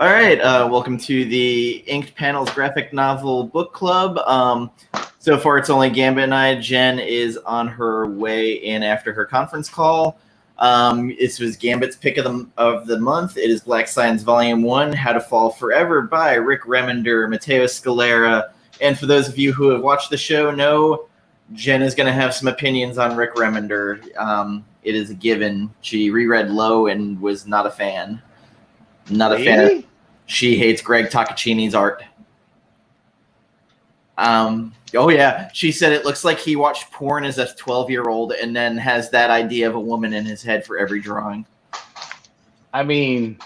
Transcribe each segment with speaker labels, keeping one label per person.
Speaker 1: All right, welcome to the Inked Panels graphic novel book club. So far, it's only Gambit and I. Jen is on her way in after her conference call. This was Gambit's pick of the month. It is Black Science Volume 1, How to Fall Forever by Rick Remender, Matteo Scalera. And for those of you who have watched the show know, Jen is going to have some opinions on Rick Remender. It is a given. She reread Low and was not a fan. Not a fan. She hates Greg Takaccini's art. Oh yeah, she said it looks like he watched porn as a 12-year-old and then has that idea of a woman in his head for every drawing.
Speaker 2: I mean,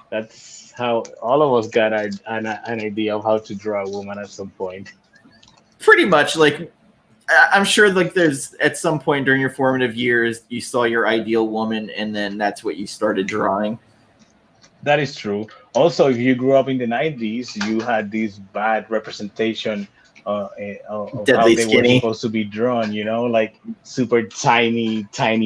Speaker 2: that's how all of us got an idea of how to draw a woman at some point.
Speaker 1: Pretty much, like I'm sure, like there's at some point during your formative years you saw your ideal woman, and then that's what you started drawing.
Speaker 2: That is true. Also, if you grew up in the 90s, you had this bad representation of how they
Speaker 1: skinny.
Speaker 2: were supposed to be drawn, like super tiny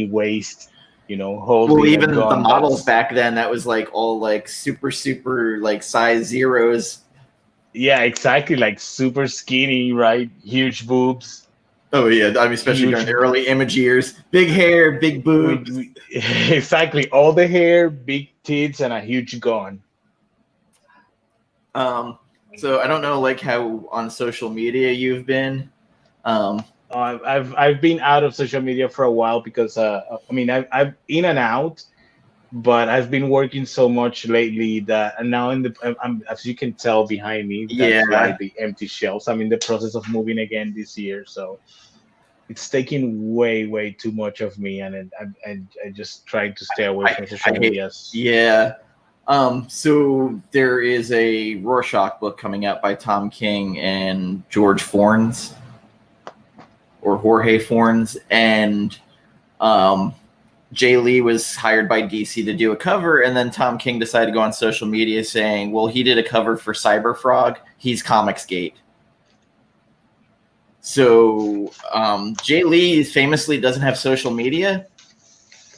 Speaker 2: waist, holding.
Speaker 1: Well, even the models back then, that was like all like super like size zeros.
Speaker 2: Yeah, exactly. Like super skinny, right? Huge boobs.
Speaker 1: Oh yeah, I mean, especially during the early image years. Big hair, big boobs.
Speaker 2: Exactly. All the hair, big tits, and a huge gun.
Speaker 1: So I don't know, like how on social media you've been.
Speaker 2: I've been out of social media for a while because I've in and out, but I've been working so much lately that and now I'm as you can tell behind me, that's like the empty shelves. I'm in the process of moving again this year, so it's taking way too much of me, and I just try to stay away from social media.
Speaker 1: Yeah. So there is a Rorschach book coming out by Tom King and George Fornes, or Jorge Fornes, and Jay Lee was hired by DC to do a cover, and then Tom King decided to go on social media saying, well, he did a cover for Cyberfrog. He's Comicsgate. So Jay Lee famously doesn't have social media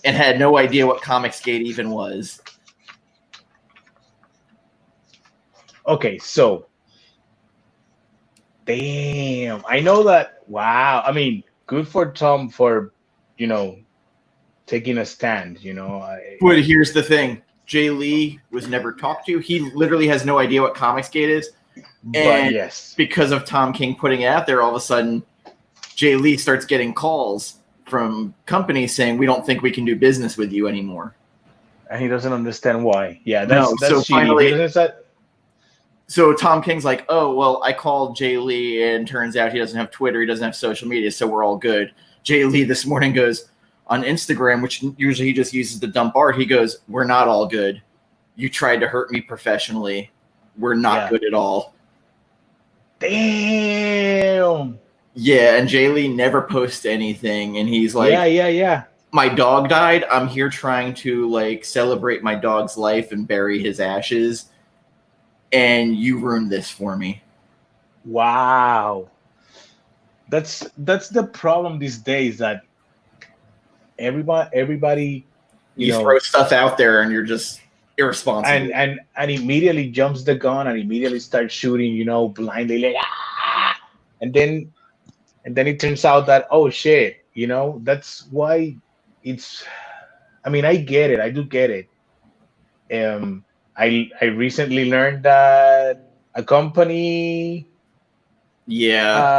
Speaker 1: and had no idea what Comicsgate even was.
Speaker 2: Okay, so damn, I know that. Wow, I mean, good for Tom for, taking a stand.
Speaker 1: But here's the thing: Jay Lee was never talked to. He literally has no idea what Comicsgate is. And
Speaker 2: but yes,
Speaker 1: because of Tom King putting it out there, all of a sudden, Jay Lee starts getting calls from companies saying, "We don't think we can do business with you anymore."
Speaker 2: And he doesn't understand why. Yeah, that's
Speaker 1: so
Speaker 2: shitty.
Speaker 1: finally. So Tom King's like, oh, well, I called Jay Lee, and turns out he doesn't have Twitter, he doesn't have social media, so we're all good. Jay Lee this morning goes on Instagram, which usually he just uses to dump art. He goes, we're not all good. You tried to hurt me professionally. We're not good at all.
Speaker 2: Damn.
Speaker 1: Yeah, and Jay Lee never posts anything, and he's like,
Speaker 2: yeah.
Speaker 1: My dog died. I'm here trying to like celebrate my dog's life and bury his ashes. And you ruined this for me.
Speaker 2: Wow. That's the problem these days, that everybody
Speaker 1: you throw stuff out there and you're just irresponsible.
Speaker 2: And immediately jumps the gun and immediately starts shooting, blindly, like, and then it turns out that, oh shit, that's why it's, I mean, I get it. I do get it. I recently learned that a company, it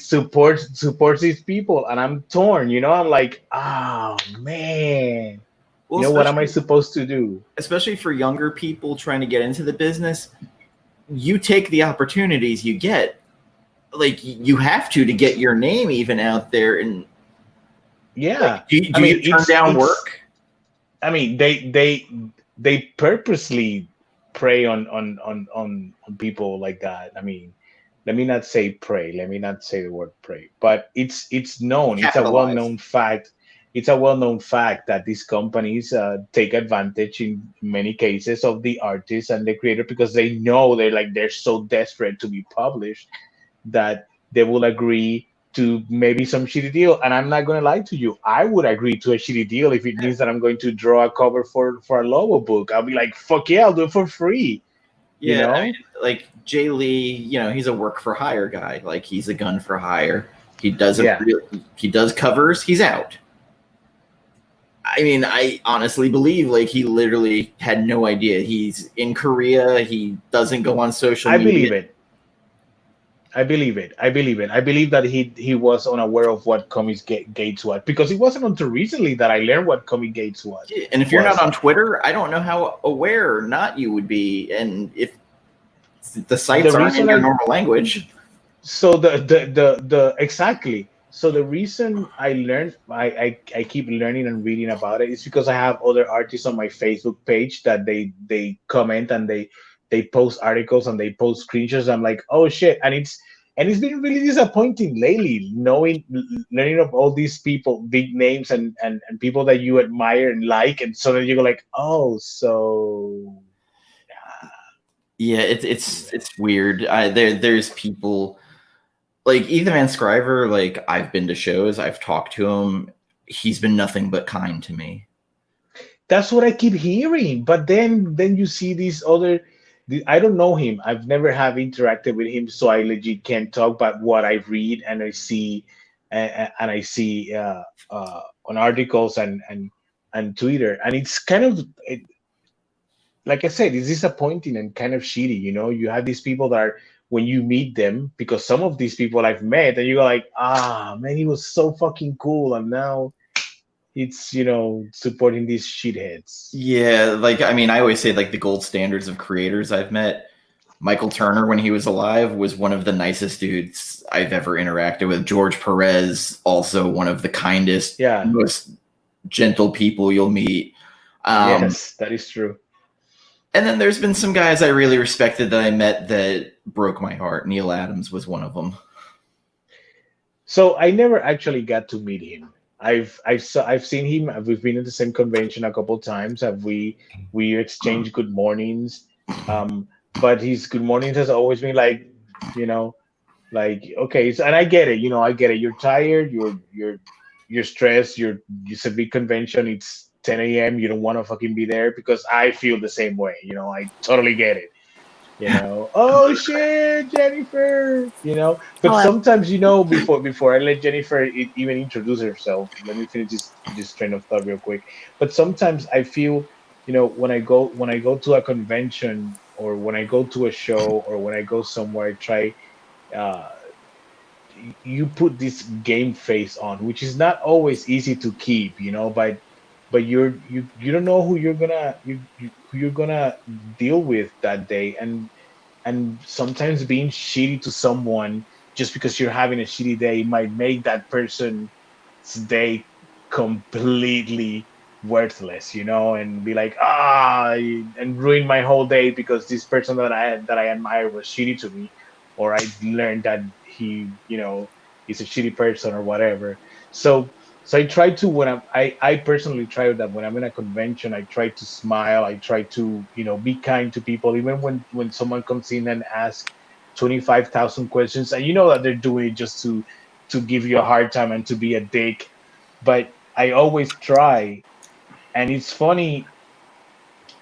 Speaker 2: supports these people, and I'm torn. I'm like, oh man, well, what am I supposed to do?
Speaker 1: Especially for younger people trying to get into the business, you take the opportunities you get. Like you have to get your name even out there, and like, do you turn down work?
Speaker 2: I mean, they purposely prey on people like that. I mean, let me not say prey. Let me not say the word prey. But it's known. It's a well-known fact. It's a well-known fact that these companies take advantage in many cases of the artist and the creator, because they know they're so desperate to be published that they will agree to maybe some shitty deal. And I'm not gonna lie to you, I would agree to a shitty deal if it means that I'm going to draw a cover for a Lobo book. I'll be like, fuck yeah, I'll do it for free. You
Speaker 1: Yeah, I
Speaker 2: know?
Speaker 1: mean, like Jay Lee, he's a work for hire guy. Like he's a gun for hire. He doesn't
Speaker 2: Yeah.
Speaker 1: really, he does covers. He's out. I mean, I honestly believe like he literally had no idea. He's in Korea. He doesn't go on social
Speaker 2: I
Speaker 1: media.
Speaker 2: believe it. I believe it. I believe it. I believe that he was unaware of what Gates was, because it wasn't until recently that I learned what Comic Gates was.
Speaker 1: And if you're not on Twitter, I don't know how aware or not you would be. And if the sites aren't in your normal language.
Speaker 2: So the exactly. So the reason I learned, I keep learning and reading about it is because I have other artists on my Facebook page that they comment and they post articles and they post screenshots. I'm like, oh shit, and it's been really disappointing lately, learning of all these people, big names and people that you admire and like, and so then you go like, oh, so
Speaker 1: yeah, it's weird. There's people like Ethan Van Scriver. Like I've been to shows, I've talked to him. He's been nothing but kind to me.
Speaker 2: That's what I keep hearing. But then you see these other. I don't know him. I've never have interacted with him, so I legit can't talk about what I read and I see, and I see on articles and Twitter, and it's kind of like I said, it's disappointing and kind of shitty. You have these people that are, when you meet them, because some of these people I've met, and you go like, ah, man, he was so fucking cool, and now it's supporting these shitheads.
Speaker 1: Yeah, like I mean, I always say like the gold standards of creators I've met. Michael Turner, when he was alive, was one of the nicest dudes I've ever interacted with. George Perez, also one of the kindest,
Speaker 2: Yeah.
Speaker 1: most gentle people you'll meet.
Speaker 2: Yes, that is true.
Speaker 1: And then there's been some guys I really respected that I met that broke my heart. Neil Adams was one of them.
Speaker 2: So I never actually got to meet him. I've seen him. We've been at the same convention a couple times. Have we exchanged good mornings? But his good mornings has always been like, like, okay. So, and I get it. I get it. You're tired. You're stressed. It's a big convention. It's 10 a.m. You don't want to fucking be there, because I feel the same way. I totally get it. Oh shit, Jennifer. But sometimes, before I let Jennifer even introduce herself, let me finish this train of thought real quick. But sometimes I feel, when I go to a convention, or when I go to a show, or when I go somewhere, I try. Uh, you put this game face on, which is not always easy to keep, but you don't know who you're gonna deal with that day, and sometimes being shitty to someone just because you're having a shitty day might make that person's day completely worthless, and be like, and ruin my whole day because this person that I admire was shitty to me, or I learned that he's a shitty person or whatever. So I try to, I personally try that when I'm in a convention, I try to smile, I try to be kind to people, even when someone comes in and asks 25,000 questions, and you know that they're doing it just to give you a hard time and to be a dick. But I always try, and it's funny,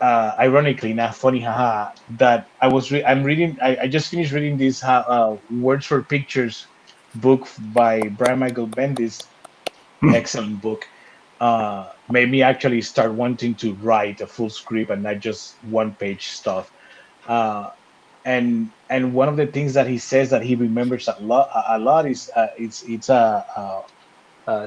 Speaker 2: ironically, not funny, haha, that I'm reading. I just finished reading this Words for Pictures book by Brian Michael Bendis. Excellent book. Made me actually start wanting to write a full script and not just one page stuff. Uh, and one of the things that he says that he remembers a lot is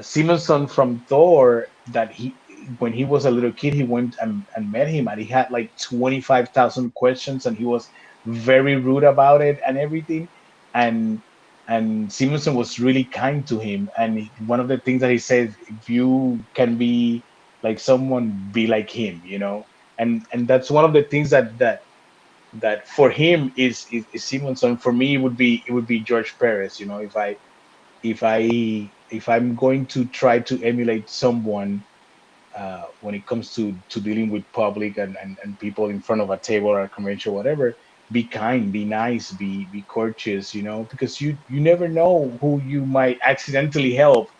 Speaker 2: Simonson from Thor, that he when he was a little kid, he went and met him, and he had like 25,000 questions, and he was very rude about it and everything. And and Simonson was really kind to him, and one of the things that he said, if you can be like someone, be like him, and that's one of the things that for him is Simonson. For me, it would be George Perez. If I'm going to try to emulate someone, when it comes to dealing with public and people in front of a table or a convention or whatever, be kind, be nice, be courteous, you know, because you never know who you might accidentally help,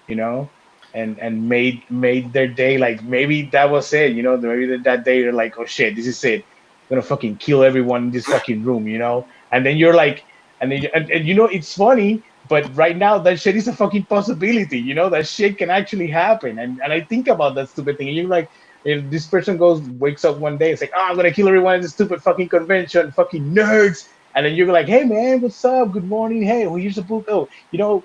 Speaker 2: you know, and made their day. Like maybe that was it, you know, maybe that day you're like, oh shit, this is it. I'm gonna fucking kill everyone in this fucking room, you know? And then you're like, and you know, it's funny, but right now that shit is a fucking possibility, you know, that shit can actually happen. And I think about that stupid thing, and you're like, if this person wakes up one day, it's like, oh, I'm gonna kill everyone at this stupid fucking convention, fucking nerds. And then you're like, hey man, what's up? Good morning. Hey, well, here's a book. Oh, you know,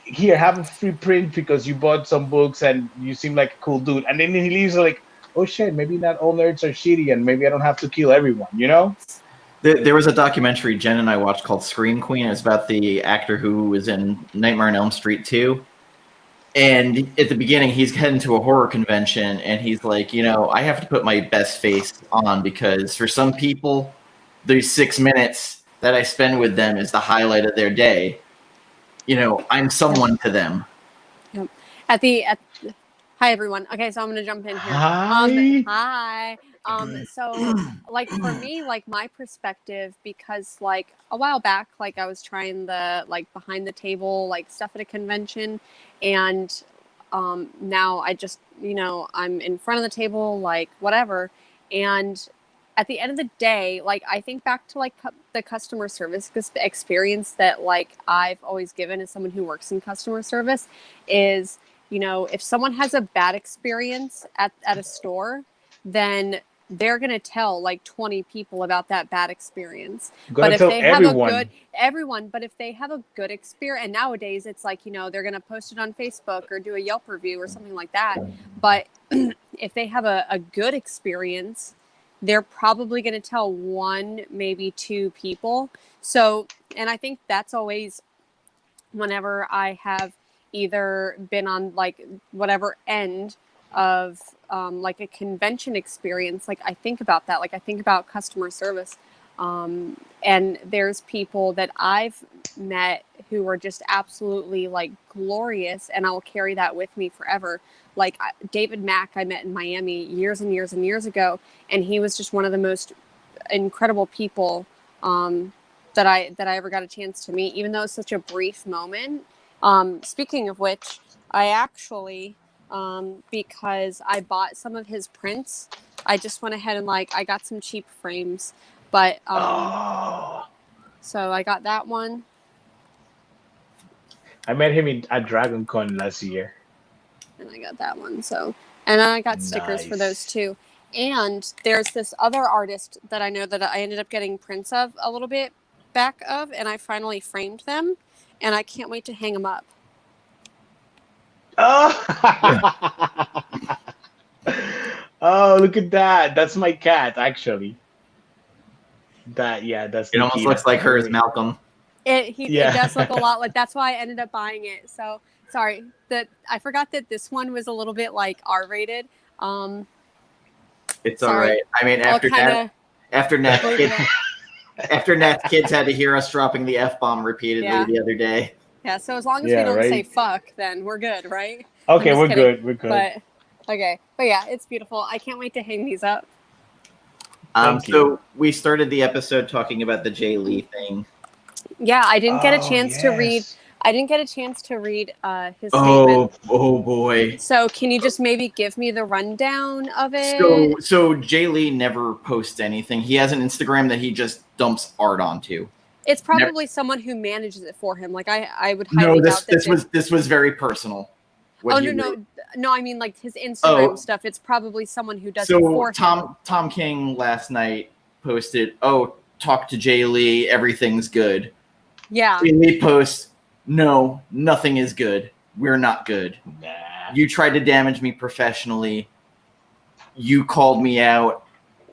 Speaker 2: here, have a free print because you bought some books and you seem like a cool dude. And then he leaves like, oh shit, maybe not all nerds are shitty and maybe I don't have to kill everyone, you know?
Speaker 1: There was a documentary Jen and I watched called Scream Queen. It's about the actor who was in Nightmare on Elm Street 2. And at the beginning, he's heading to a horror convention, and he's like, you know, I have to put my best face on because for some people, these 6 minutes that I spend with them is the highlight of their day. You know, I'm someone to them.
Speaker 3: Yep. Hi everyone. Okay, so I'm gonna jump in here.
Speaker 2: Hi.
Speaker 3: Hi. So like for me, like my perspective, because like a while back, like I was trying the like behind the table like stuff at a convention, and now I just, you know, I'm in front of the table, like whatever. And at the end of the day, like I think back to like the customer service experience that like I've always given as someone who works in customer service is, you know, if someone has a bad experience at a store, then they're going to tell like 20 people about that bad experience. But if they have a good, everyone, but if they have a good experience, and nowadays it's like, you know, they're going to post it on Facebook or do a Yelp review or something like that. But if they have a good experience, they're probably going to tell one, maybe two people. So, and I think that's always whenever I have either been on like whatever end of like a convention experience, like I think about that, like I think about customer service. And there's people that I've met who are just absolutely like glorious, and I will carry that with me forever. Like David Mack, I met in Miami years and years and years ago, and he was just one of the most incredible people that I ever got a chance to meet, even though it's such a brief moment. Speaking of which, I actually, because I bought some of his prints, I just went ahead and like I got some cheap frames, but so I got that one.
Speaker 2: I met him at Dragon Con last year.
Speaker 3: And I got that one. So, and I got stickers for those too. And there's this other artist that I know that I ended up getting prints of a little bit back of, and I finally framed them, and I can't wait to hang them up.
Speaker 2: Oh, oh, look at that! That's my cat, actually. That's
Speaker 1: it almost looks like hers, Malcolm.
Speaker 3: It does look a lot like. That's why I ended up buying it. So sorry that I forgot that this one was a little bit like R-rated.
Speaker 1: It's all right. I mean, after Nat's kids had to hear us dropping the F-bomb repeatedly the other day.
Speaker 3: Yeah, so as long as we don't say fuck, then we're good, right?
Speaker 2: Okay, we're good. We're good.
Speaker 3: But yeah, it's beautiful. I can't wait to hang these up.
Speaker 1: So we started the episode talking about the Jay Lee thing.
Speaker 3: Yeah, I didn't get a chance to read. I didn't get a chance to read his statement.
Speaker 1: Oh boy.
Speaker 3: So can you just maybe give me the rundown of it?
Speaker 1: So Jay Lee never posts anything. He has an Instagram that he just dumps art onto.
Speaker 3: It's probably someone who manages it for him. Like I would highly doubt that
Speaker 1: this was very personal.
Speaker 3: No, I mean like his Instagram stuff. It's probably someone who does it for him.
Speaker 1: Tom King last night posted, talk to Jay Lee, everything's good.
Speaker 3: Yeah.
Speaker 1: Jay Lee posts, no, nothing is good. We're not good.
Speaker 2: Nah.
Speaker 1: You tried to damage me professionally. You called me out.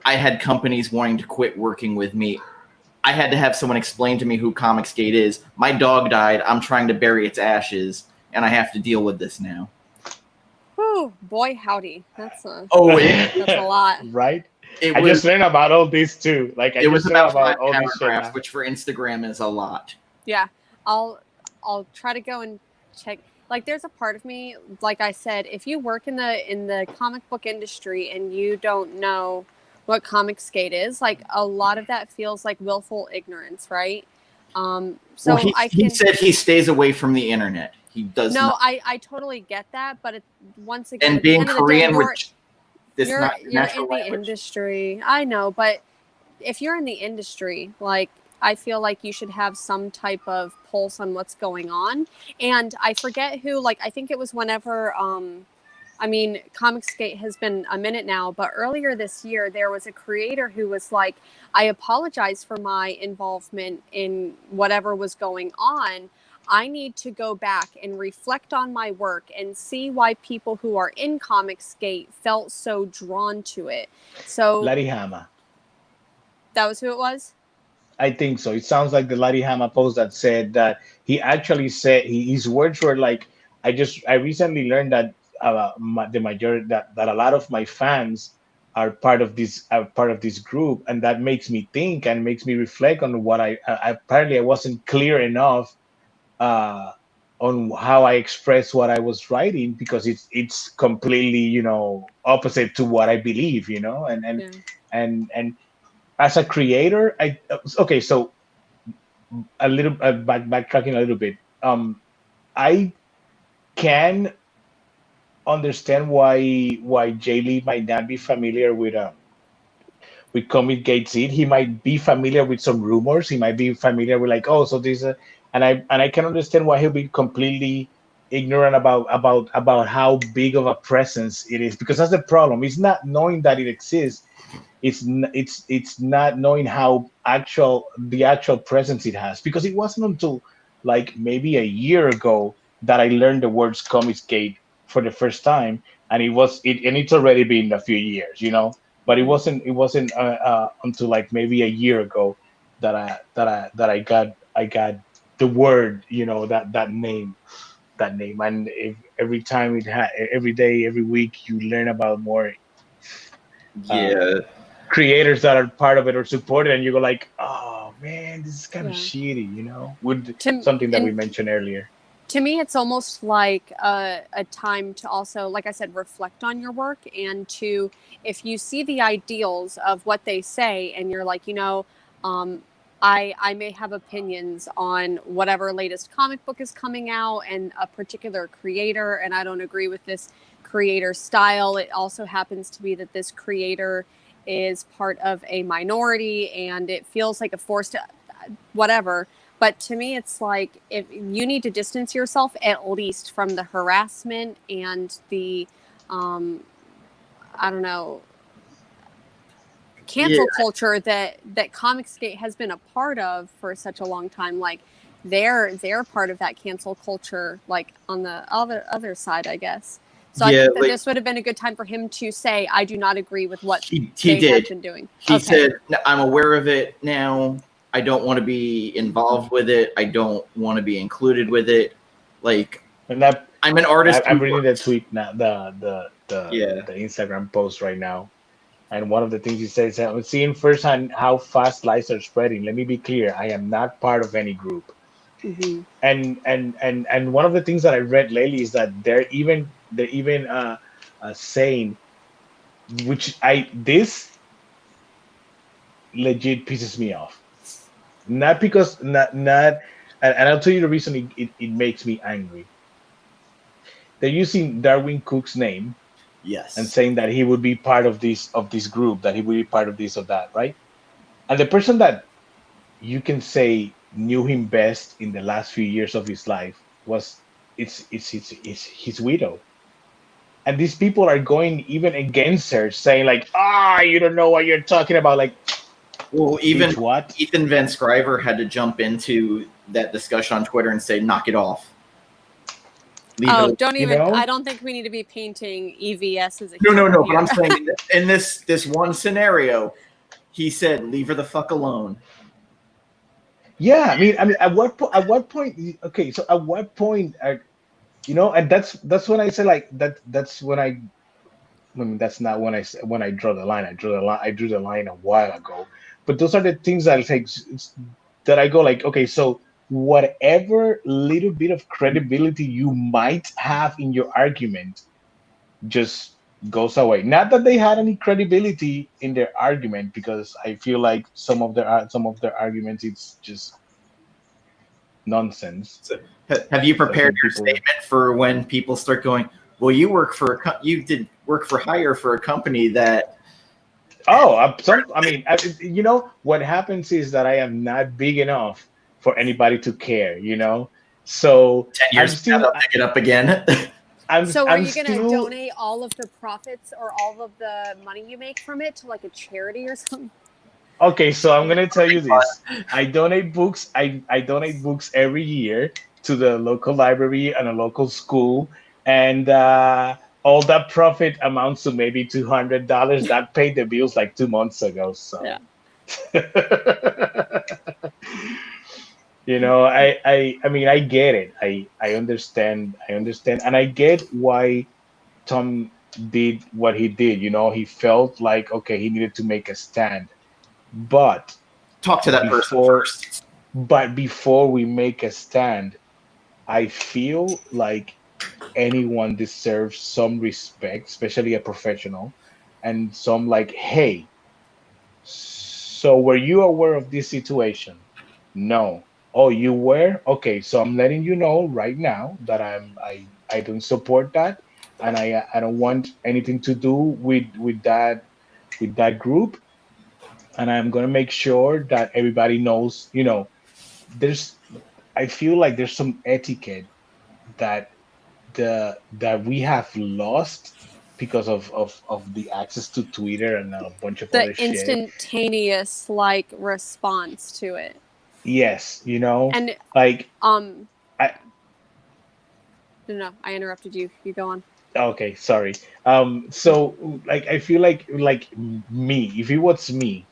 Speaker 1: I had companies wanting to quit working with me. I had to have someone explain to me who Comicsgate is. My dog died. I'm trying to bury its ashes, and I have to deal with this now.
Speaker 3: Oh, boy, howdy. That's a lot.
Speaker 2: Right? I just learned about all these too. Like
Speaker 1: it was about all these paragraphs, which for Instagram is a lot.
Speaker 3: Yeah, I'll try to go and check. Like, there's a part of me, like I said, if you work in the comic book industry and you don't know what Comicsgate is. Like a lot of that feels like willful ignorance, right? So
Speaker 1: well, he said he stays away from the internet. He does
Speaker 3: no,
Speaker 1: not.
Speaker 3: I totally get that, but once again,
Speaker 1: And
Speaker 3: at the
Speaker 1: being
Speaker 3: end of
Speaker 1: Korean,
Speaker 3: the day,
Speaker 1: you're
Speaker 3: you're in the industry. I know, but if you're in the industry, like I feel like you should have some type of pulse on what's going on. And I forget who, like I think it was whenever I mean, Comicsgate has been a minute now, but earlier this year, there was a creator who was like, I apologize for my involvement in whatever was going on. I need to go back and reflect on my work and see why people who are in Comicsgate felt so drawn to it. So
Speaker 2: Larry Hama.
Speaker 3: That was who it was?
Speaker 2: I think so. It sounds like the Larry Hama post that said that he actually said his words were like, I recently learned that the majority that a lot of my fans are part of this group, and that makes me think and makes me reflect on what apparently I wasn't clear enough uh, on how I express what I was writing, because it's completely, opposite to what I believe,
Speaker 3: Yeah.
Speaker 2: and as a creator, okay, so a little backtracking a little bit. I can understand why Jay Lee might not be familiar with Comic Gate Seed. He might be familiar with some rumors. He might be familiar with like, oh, so this, and I can understand why he'll be completely ignorant about how big of a presence it is, because that's the problem. It's not knowing that it exists. It's not knowing how the actual presence it has, because it wasn't until like maybe a year ago that I learned the words Comics Gate for the first time, and it's already been a few years, but it wasn't until like maybe a year ago that I got the word, that name, and if every time every day, every week you learn about more uh,
Speaker 1: Yeah.
Speaker 2: creators that are part of it or support it, and you go like, oh man, this is kind of
Speaker 3: Yeah.
Speaker 2: shitty, with
Speaker 3: To,
Speaker 2: something that we
Speaker 3: and
Speaker 2: mentioned earlier.
Speaker 3: to me, it's almost like a time to also, like I said, reflect on your work, and to, if you see the ideals of what they say and you're like, um, I may have opinions on whatever latest comic book is coming out and a particular creator, and I don't agree with this creator style. It also happens to be that this creator is part of a minority and it feels like a forced whatever. But to me, it's like, if you need to distance yourself at least from the harassment and the, I don't know, cancel culture that Comicsgate has been a part of for such a long time. Like they're part of that cancel culture, like on the other side, I guess. So I think that this would have been a good time for him to say, I do not agree with what
Speaker 1: he
Speaker 3: they
Speaker 1: did.
Speaker 3: have been doing.
Speaker 1: He said, I'm aware of it now. I don't want to be involved with it. I don't want to be included with it. Like,
Speaker 2: And
Speaker 1: I'm an artist.
Speaker 2: I'm reading the tweet now, the Instagram post right now. And one of the things he says, I'm seeing firsthand how fast lies are spreading. Let me be clear. I am not part of any group.
Speaker 3: Mm-hmm.
Speaker 2: And one of the things that I read lately is that they're even saying, this legit pisses me off. Not because and I'll tell you the reason it makes me angry. They're using Darwin Cook's name,
Speaker 1: Yes,
Speaker 2: and saying that he would be part of this group, that he would be part of this or that, right? And the person that you can say knew him best in the last few years of his life it's his widow. And these people are going even against her, saying like, you don't know what you're talking about. Like,
Speaker 1: well, even
Speaker 2: what?
Speaker 1: Ethan Van Scriver had to jump into that discussion on Twitter and say, knock it off.
Speaker 3: Don't even. I don't think we need to be painting EVS as a
Speaker 1: no.
Speaker 3: here.
Speaker 1: But I'm saying in this one scenario, he said, "Leave her the fuck alone."
Speaker 2: Yeah, I mean, at what point? Okay, so at what point, and that's when I say like that. That's when I mean, that's not when I draw the line. I drew the line a while ago. But those are the things that I take, that I go like, okay, so whatever little bit of credibility you might have in your argument, just goes away. Not that they had any credibility in their argument, because I feel like some of their arguments, it's just nonsense.
Speaker 1: So, have you
Speaker 2: So
Speaker 1: prepared
Speaker 2: some
Speaker 1: your
Speaker 2: people,
Speaker 1: statement for when people start going, well, you work for you did work for hire for a company that
Speaker 2: oh, I mean, what happens is that I am not big enough for anybody to care, So
Speaker 1: 10
Speaker 2: I'm
Speaker 1: years from now
Speaker 2: still,
Speaker 1: they'll pick it up again?
Speaker 3: So are
Speaker 2: I'm
Speaker 3: you gonna
Speaker 2: still.
Speaker 3: donate all of the profits or all of the money you make from it to like a charity or something?
Speaker 2: Okay, so I'm gonna tell you this. I donate books. I donate books every year to the local library and a local school, and all that profit amounts to maybe $200. That paid the bills like 2 months ago. So,
Speaker 3: Yeah.
Speaker 2: I mean, I get it. I understand. I understand, and I get why Tom did what he did. He felt like, okay, he needed to make a stand, but
Speaker 1: Talk to that person
Speaker 2: before
Speaker 1: first.
Speaker 2: but before we make a stand, I feel like anyone deserves some respect, especially a professional, and some like, hey, so were you aware of this situation? No. Oh, you were? Okay, so I'm letting you know right now that I don't support that, and I don't want anything to do with that group, and I'm gonna make sure that everybody knows, there's I feel like there's some etiquette that that we have lost because of the access to Twitter and a bunch of
Speaker 3: The
Speaker 2: other shit.
Speaker 3: instantaneous like response to it.
Speaker 2: Yes,
Speaker 3: And
Speaker 2: like
Speaker 3: um
Speaker 2: I
Speaker 3: no, I interrupted you. You go on.
Speaker 2: okay, sorry. So like I feel like me, if it was me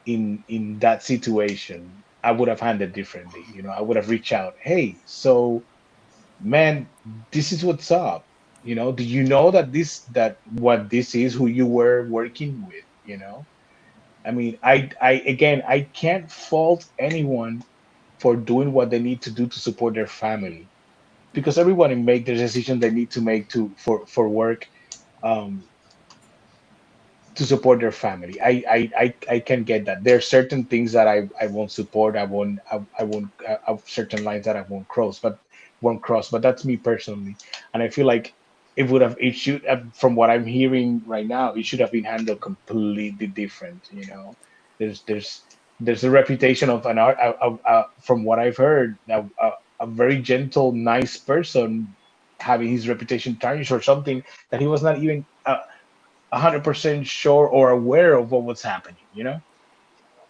Speaker 2: in that situation, I would have handled differently. I would have reached out. Hey, so man, this is what's up. Do you know that what this is, who you were working with? I mean, I can't fault anyone for doing what they need to do to support their family, because everyone make the decision they need to make for work, um, to support their family. I can get that. There are certain things that I won't support. I won't certain lines that I won't cross. But that's me personally, and I feel like it should, from what I'm hearing right now, it should have been handled completely different. There's a reputation of an art, from what I've heard, a very gentle, nice person having his reputation tarnished or something that he was not even 100% sure or aware of what was happening.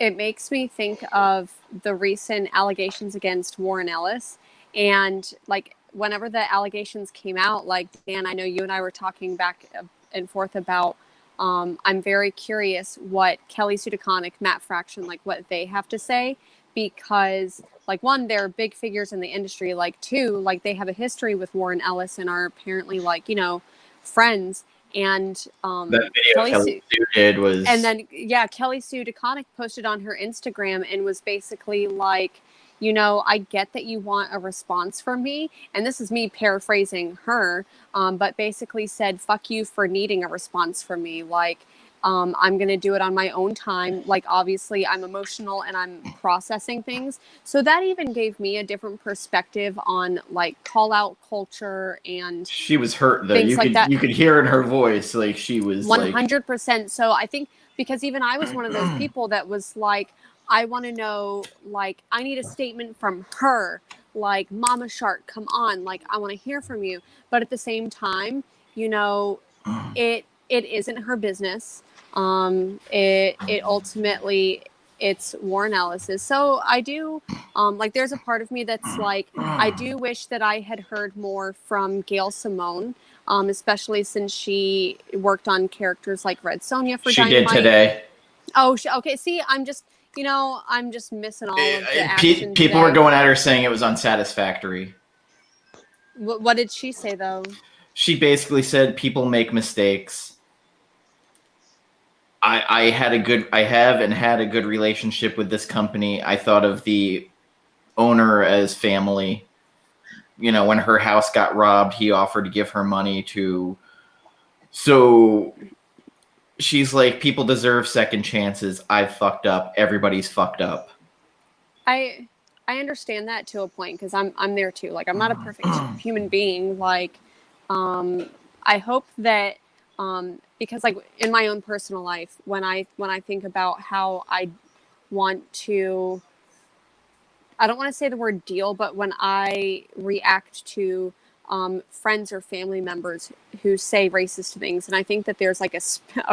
Speaker 3: It makes me think of the recent allegations against Warren Ellis. And like whenever the allegations came out, like Dan, I know you and I were talking back and forth about. I'm very curious what Kelly Sue DeConnick, Matt Fraction, like what they have to say, because like one, they're big figures in the industry. Like two, like they have a history with Warren Ellis and are apparently like friends. And
Speaker 1: That video
Speaker 3: Kelly
Speaker 1: Kelly
Speaker 3: Sue.
Speaker 1: Sue did was
Speaker 3: And then, yeah, Kelly Sue DeConnick posted on her Instagram and was basically like, I get that you want a response from me. And this is me paraphrasing her, but basically said, fuck you for needing a response from me. Like, I'm going to do it on my own time. Like, obviously, I'm emotional and I'm processing things. So that even gave me a different perspective on like call out culture and
Speaker 1: she was hurt though.
Speaker 3: things
Speaker 1: You
Speaker 3: like
Speaker 1: could
Speaker 3: that.
Speaker 1: you could hear in her voice like she was like
Speaker 3: 100%. So I think because even I was one of those people that was like, I want to know, like, I need a statement from her, like, Mama Shark, come on, like, I want to hear from you. But at the same time, it isn't her business. It ultimately it's Warren Ellis's. So I do like there's a part of me that's like I do wish that I had heard more from Gail Simone, especially since she worked on characters like Red Sonja for
Speaker 1: she did
Speaker 3: Dynamite.
Speaker 1: today.
Speaker 3: Oh, okay. See, I'm just I'm just missing all of the action.
Speaker 1: People were
Speaker 3: today.
Speaker 1: going at her saying it was unsatisfactory.
Speaker 3: What did she say though?
Speaker 1: She basically said people make mistakes. I have and had a good relationship with this company. I thought of the owner as family. When her house got robbed, he offered to give her money to So she's like, people deserve second chances. I've fucked up. Everybody's fucked up.
Speaker 3: I understand that to a point, because I'm there too. Like, I'm not a perfect human being. Like, I hope that, because like in my own personal life, when I think about how I want to, I don't want to say the word deal, but when I react to friends or family members who say racist things, and I think that there's like a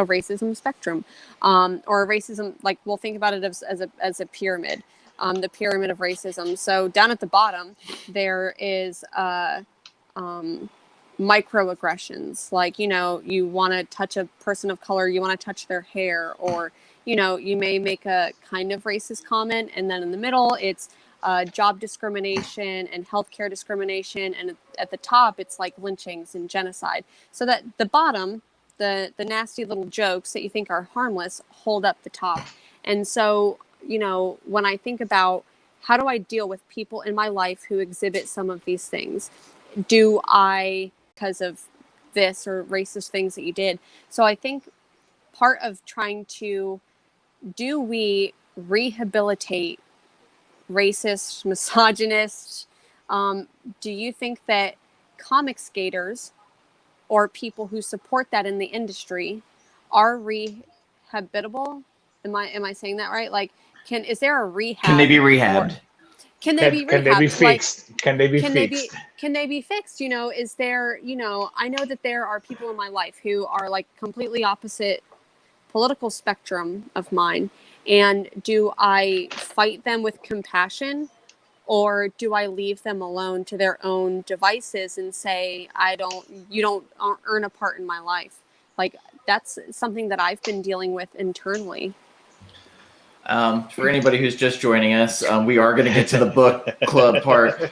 Speaker 3: racism spectrum, or a racism, like, we'll think about it as a pyramid, the pyramid of racism. So down at the bottom, there is microaggressions, like, you want to touch a person of color, you want to touch their hair, or you may make a kind of racist comment, and then in the middle it's job discrimination and healthcare discrimination, and at the top it's like lynchings and genocide. So that the bottom, the nasty little jokes that you think are harmless, hold up the top. And so, when I think about how do I deal with people in my life who exhibit some of these things, do I, because of this or racist things that you did? So I think part of trying to, do we rehabilitate racist, misogynist? Do you think that comic skaters or people who support that in the industry are rehabilitable? Am I saying that right? Like, is there a rehab?
Speaker 1: Can they be rehabbed?
Speaker 3: Can they be rehabbed?
Speaker 2: Can they be fixed?
Speaker 3: Like,
Speaker 2: can they be fixed?
Speaker 3: Can they be fixed? Is there, I know that there are people in my life who are like completely opposite political spectrum of mine. And do I fight them with compassion, or do I leave them alone to their own devices and say, you don't earn a part in my life? Like, that's something that I've been dealing with internally.
Speaker 1: For anybody who's just joining us, we are going to get to the book club part.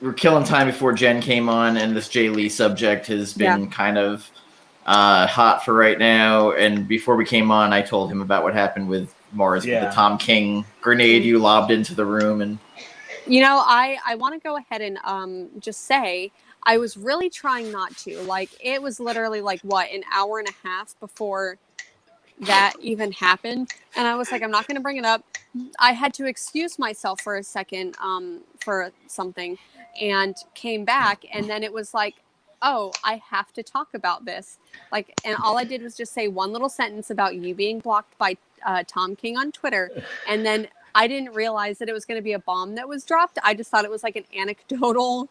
Speaker 1: We're killing time before Jen came on, and this Jay Lee subject has been kind of hot for right now. And before we came on, I told him about what happened with Mars, with the Tom King grenade you lobbed into the room. And
Speaker 3: I want to go ahead and just say I was really trying not to. Like, it was literally like, what, an hour and a half before that even happened, and I was like, I'm not going to bring it up. I had to excuse myself for a second for something, and came back, and then it was like, oh, I have to talk about this. Like, and all I did was just say one little sentence about you being blocked by Tom King on Twitter, and then I didn't realize that it was going to be a bomb that was dropped. I just thought it was like an anecdotal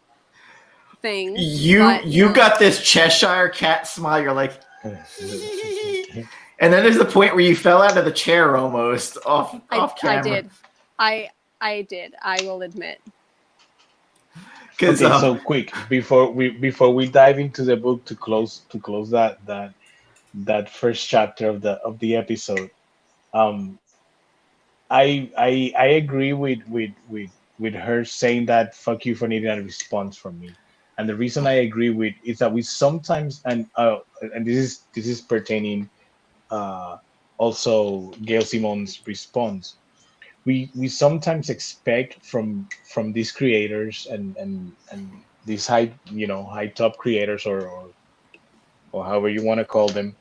Speaker 3: thing.
Speaker 1: You got this Cheshire cat smile. You're like, and then there's the point where you fell out of the chair almost off camera.
Speaker 3: I did. I will admit.
Speaker 2: Okay, so quick before we dive into the book, to close that first chapter of the episode. I agree with her saying that fuck you for needing a response from me. And the reason I agree with is that we sometimes, and this is pertaining also Gail Simon's response. We sometimes expect from these creators and these high top creators or however you want to call them,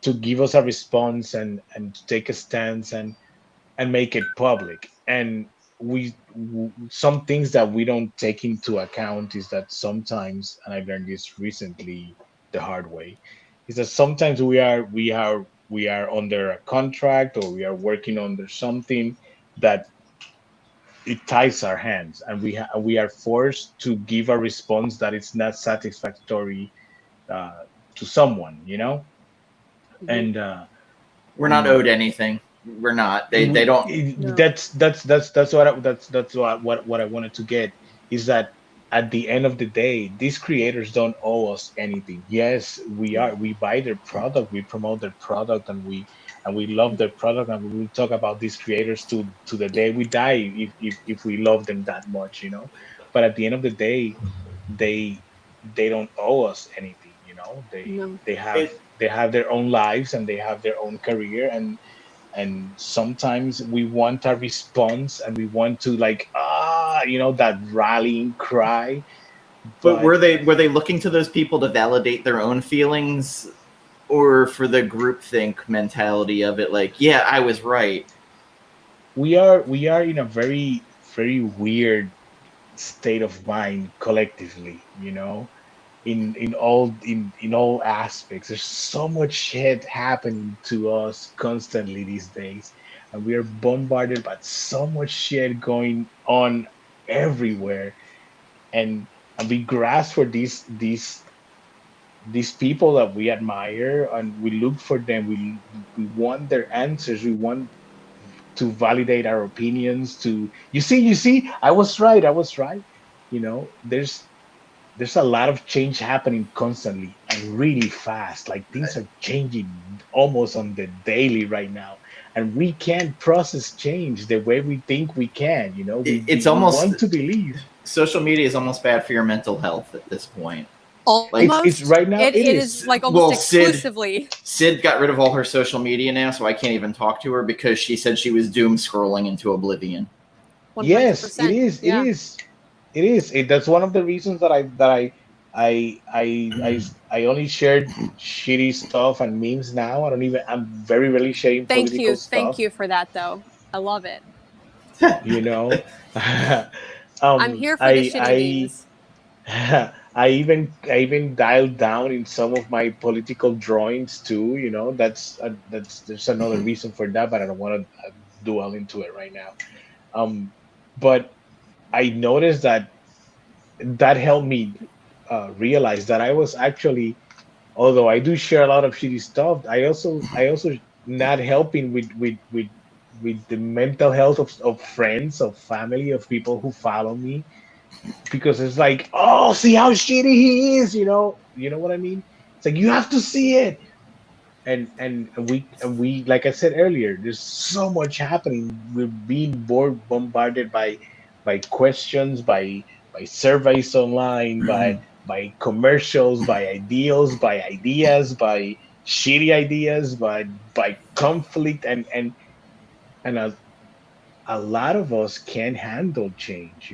Speaker 2: to give us a response and to take a stance and make it public. And some things that we don't take into account is that sometimes, and I learned this recently the hard way, is that sometimes we are under a contract, or we are working under something that it ties our hands, and we are forced to give a response that is not satisfactory to someone,
Speaker 3: Mm-hmm.
Speaker 2: And
Speaker 1: we're not owed anything. We're not. They don't.
Speaker 3: No.
Speaker 2: That's what I wanted to get, is that at the end of the day, these creators don't owe us anything. Yes, we buy their product, we promote their product, and we love their product, and we will talk about these creators to the day we die if we love them that much, But at the end of the day, they don't owe us anything, They have their own lives, and they have their own career, and sometimes we want a response, and we want to, like, that rallying cry.
Speaker 1: But were they looking to those people to validate their own feelings, or for the groupthink mentality of it? Like, yeah, I was right.
Speaker 2: We are in a very weird state of mind collectively, in all aspects. There's so much shit happening to us constantly these days, and we are bombarded by so much shit going on everywhere, and we grasp for these people that we admire, and we look for them. We want their answers. We want to validate our opinions. To you see, I was right. There's a lot of change happening constantly and really fast. Like things are changing almost on the daily right now, and we can't process change the way we think we can.
Speaker 1: It's
Speaker 2: we
Speaker 1: almost
Speaker 2: want to believe.
Speaker 1: Social media is almost bad for your mental health at this point.
Speaker 3: Almost.
Speaker 2: It's right now.
Speaker 3: It is like almost exclusively.
Speaker 1: Sid got rid of all her social media now, so I can't even talk to her because she said she was doom scrolling into oblivion.
Speaker 3: 100%.
Speaker 2: Yes, it is.
Speaker 3: Yeah.
Speaker 2: It is. That's one of the reasons that I only shared shitty stuff and memes now. I'm very rarely sharing political stuff.
Speaker 3: Thank you for that, though. I love it. I'm here for the shitty memes.
Speaker 2: I even dialed down in some of my political drawings too. That's there's another reason for that, but I don't want to dwell into it right now. But I noticed that helped me realize that I was actually, although I do share a lot of shitty stuff, I also not helping with the mental health of friends, of family, of people who follow me, because it's like, oh, see how shitty he is, what I mean? It's like you have to see it. And we like I said earlier, there's so much happening. We're being bombarded by questions, by surveys online, by commercials, by ideas, by shitty ideas, by conflict, and a lot of us can't handle change,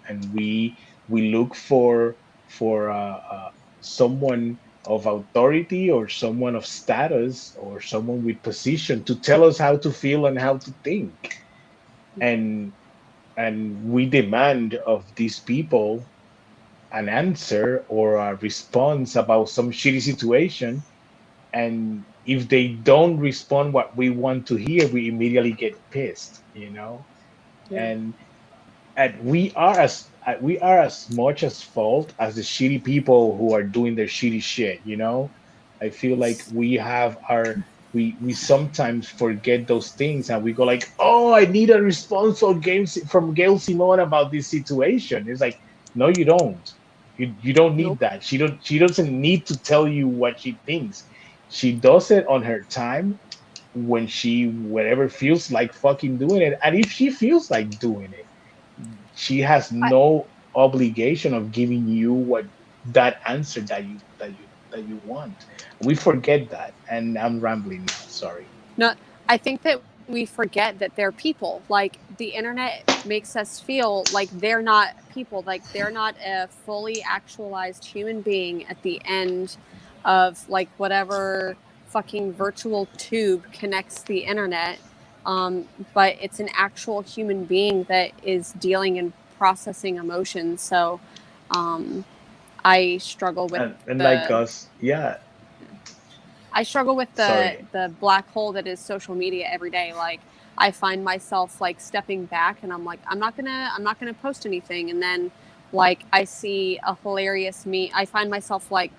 Speaker 2: and we look for someone of authority, or someone of status, or someone with position to tell us how to feel and how to think, and we demand of these people an answer or a response about some shitty situation, and if they don't respond what we want to hear, we immediately get pissed,
Speaker 3: Yeah.
Speaker 2: and we are as much as fault as the shitty people who are doing their shitty shit. I feel like we sometimes forget those things, and we go like, oh, I need a response from Gail Simone about this situation. It's like, no, you don't. You don't need
Speaker 3: Nope.
Speaker 2: that. She doesn't need to tell you what she thinks. She does it on her time, when she whatever feels like fucking doing it, and if she feels like doing it, she has no obligation of giving you what that answer that you want. We forget that, and I'm rambling now. Sorry.
Speaker 3: No, I think that we forget that they're people. Like, the internet makes us feel like they're not people, like they're not a fully actualized human being at the end of like whatever fucking virtual tube connects the internet. But it's an actual human being that is dealing and processing emotions. So I struggle with
Speaker 2: And like us, yeah.
Speaker 3: I struggle with the black hole that is social media every day. Like, I find myself like stepping back, and I'm like, I'm not gonna post anything, and then like I see a hilarious meme. I find myself like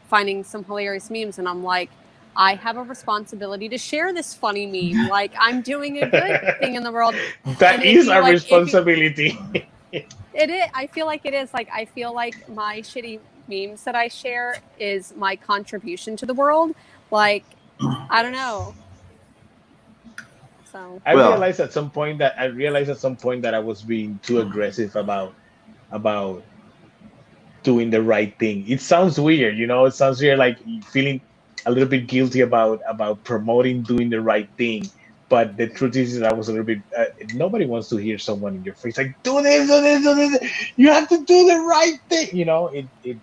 Speaker 3: finding some hilarious memes, and I'm like, I have a responsibility to share this funny meme. Like, I'm doing a good thing in the world.
Speaker 2: That is our responsibility.
Speaker 3: It is. I feel like it is. Like, I feel like my shitty memes that I share is my contribution to the world. Like, I don't know. So
Speaker 2: I realized at some point that I was being too aggressive about doing the right thing. It sounds weird, It sounds weird, like feeling a little bit guilty about promoting doing the right thing. But the truth is that I was a little bit. Nobody wants to hear someone in your face like, do this, do this, do this. You have to do the right thing. It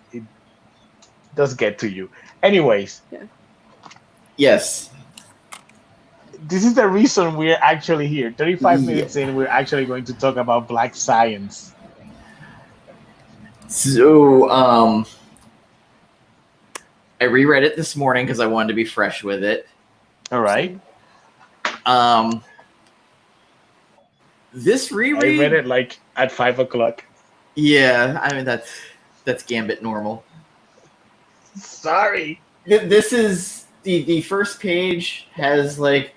Speaker 2: does get to you. Anyways,
Speaker 1: Yes.
Speaker 2: this is the reason we're actually here. 35
Speaker 1: Yeah.
Speaker 2: minutes in, we're actually going to talk about black science.
Speaker 1: So, I reread it this morning because I wanted to be fresh with it.
Speaker 2: All right.
Speaker 1: This reread,
Speaker 2: I read it like at 5:00.
Speaker 1: Yeah, I mean that's Gambit normal.
Speaker 2: Sorry.
Speaker 1: This is the first page has like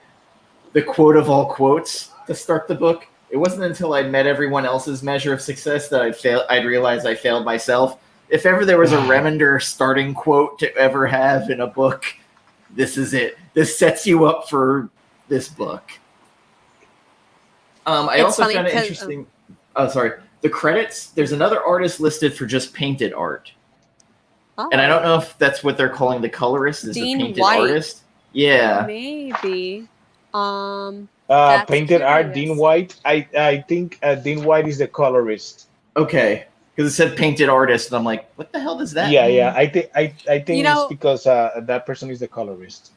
Speaker 1: the quote of all quotes to start the book. It wasn't until I met everyone else's measure of success that I'd realized I failed myself. If ever there was a remender starting quote to ever have in a book, this is it. This sets you up for this book. I also found it interesting. Oh, sorry. The credits, there's another artist listed for just painted art. Oh. And I don't know if that's what they're calling the colorist, is the painted artist. Yeah.
Speaker 3: Maybe.
Speaker 2: Painted art, Dean White. I think Dean White is the colorist.
Speaker 1: Okay. Because it said painted artist, and I'm like, what the hell does that mean?
Speaker 2: Yeah. I think it's because that person is the colorist.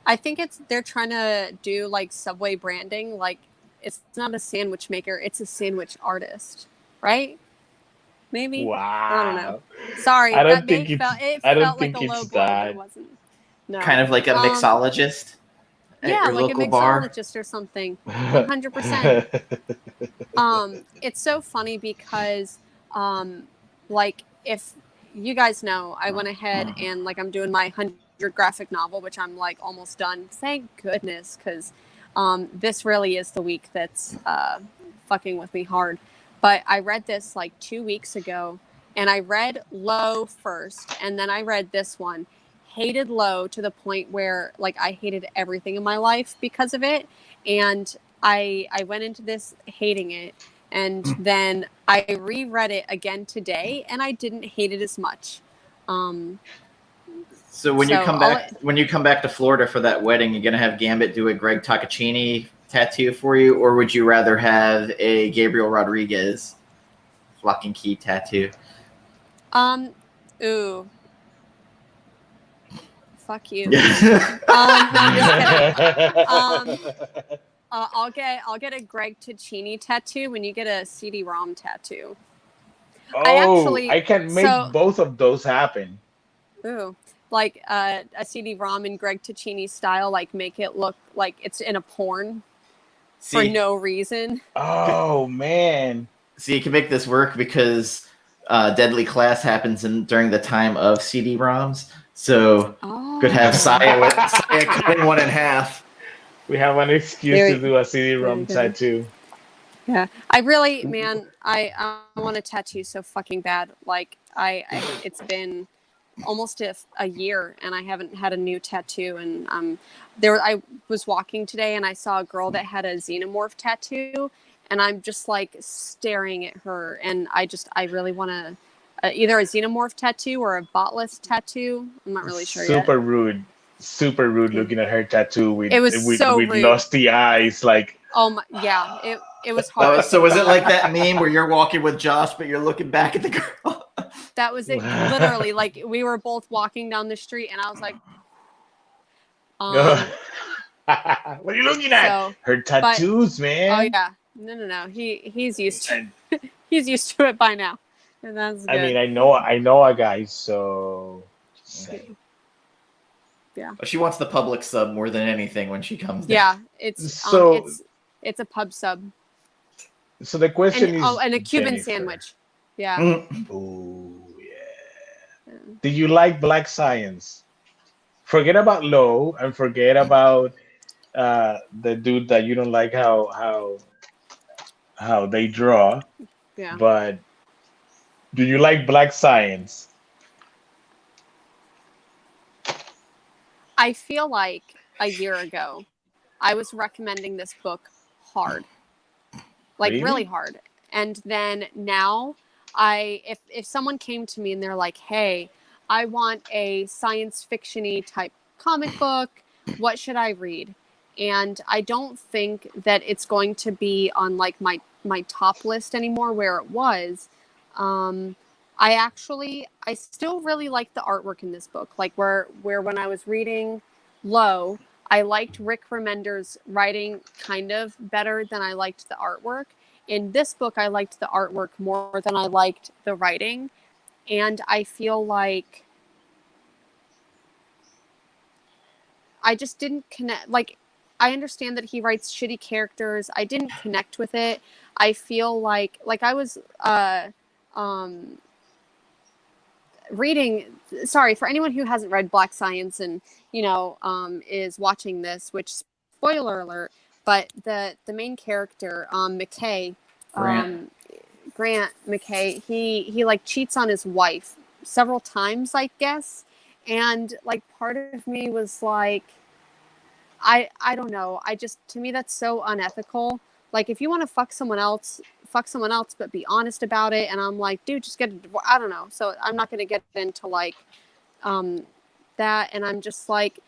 Speaker 3: I think they're trying to do like Subway branding. Like, it's not a sandwich maker; it's a sandwich artist, right? Maybe.
Speaker 2: Wow.
Speaker 3: I don't know. Sorry,
Speaker 2: I don't think
Speaker 3: it felt like a low blow, but it wasn't. No.
Speaker 1: Kind of like a mixologist.
Speaker 3: Yeah, like a mixologist or something. 100%. It's so funny because, like, if you guys know, I went ahead and like I'm doing my 100 graphic novel, which I'm like almost done. Thank goodness, because this really is the week that's fucking with me hard. But I read this like 2 weeks ago, and I read Low first, and then I read this one. Hated Low to the point where like I hated everything in my life because of it, and I went into this hating it, and then I reread it again today, and I didn't hate it as much.
Speaker 1: So when you come back to Florida for that wedding, you're gonna have Gambit do a Greg Toccaccini tattoo for you, or would you rather have a Gabriel Rodriguez Lock and Key tattoo?
Speaker 3: Ooh. Fuck you. No, I'm just kidding. I'll get a Greg Ticini tattoo when you get a CD-ROM tattoo.
Speaker 2: I can make both of those happen.
Speaker 3: Ooh, like a CD-ROM in Greg Ticini style, like make it look like it's in a porn for no reason.
Speaker 2: Oh man!
Speaker 1: See, you can make this work because Deadly Class happens during the time of CD-ROMs. So could have Saya cut in one in half.
Speaker 2: We have an excuse to do a CD-ROM tattoo.
Speaker 3: Yeah, I really, man, I want a tattoo so fucking bad. Like it's been almost a year, and I haven't had a new tattoo. And I was walking today, and I saw a girl that had a xenomorph tattoo, and I'm just like staring at her, and I really want to. Either a xenomorph tattoo or a botless tattoo. I'm not really sure yet.
Speaker 2: Super rude looking at her tattoo with
Speaker 3: rude.
Speaker 2: lusty eyes. Like,
Speaker 3: oh my, yeah, it was hard.
Speaker 1: So was it like that meme where you're walking with Josh, but you're looking back at the girl?
Speaker 3: That was it. Literally, like we were both walking down the street, and I was like,
Speaker 2: what are you looking at? Her tattoos, man.
Speaker 3: Oh yeah, no. He's used to he's used to it by now. And that's good.
Speaker 2: I mean, I know a guy, so
Speaker 3: yeah.
Speaker 1: She wants the public sub more than anything when she comes down.
Speaker 3: Yeah, it's a pub sub.
Speaker 2: So the question is,
Speaker 3: and a Cuban sandwich. Yeah.
Speaker 2: Oh yeah. Do you like black science? Forget about Low and forget about the dude that you don't like how they draw.
Speaker 3: Yeah.
Speaker 2: But do you like black science?
Speaker 3: I feel like a year ago, I was recommending this book hard, like really hard. And then now, if someone came to me and they're like, "Hey, I want a science fiction-y type comic book. What should I read?" and I don't think that it's going to be on like my top list anymore where it was. I still really like the artwork in this book. Like where when I was reading Low, I liked Rick Remender's writing kind of better than I liked the artwork. In this book, I liked the artwork more than I liked the writing. And I feel like I just didn't connect. Like, I understand that he writes shitty characters. I didn't connect with it. I feel like I was reading. Sorry for anyone who hasn't read Black Science and is watching this. Which, spoiler alert, but the main character, McKay, Grant McKay, he like cheats on his wife several times, I guess, and like part of me was like, I don't know. To me, that's so unethical. Like, if you want to fuck someone else, but be honest about it. And I'm like, dude, just get a divorce. I don't know. So I'm not going to get into like that. And I'm just like,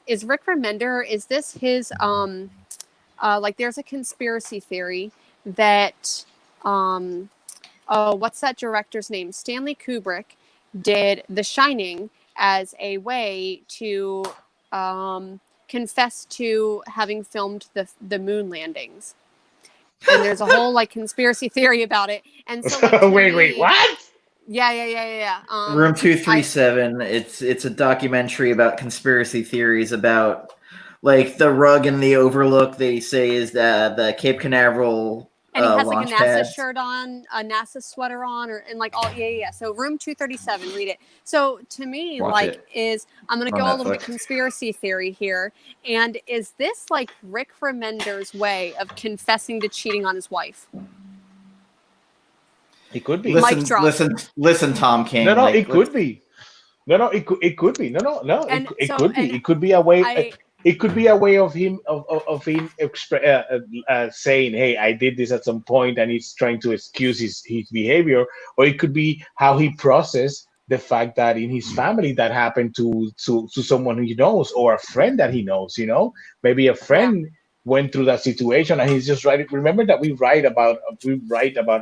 Speaker 3: is Rick Remender, is this his, like there's a conspiracy theory that, what's that director's name? Stanley Kubrick did The Shining as a way to confess to having filmed the moon landings. And there's a whole like conspiracy theory about it. And so like,
Speaker 2: wait, what?
Speaker 3: Yeah.
Speaker 1: Room 237. It's a documentary about conspiracy theories about like the rug in the Overlook. They say is the Cape Canaveral.
Speaker 3: And he has like a NASA
Speaker 1: pad.
Speaker 3: shirt on, a NASA sweater on, and like all yeah. So Room 237, read it. So to me,
Speaker 1: Watch it.
Speaker 3: I'm gonna
Speaker 1: On
Speaker 3: go a little
Speaker 1: Netflix.
Speaker 3: bit conspiracy theory here. And is this like Rick Remender's way of confessing to cheating on his wife?
Speaker 2: It could be.
Speaker 1: Listen, Tom King.
Speaker 2: No,
Speaker 1: like,
Speaker 2: it could be. No, it could be. No.
Speaker 3: And
Speaker 2: It
Speaker 3: so-
Speaker 2: could be.
Speaker 3: and
Speaker 2: It could be a way.
Speaker 3: I-
Speaker 2: It could be a way of him saying, "Hey, I did this at some point," and he's trying to excuse his behavior. Or it could be how he processed the fact that in his family that happened to someone he knows or a friend that he knows. Maybe a friend went through that situation, and he's just writing. Remember that we write about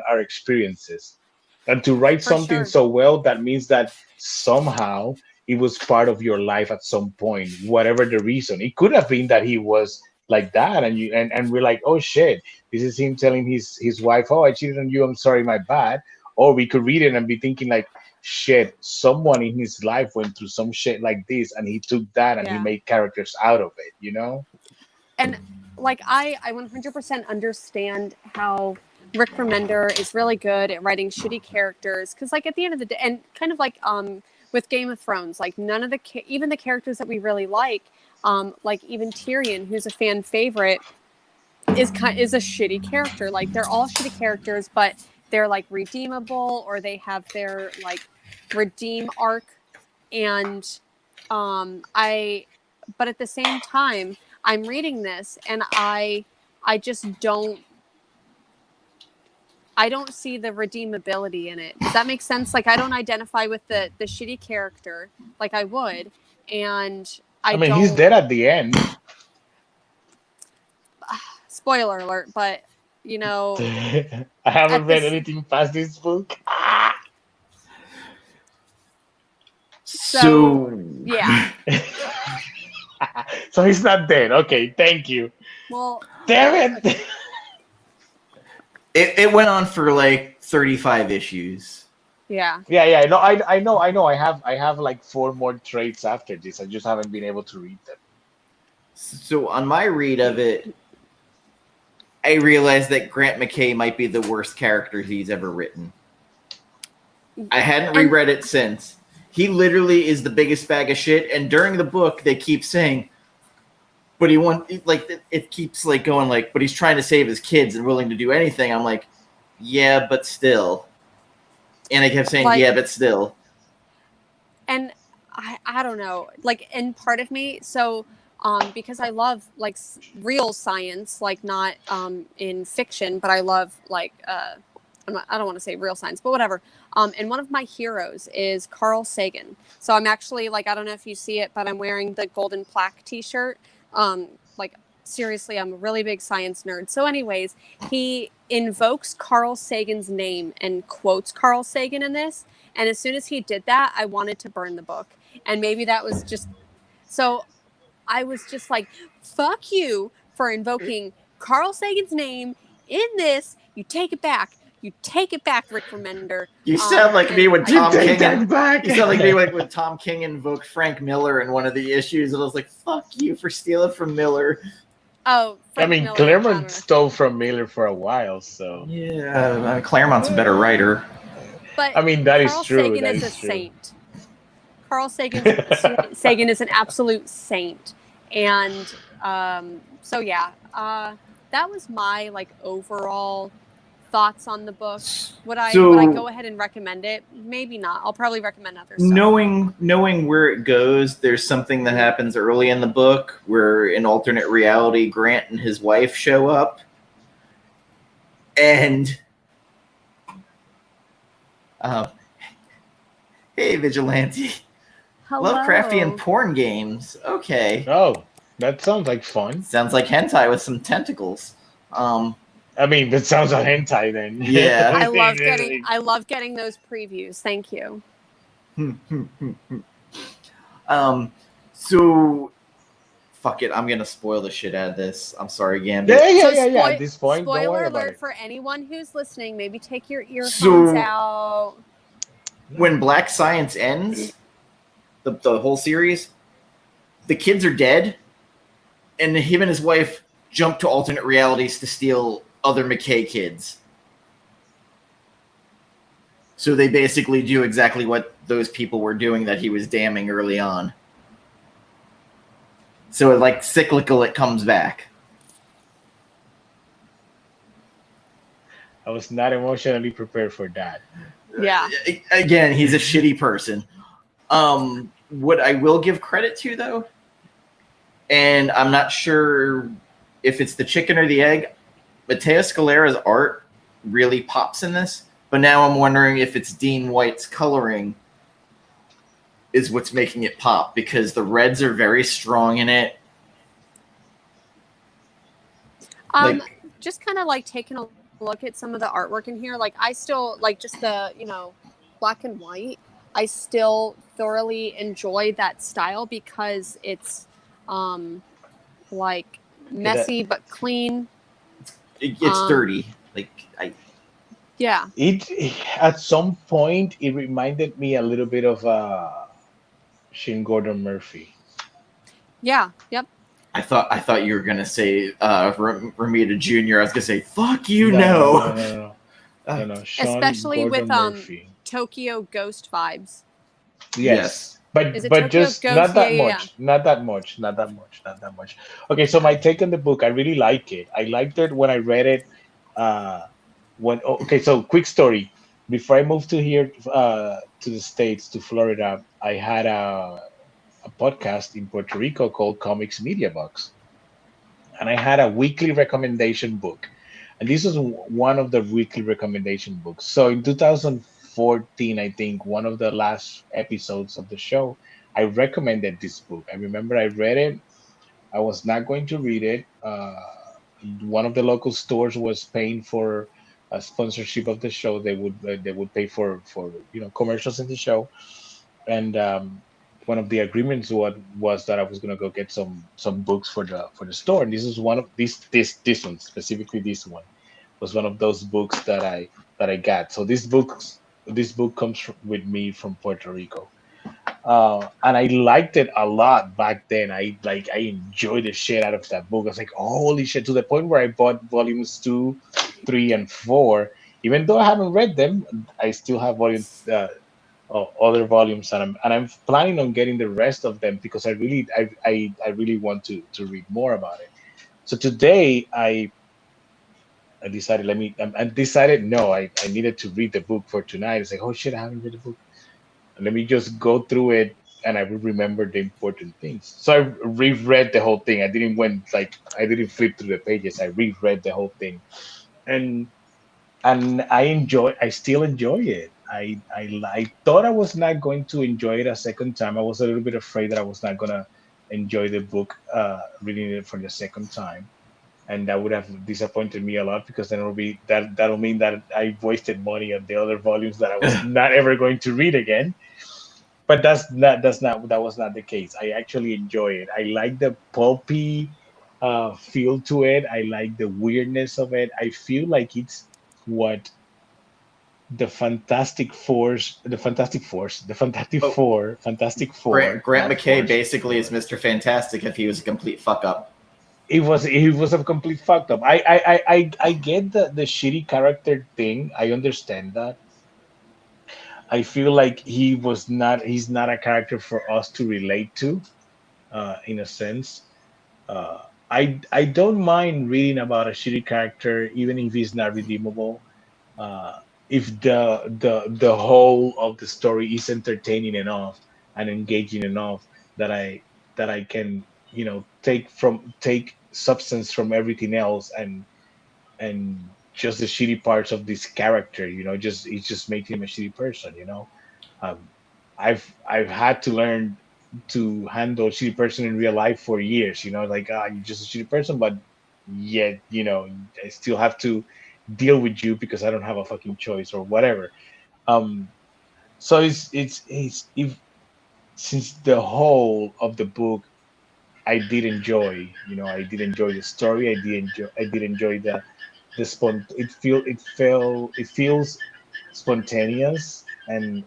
Speaker 2: our experiences, and to write
Speaker 3: For
Speaker 2: something
Speaker 3: sure.
Speaker 2: so well, that means that somehow it was part of your life at some point, whatever the reason. It could have been that he was like that, and we're like, oh shit, this is him telling his wife, oh, I cheated on you, I'm sorry, my bad. Or we could read it and be thinking like, shit, someone in his life went through some shit like this, and he took that and he made characters out of it.
Speaker 3: And like I 100% understand how Rick Remender is really good at writing shitty characters, because like at the end of the day, and kind of like with Game of Thrones, like none of even the characters that we really like even Tyrion, who's a fan favorite, is a shitty character. Like they're all shitty characters, but they're like redeemable, or they have their like redeem arc. And but at the same time, I'm reading this and I just don't see the redeemability in it. Does that make sense? Like I don't identify with the shitty character like I would, and I mean
Speaker 2: he's dead at the end.
Speaker 3: Spoiler alert, but
Speaker 2: I haven't read anything past this book.
Speaker 1: So
Speaker 3: yeah.
Speaker 2: So he's not dead. Okay, thank you.
Speaker 3: Well,
Speaker 2: damn it.
Speaker 3: Okay.
Speaker 1: It went on for like 35 issues.
Speaker 3: Yeah.
Speaker 2: No, I know. I have like 4 more trades after this. I just haven't been able to read them.
Speaker 1: So on my read of it, I realized that Grant McKay might be the worst character he's ever written. I hadn't reread it since. He literally is the biggest bag of shit, and during the book they keep saying, but it keeps like going like, but he's trying to save his kids and willing to do anything. I'm like, yeah, but still. And I kept saying, yeah, but still.
Speaker 3: And I don't know, like, and part of me, so because I love like real science, like not in fiction, but I love like I don't want to say real science, but whatever. And one of my heroes is Carl Sagan. So I'm actually like, I don't know if you see it, but I'm wearing the Golden Plaque T-shirt. Like seriously, I'm a really big science nerd. So anyways, he invokes Carl Sagan's name and quotes Carl Sagan in this. And as soon as he did that, I wanted to burn the book. And maybe that was just so I was just like, fuck you for invoking Carl Sagan's name in this. You take it back. You take it back, Rick Remender.
Speaker 1: You sound like me when Tom King.
Speaker 2: back.
Speaker 1: You sound like me when Tom King invoked Frank Miller in one of the issues, and I was like, "Fuck you for stealing from Miller."
Speaker 3: Oh, Frank
Speaker 2: I mean,
Speaker 3: Miller,
Speaker 2: Claremont stole from Miller for a while, so
Speaker 1: yeah, Claremont's a better writer.
Speaker 3: But
Speaker 2: I mean, that
Speaker 3: Carl
Speaker 2: is true.
Speaker 3: Sagan
Speaker 2: That
Speaker 3: is
Speaker 2: is
Speaker 3: a
Speaker 2: true.
Speaker 3: saint. Carl Sagan is an absolute saint, and so yeah, that was my like overall thoughts on the book. Would I go ahead and recommend it? Maybe not. I'll probably recommend other stuff.
Speaker 1: Knowing where it goes, there's something that happens early in the book where in alternate reality, Grant and his wife show up, and hey, Vigilante.
Speaker 3: Hello.
Speaker 1: Lovecraftian porn games. Okay.
Speaker 2: Oh, that sounds like fun.
Speaker 1: Sounds like hentai with some tentacles.
Speaker 2: I mean, that sounds like hentai then.
Speaker 1: Yeah.
Speaker 3: I love getting those previews. Thank you.
Speaker 1: So fuck it, I'm gonna spoil the shit out of this. I'm sorry, Gambit.
Speaker 2: Yeah. At this point, don't
Speaker 3: spoiler
Speaker 2: worry about
Speaker 3: alert
Speaker 2: it.
Speaker 3: for anyone who's listening. Maybe take your earphones out.
Speaker 1: When Black Science ends, the whole series, the kids are dead, and him and his wife jump to alternate realities to steal other McKay kids. So they basically do exactly what those people were doing that he was damning early on. So like cyclical, it comes back.
Speaker 2: I was not emotionally prepared for that.
Speaker 3: Yeah.
Speaker 1: Again, he's a shitty person. What I will give credit to, though, and I'm not sure if it's the chicken or the egg, Matteo Scalera's art really pops in this, but now I'm wondering if it's Dean White's coloring is what's making it pop, because the reds are very strong in it.
Speaker 3: Just kind of like taking a look at some of the artwork in here. Like I still like just the, black and white. I still thoroughly enjoy that style because it's like messy but clean.
Speaker 1: It's dirty.
Speaker 3: Yeah.
Speaker 2: It at some point it reminded me a little bit of Shane Gordon Murphy.
Speaker 3: Yeah. Yep.
Speaker 1: I thought you were gonna say Ramita Jr. I was gonna say fuck you, no.
Speaker 2: Sean
Speaker 3: Especially
Speaker 2: Gordon
Speaker 3: with
Speaker 2: Murphy.
Speaker 3: Tokyo Ghost vibes.
Speaker 2: Yes. But
Speaker 3: Tokyo
Speaker 2: just
Speaker 3: Ghost?
Speaker 2: not that
Speaker 3: Yeah.
Speaker 2: much. Not that much. Okay, so my take on the book, I really like it. I liked it when I read it. So quick story. Before I moved to here to the States, to Florida, I had a podcast in Puerto Rico called Comics Media Box. And I had a weekly recommendation book. And this was one of the weekly recommendation books. So in 2014, I think, one of the last episodes of the show, I recommended this book. I remember I read it. I was not going to read it. One of the local stores was paying for a sponsorship of the show. They would pay for commercials in the show. And one of the agreements was that I was gonna go get some books for the store, and this is one of this one specifically. This one was one of those books that I got. So this book comes with me from Puerto Rico, and I liked it a lot back then. I enjoyed the shit out of that book. I was like, holy shit, to the point where I bought volumes 2, 3, and 4. Even though I haven't read them, I still have volumes. Other volumes, and I'm planning on getting the rest of them because I really want to read more about it. So today I decided I needed to read the book for tonight. It's like, oh shit, I haven't read the book. Let me just go through it and I will remember the important things. So I reread the whole thing. I didn't flip through the pages. I reread the whole thing, and I still enjoy it. I thought I was not going to enjoy it a second time. I was a little bit afraid that I was not gonna enjoy the book reading it for the second time, and that would have disappointed me a lot because then that'll mean that I wasted money on the other volumes that I was not ever going to read again. But that was not the case. I actually enjoy it. I like the pulpy feel to it. I like the weirdness of it. I feel like it's what
Speaker 1: Oh,
Speaker 2: Fantastic
Speaker 1: Grant
Speaker 2: Four,
Speaker 1: Grant
Speaker 2: not
Speaker 1: McKay
Speaker 2: Force.
Speaker 1: basically is Mr. Fantastic if he was a complete fuck up.
Speaker 2: It was a complete fucked up. I get the shitty character thing. I understand that. I feel like he's not a character for us to relate to, in a sense. I don't mind reading about a shitty character, even if he's not redeemable. Uh, if the whole of the story is entertaining enough and engaging enough that I can take substance from everything else and just the shitty parts of this character, just it's just making him a shitty person. um, I've had to learn to handle a shitty person in real life for years. Like, you're just a shitty person, but yet, I still have to deal with you because I don't have a fucking choice or whatever. Um, so it's if since the whole of the book I did enjoy the story. I did enjoy it feels spontaneous and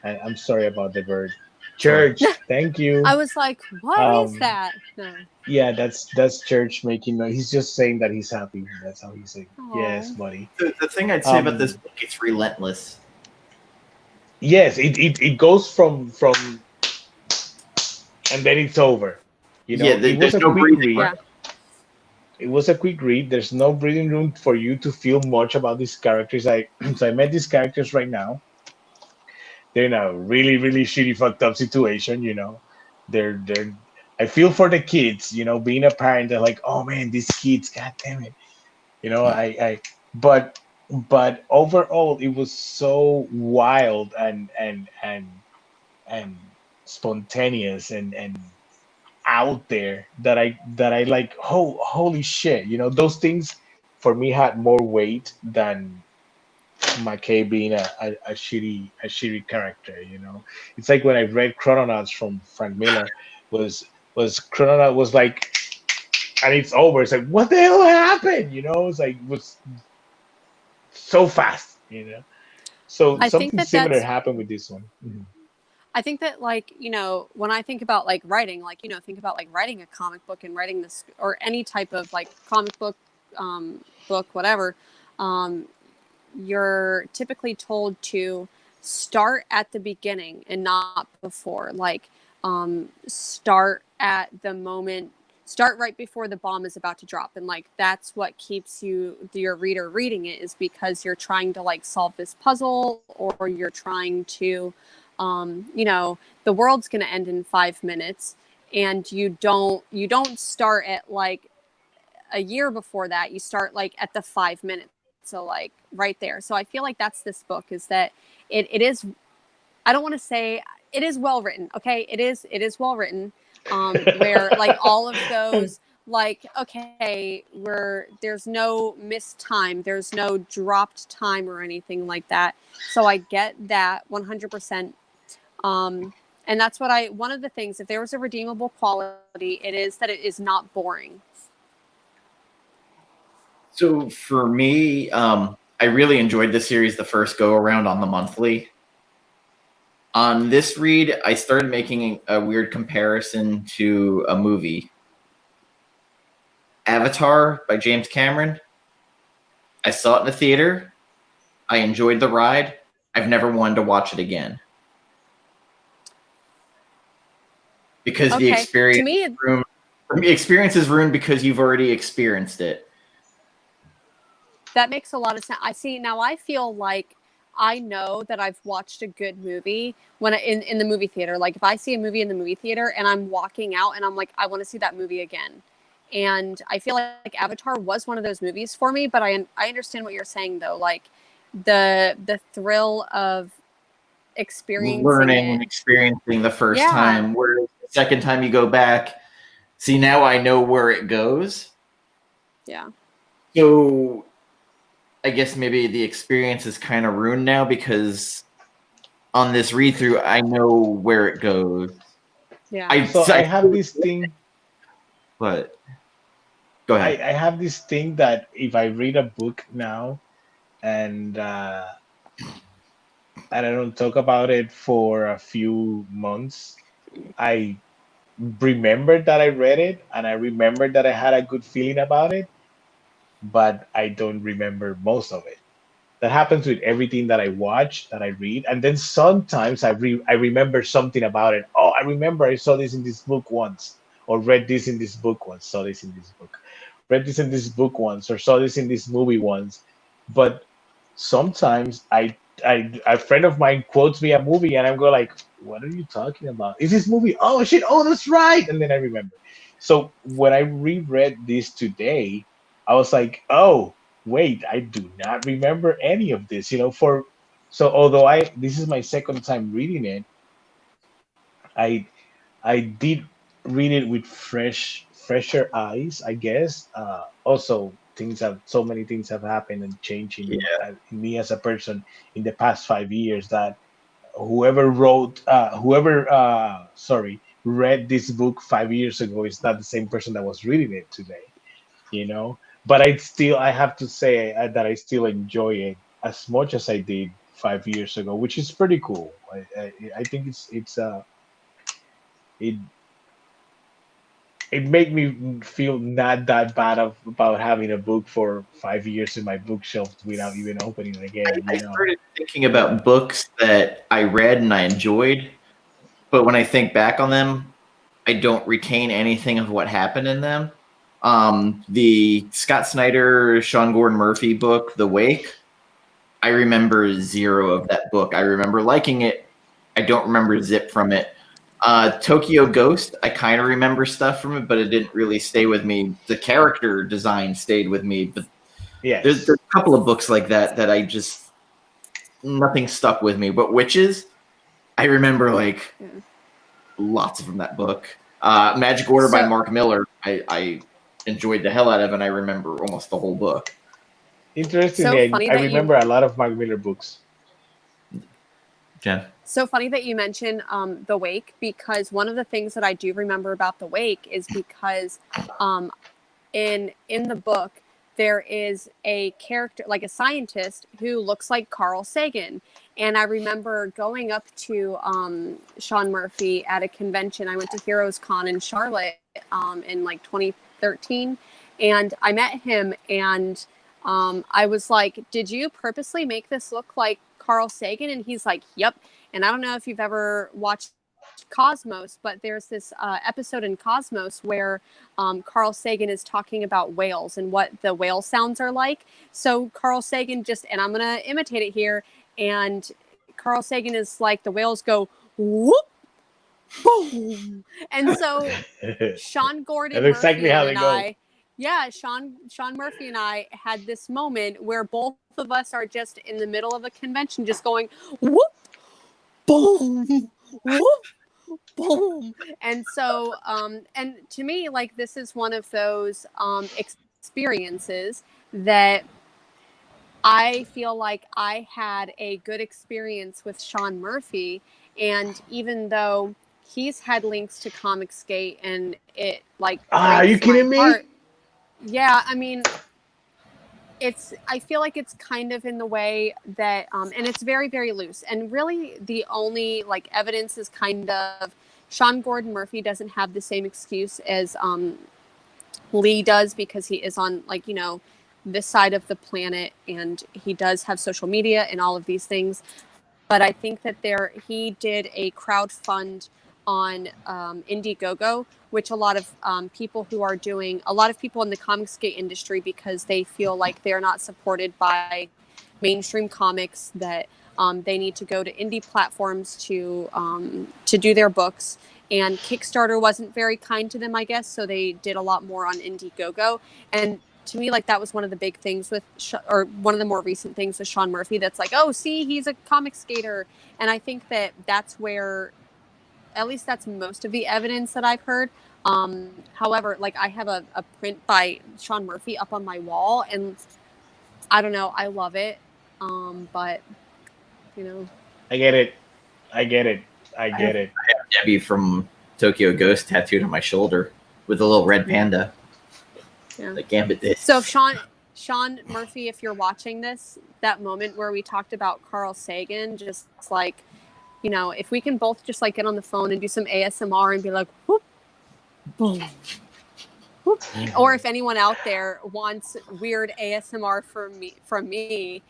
Speaker 2: I'm sorry about the bird.
Speaker 1: Sure.
Speaker 2: Church, thank you.
Speaker 3: I was like, what is
Speaker 2: Um,
Speaker 3: that? No.
Speaker 2: yeah, that's Church making noise. He's just saying that he's happy. That's how he's saying. Yes,
Speaker 3: Oh.
Speaker 2: buddy.
Speaker 1: The thing I'd say about this
Speaker 2: Um,
Speaker 1: book, it's relentless.
Speaker 2: yes, it goes from and then it's over.
Speaker 1: Yeah,
Speaker 2: It was
Speaker 1: there's
Speaker 2: a
Speaker 1: no
Speaker 2: quick
Speaker 1: breathing room.
Speaker 2: read.
Speaker 3: Yeah.
Speaker 2: It was a quick read. There's no breathing room for you to feel much about these characters. So I met these characters right now. They're in a really, really shitty, fucked up situation. They're. I feel for the kids. Being a parent, they're like, oh man, these kids, god damn it. But but overall, it was so wild and spontaneous and out there that I like. Holy shit. Those things for me had more weight than McKay being a shitty character. It's like when I read Chrononauts from Frank Miller, was Chrononaut was like, and it's over. It's like, what the hell happened? It's like, it was so fast. So
Speaker 3: I think
Speaker 2: something
Speaker 3: that
Speaker 2: similar
Speaker 3: that's
Speaker 2: happened with this one. Mhm.
Speaker 3: I think that, like, when I think about like writing, like, think about like writing a comic book and writing this or any type of like comic book, whatever. Um, you're typically told to start at the beginning and not before. Like, start at the moment, start right before the bomb is about to drop, and like that's what keeps your reader reading it, is because you're trying to like solve this puzzle, or you're trying to, the world's going to end in 5 minutes, and you don't start at like a year before that. You start like at the 5 minutes. So like right there. So I feel like that's this book, is that it is, I don't want to say it is well written. Okay. It is well written. Where like all of those, like, okay, where there's no missed time, there's no dropped time or anything like that. So I get that 100%. And that's one of the things, if there was a redeemable quality, it is that it is not boring.
Speaker 1: So for me, I really enjoyed the series the first go around on the monthly. On this read, I started making a weird comparison to a movie. Avatar by James Cameron. I saw it in the theater. I enjoyed the ride. I've never wanted to watch it again. Because the
Speaker 3: Okay. To me,
Speaker 1: experience is ruined because you've already experienced it.
Speaker 3: that makes a lot of sense. I feel like I know that I've watched a good movie in the movie theater. Like if I see a movie in the movie theater and I'm walking out and I'm like, I want to see that movie again. And I feel like Avatar was one of those movies for me, but I understand what you're saying though. Like the thrill of experiencing
Speaker 1: Learning
Speaker 3: it.
Speaker 1: and experiencing the first
Speaker 3: Yeah.
Speaker 1: time. Whereas second time you go back, see, now I know where it goes.
Speaker 3: Yeah.
Speaker 1: So I guess maybe the experience is kind of ruined now because on this read through, I know where it goes.
Speaker 3: Yeah.
Speaker 2: I have this thing.
Speaker 1: But go ahead.
Speaker 2: I have this thing that if I read a book now and I don't talk about it for a few months, I remember that I read it and I remember that I had a good feeling about it, but I don't remember most of it. That happens with everything that I watch, that I read, and then sometimes I remember something about it. Oh, I remember I saw this in this book once, or read this in this book once, saw this in this book, read this in this book once, or saw this in this movie once. But sometimes a friend of mine quotes me a movie, and I'm go like, "What are you talking about? Is this movie? Oh shit! Oh, that's right!" And then I remember. So when I reread this today, I was like, "Oh, wait, I do not remember any of this." For so although I this is my second time reading it, I I did read it with fresher eyes, I guess. Also, things have so many things have happened and changed in me as a person in the past 5 years that read this book 5 years ago is not the same person that was reading it today. You know, but I have to say that I still enjoy it as much as I did 5 years ago, which is pretty cool. I think it it made me feel not that bad about having a book for 5 years in my bookshelf without even opening it again.
Speaker 1: I started thinking about books that I read and I enjoyed, but when I think back on them, I don't retain anything of what happened in them. The Scott Snyder, Sean Gordon Murphy book, The Wake, I remember zero of that book. I remember liking it. I don't remember zip from it. Tokyo Ghost, I kind of remember stuff from it, but it didn't really stay with me. The character design stayed with me, but there's
Speaker 2: Yes.
Speaker 1: a couple of books like that I just nothing stuck with me. But Witches, I remember like lots from that book. Magic Order by Mark Miller, I enjoyed the hell out of, and I remember almost the whole book.
Speaker 2: Interestingly, I remember a lot of Mark Miller books.
Speaker 1: Jen?
Speaker 3: So funny that you mentioned The Wake, because one of the things that I do remember about The Wake is because in the book there is a character, like a scientist, who looks like Carl Sagan. And I remember going up to Sean Murphy at a convention. I went to Heroes Con in Charlotte in like 2013, and I met him, and I was like, "Did you purposely make this look like Carl Sagan?" And he's like, "Yep." And I don't know if you've ever watched Cosmos, but there's this episode in Cosmos where Carl Sagan is talking about whales and what the whale sounds are like. So Carl Sagan and I'm going to imitate it here, and Carl Sagan is like, the whales go, whoop, boom. And so Sean Gordon
Speaker 2: That's exactly how they go.
Speaker 3: Sean Murphy and I had this moment where both of us are just in the middle of a convention just going, whoop, boom, whoop, boom. And so and to me, like, this is one of those experiences that I feel like I had a good experience with Sean Murphy. And even though he's had links to Comicsgate and it like
Speaker 2: are you kidding me?
Speaker 3: Yeah, I mean, I feel like it's kind of in the way that and it's very, very loose, and really the only like evidence is kind of Sean Gordon Murphy doesn't have the same excuse as Lee does, because he is on, like, you know, this side of the planet, and he does have social media and all of these things. But I think that he did a crowdfund on Indiegogo, which a lot of people in the Comicsgate industry, because they feel like they're not supported by mainstream comics, that they need to go to indie platforms to do their books. And Kickstarter wasn't very kind to them, I guess, so they did a lot more on Indiegogo. And to me, like, that was one of the big things or one of the more recent things with Sean Murphy, that's like, oh, see, he's a comic skater. And I think that that's where at least that's most of the evidence that I've heard. However, like I have a print by Sean Murphy up on my wall, and I don't know, I love it. But you know,
Speaker 2: I get it. I get it.
Speaker 1: I have Debbie from Tokyo Ghost tattooed on my shoulder with a little red panda.
Speaker 3: Yeah.
Speaker 1: Like Gambit did.
Speaker 3: So Sean Murphy, if you're watching this, that moment where we talked about Carl Sagan, just like, you know, if we can both just like get on the phone and do some ASMR and be like, whoop, boom, whoop. Or if anyone out there wants weird ASMR from me,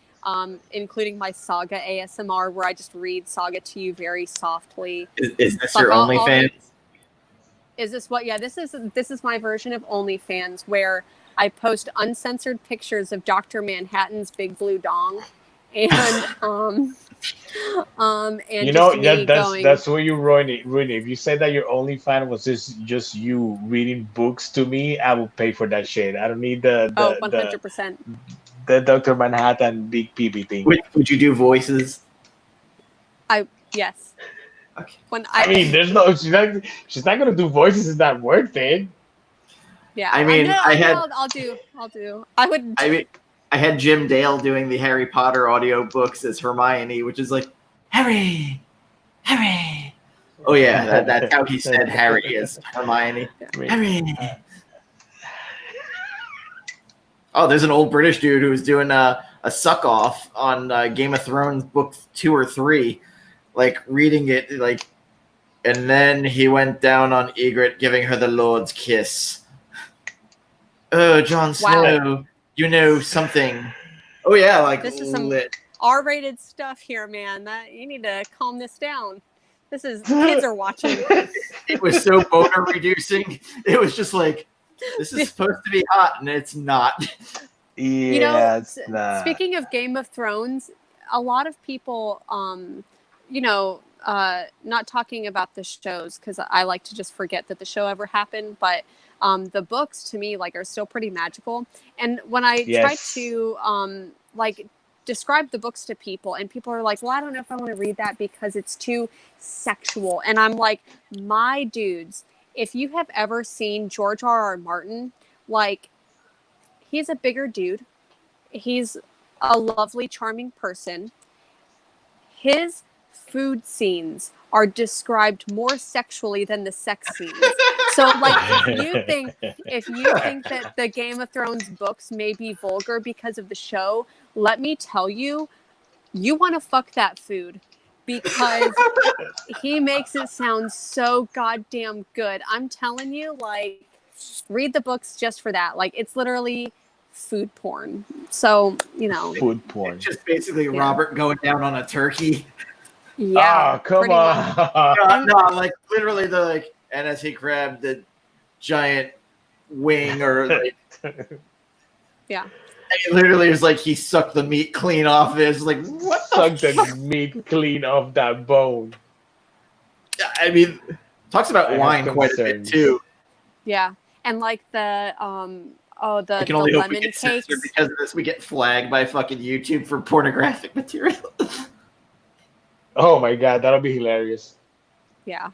Speaker 3: including my Saga ASMR, where I just read Saga to you very softly.
Speaker 1: Is this your OnlyFans?
Speaker 3: Is this what? Yeah, this is my version of OnlyFans, where I post uncensored pictures of Dr. Manhattan's big blue dong, and
Speaker 2: you know, that's where you ruin it. If you say that your OnlyFans was just you reading books to me, I will pay for that shit. I don't need the
Speaker 3: 100%.
Speaker 2: The Dr. Manhattan big PB thing.
Speaker 1: Would you do voices?
Speaker 3: Yes.
Speaker 1: Okay.
Speaker 2: I mean, there's no. She's not gonna do voices. It's not worth it.
Speaker 3: Yeah.
Speaker 1: I mean,
Speaker 3: I'll do. I would.
Speaker 1: I mean, I had Jim Dale doing the Harry Potter audiobooks as Hermione, which is like, Harry. Oh yeah, that's how he said Harry as Hermione. Harry. Oh, there's an old British dude who was doing a suck off on Game of Thrones book 2 or 3, like reading it like, and then he went down on Ygritte, giving her the Lord's kiss. Oh, Jon Snow, wow. You know something. Oh yeah, like
Speaker 3: this is some R-rated stuff here, man. That you need to calm this down. This is kids are watching.
Speaker 1: It was so boner reducing. It was just like, this is supposed to be hot, and it's not.
Speaker 2: Yeah, you know, it's not.
Speaker 3: Speaking of Game of Thrones, a lot of people, you know, not talking about the shows because I like to just forget that the show ever happened, but the books to me like are still pretty magical. And when I try to like describe the books to people, and people are like, well, I don't know if I want to read that because it's too sexual. And I'm like, my dudes, if you have ever seen George R.R. Martin, like, he's a bigger dude. He's a lovely, charming person. His food scenes are described more sexually than the sex scenes. So, like, if you think that the Game of Thrones books may be vulgar because of the show, let me tell you, you want to fuck that food. Because he makes it sound so goddamn good. I'm telling you, like, read the books just for that. Like, it's literally food porn. So, you know.
Speaker 2: Food porn.
Speaker 1: It's just basically Robert going down on a turkey.
Speaker 3: Yeah.
Speaker 2: Oh, come on.
Speaker 1: No, like, literally, like, and as he grabbed the giant wing or, like.
Speaker 3: Yeah.
Speaker 1: It literally was like he sucked the meat clean off it. It's like, what the
Speaker 2: Suck the meat clean off that bone.
Speaker 1: I mean, talks about wine quite a bit too.
Speaker 3: Yeah. And like the
Speaker 1: I can only hope we get censored because of this. We get flagged by fucking YouTube for pornographic material.
Speaker 2: Oh my god, that'll be hilarious.
Speaker 3: Yeah.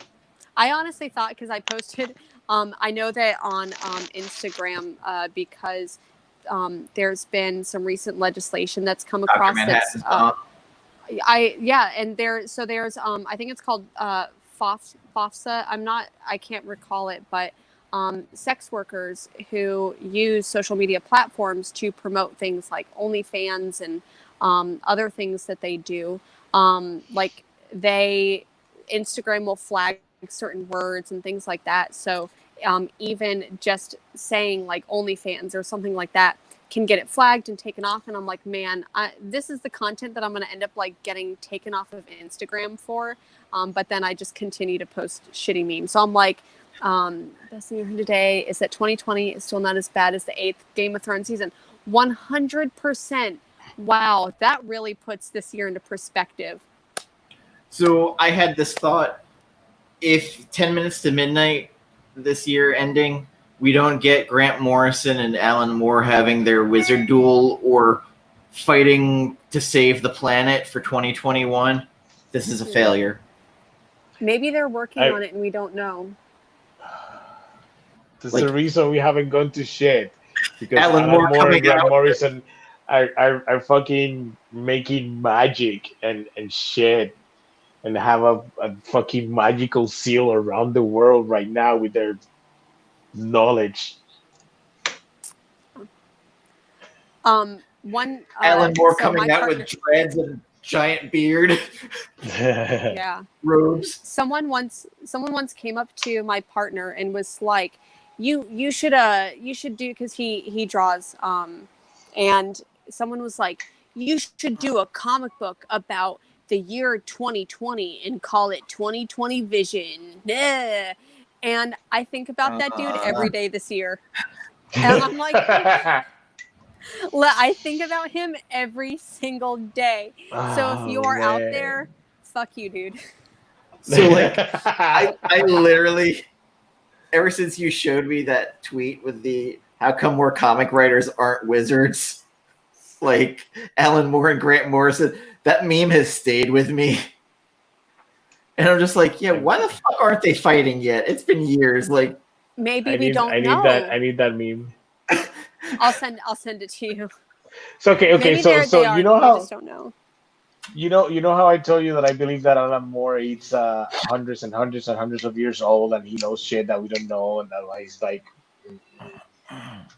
Speaker 3: I honestly thought, because I posted, I know that on Instagram, because there's been some recent legislation that's come across that's and there's I think it's called FOFSA. I can't recall it, but sex workers who use social media platforms to promote things like OnlyFans and other things that they do, like Instagram will flag certain words and things like that. So even just saying like OnlyFans or something like that can get it flagged and taken off. And I'm like, man, this is the content that I'm going to end up like getting taken off of Instagram for. But then I just continue to post shitty memes. So I'm like, best thing I heard today is that 2020 is still not as bad as the 8th Game of Thrones season. 100%. Wow. That really puts this year into perspective.
Speaker 1: So I had this thought, if 10 minutes to midnight this year ending, we don't get Grant Morrison and Alan Moore having their wizard duel or fighting to save the planet for 2021, this is a failure.
Speaker 3: Maybe they're working on it and we don't know.
Speaker 2: That's the reason we haven't gone to shit. Because
Speaker 1: Alan
Speaker 2: Alan
Speaker 1: Moore
Speaker 2: Moore and
Speaker 1: coming
Speaker 2: Grant
Speaker 1: out.
Speaker 2: Morrison are fucking making magic and shit and have a fucking magical seal around the world right now with their knowledge.
Speaker 1: Alan Moore
Speaker 3: so
Speaker 1: coming
Speaker 3: my
Speaker 1: out
Speaker 3: partner,
Speaker 1: with dreads and giant beard,
Speaker 3: yeah.
Speaker 1: robes.
Speaker 3: Someone once came up to my partner and was like, you should do, because he draws, and someone was like, you should do a comic book about the year 2020 and call it 2020 Vision. Yeah. And I think about that dude every day this year. And I'm like, I think about him every single day. So if you are out there, fuck you, dude.
Speaker 1: So like, I literally, ever since you showed me that tweet with the how come more comic writers aren't wizards, like Alan Moore and Grant Morrison, that meme has stayed with me. And I'm just like, yeah, why the fuck aren't they fighting yet? It's been years. Like,
Speaker 3: maybe we don't
Speaker 2: I need
Speaker 3: know.
Speaker 2: I need that meme.
Speaker 3: I'll send it to you.
Speaker 2: So okay.
Speaker 3: Maybe
Speaker 2: So
Speaker 3: are,
Speaker 2: you know
Speaker 3: we
Speaker 2: how
Speaker 3: just don't know.
Speaker 2: you know how I told you that I believe that Alan Moore eats hundreds and hundreds and hundreds of years old and he knows shit that we don't know and that he's like,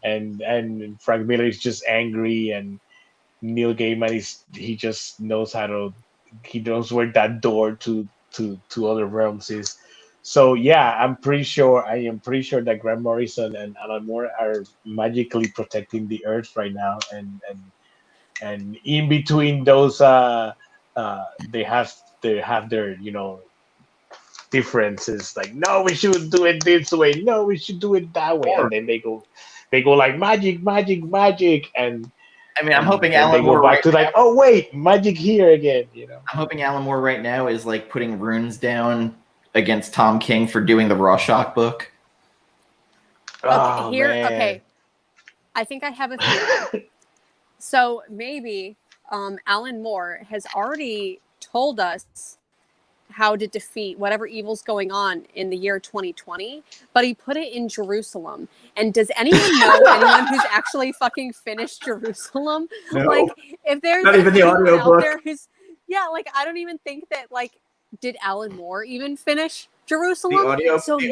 Speaker 2: and Frank Miller is just angry and Neil Gaiman he just knows he knows where that door to other realms is. So yeah, I am pretty sure that Grant Morrison and Alan Moore are magically protecting the Earth right now, and in between those, they have their differences. Like, no, we should do it this way. No, we should do it that way. And then they go like magic, and
Speaker 1: I mean, I'm hoping
Speaker 2: they
Speaker 1: Alan
Speaker 2: go
Speaker 1: Moore
Speaker 2: back to like, oh wait, magic here again.
Speaker 1: I'm hoping Alan Moore right now is like putting runes down against Tom King for doing the Rorschach book.
Speaker 3: Okay. I think I have a theory. So maybe Alan Moore has already told us how to defeat whatever evil's going on in the year 2020, but he put it in Jerusalem. And does anyone know anyone who's actually fucking finished Jerusalem?
Speaker 1: No.
Speaker 3: Like, if there's
Speaker 1: not even the audio
Speaker 3: out
Speaker 1: book
Speaker 3: there who's, like, I don't even think that, like, did Alan Moore even finish Jerusalem?
Speaker 1: The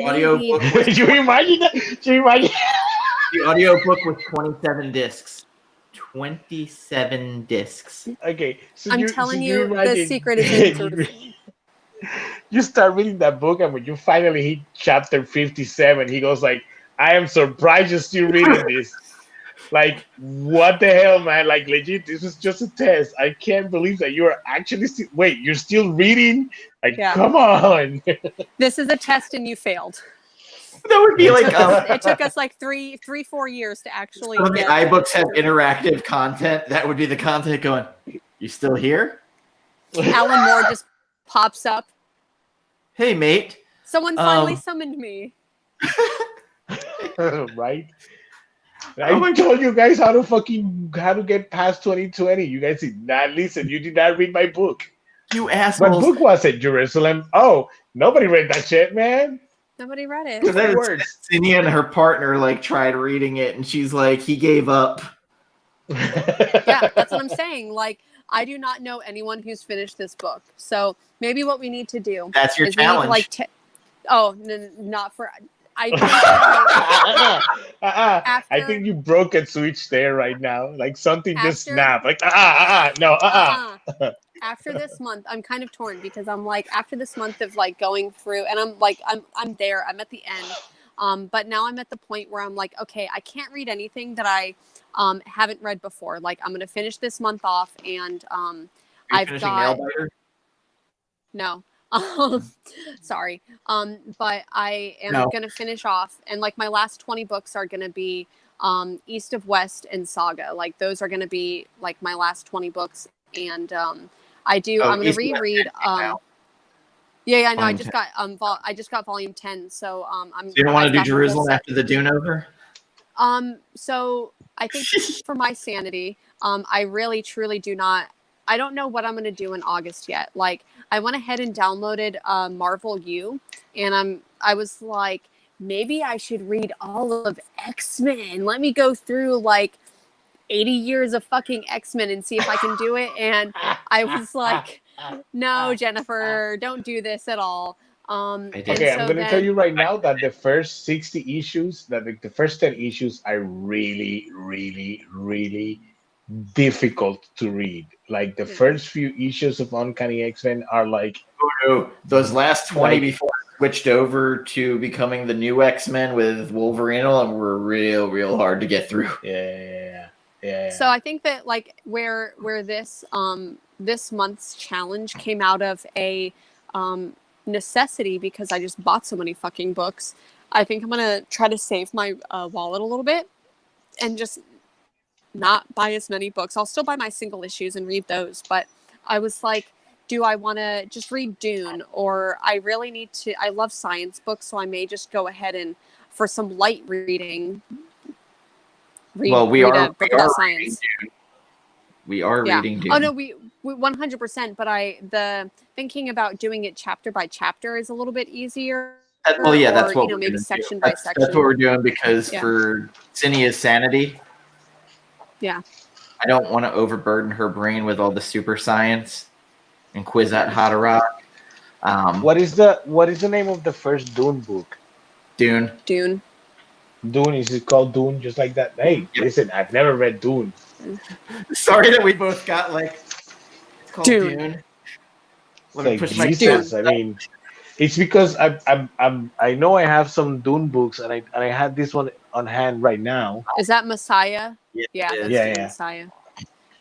Speaker 1: audio book was,
Speaker 2: Did you imagine that?
Speaker 1: the audio book was 27 discs. 27 discs.
Speaker 2: Okay, so
Speaker 3: I'm telling you, the secret is in Jerusalem.
Speaker 2: You start reading that book, and when you finally hit chapter 57, he goes like, I am surprised you're still reading this. Like, what the hell, man? Like, legit, this is just a test. I can't believe that you are actually still... Wait, you're still reading? Like, come on.
Speaker 3: This is a test and you failed.
Speaker 1: That would be like...
Speaker 3: it took us like 4 years to actually
Speaker 1: some of the
Speaker 3: get...
Speaker 1: iBooks have interactive content. That would be the content going, you still here?
Speaker 3: Alan Moore just pops up.
Speaker 1: Hey, mate.
Speaker 3: Someone finally summoned me.
Speaker 2: Right? I told you guys how to get past 2020. You guys did not listen. You did not read my book.
Speaker 1: You assholes.
Speaker 2: What book was it? Jerusalem? Oh, nobody read that shit, man.
Speaker 3: Nobody read it.
Speaker 1: Cinia and her partner like tried reading it, and she's like, he gave up.
Speaker 3: Yeah, that's what I'm saying. Like, I do not know anyone who's finished this book. So maybe what we need to do.
Speaker 1: That's your challenge.
Speaker 3: Not for. I
Speaker 2: think you broke a switch there right now. Like something just snapped. Like
Speaker 3: After this month, I'm kind of torn because I'm like, after this month of like going through, and I'm like, I'm there. I'm at the end. But now I'm at the point where I'm like, okay, I can't read anything that I haven't read before. Like, I'm gonna finish this month off, and I've got no. Sorry. But I am gonna finish off, and like my last 20 books are gonna be East of West and Saga. Like those are gonna be like my last 20 books, and I'm gonna reread. Yeah, no, I just got volume 10, so I'm.
Speaker 1: So you don't want to do Jerusalem after the Dune over?
Speaker 3: So I think for my sanity, I really truly do not I don't know what I'm gonna do in August yet. Like, I went ahead and downloaded Marvel U, and I was like, maybe I should read all of X-Men. Let me go through like 80 years of fucking X-Men and see if I can do it. And I was like, no, Jennifer, don't do this at all.
Speaker 1: I did.
Speaker 2: Okay,
Speaker 3: so
Speaker 2: I'm going to tell
Speaker 3: then,
Speaker 2: you right now that the first 60 issues, that the first 10 issues are really, really, really difficult to read. Like the
Speaker 3: Yeah.
Speaker 2: first few issues of Uncanny X-Men are like,
Speaker 1: Oh, those last 20
Speaker 2: Like-
Speaker 1: before I switched over to becoming the new X-Men with Wolverine and were real hard to get through.
Speaker 2: yeah.
Speaker 3: so I think that like where this this month's challenge came out of a necessity, because I just bought so many fucking books. I think I'm gonna try to save my wallet a little bit and just not buy as many books. I'll still buy my single issues and read those, but I was like, do I want to just read Dune, or I really need to? I love science books, so I may just go ahead and for some light reading.
Speaker 1: We
Speaker 3: read
Speaker 1: are
Speaker 3: a book about science.
Speaker 1: Dune. We are reading Dune.
Speaker 3: Oh no, we 100%. But the thinking about doing it chapter by chapter is a little bit easier.
Speaker 1: Well, yeah, that's
Speaker 3: or,
Speaker 1: what
Speaker 3: you know,
Speaker 1: we're
Speaker 3: maybe
Speaker 1: gonna
Speaker 3: section
Speaker 1: do.
Speaker 3: by
Speaker 1: That's
Speaker 3: section.
Speaker 1: what we're doing because
Speaker 3: Yeah.
Speaker 1: for Zinnia's sanity,
Speaker 3: Yeah.
Speaker 1: I don't want to overburden her brain with all the super science and quiz at Haderach.
Speaker 2: What is the name of the first Dune book?
Speaker 1: Dune.
Speaker 3: Dune.
Speaker 2: Dune, is it called Dune just like that? Hey,
Speaker 1: Yep.
Speaker 2: listen, I've never read Dune.
Speaker 1: Sorry that we both got like it's called
Speaker 3: Dune.
Speaker 1: Dune. Let
Speaker 2: It's
Speaker 1: me push my
Speaker 2: like Jesus. I mean, it's because I know I have some Dune books and I had this one on hand right now.
Speaker 3: Is that Messiah?
Speaker 1: Yeah,
Speaker 3: Yeah,
Speaker 1: it
Speaker 3: that's
Speaker 1: is.
Speaker 2: Yeah,
Speaker 3: Dune
Speaker 2: yeah.
Speaker 3: Messiah.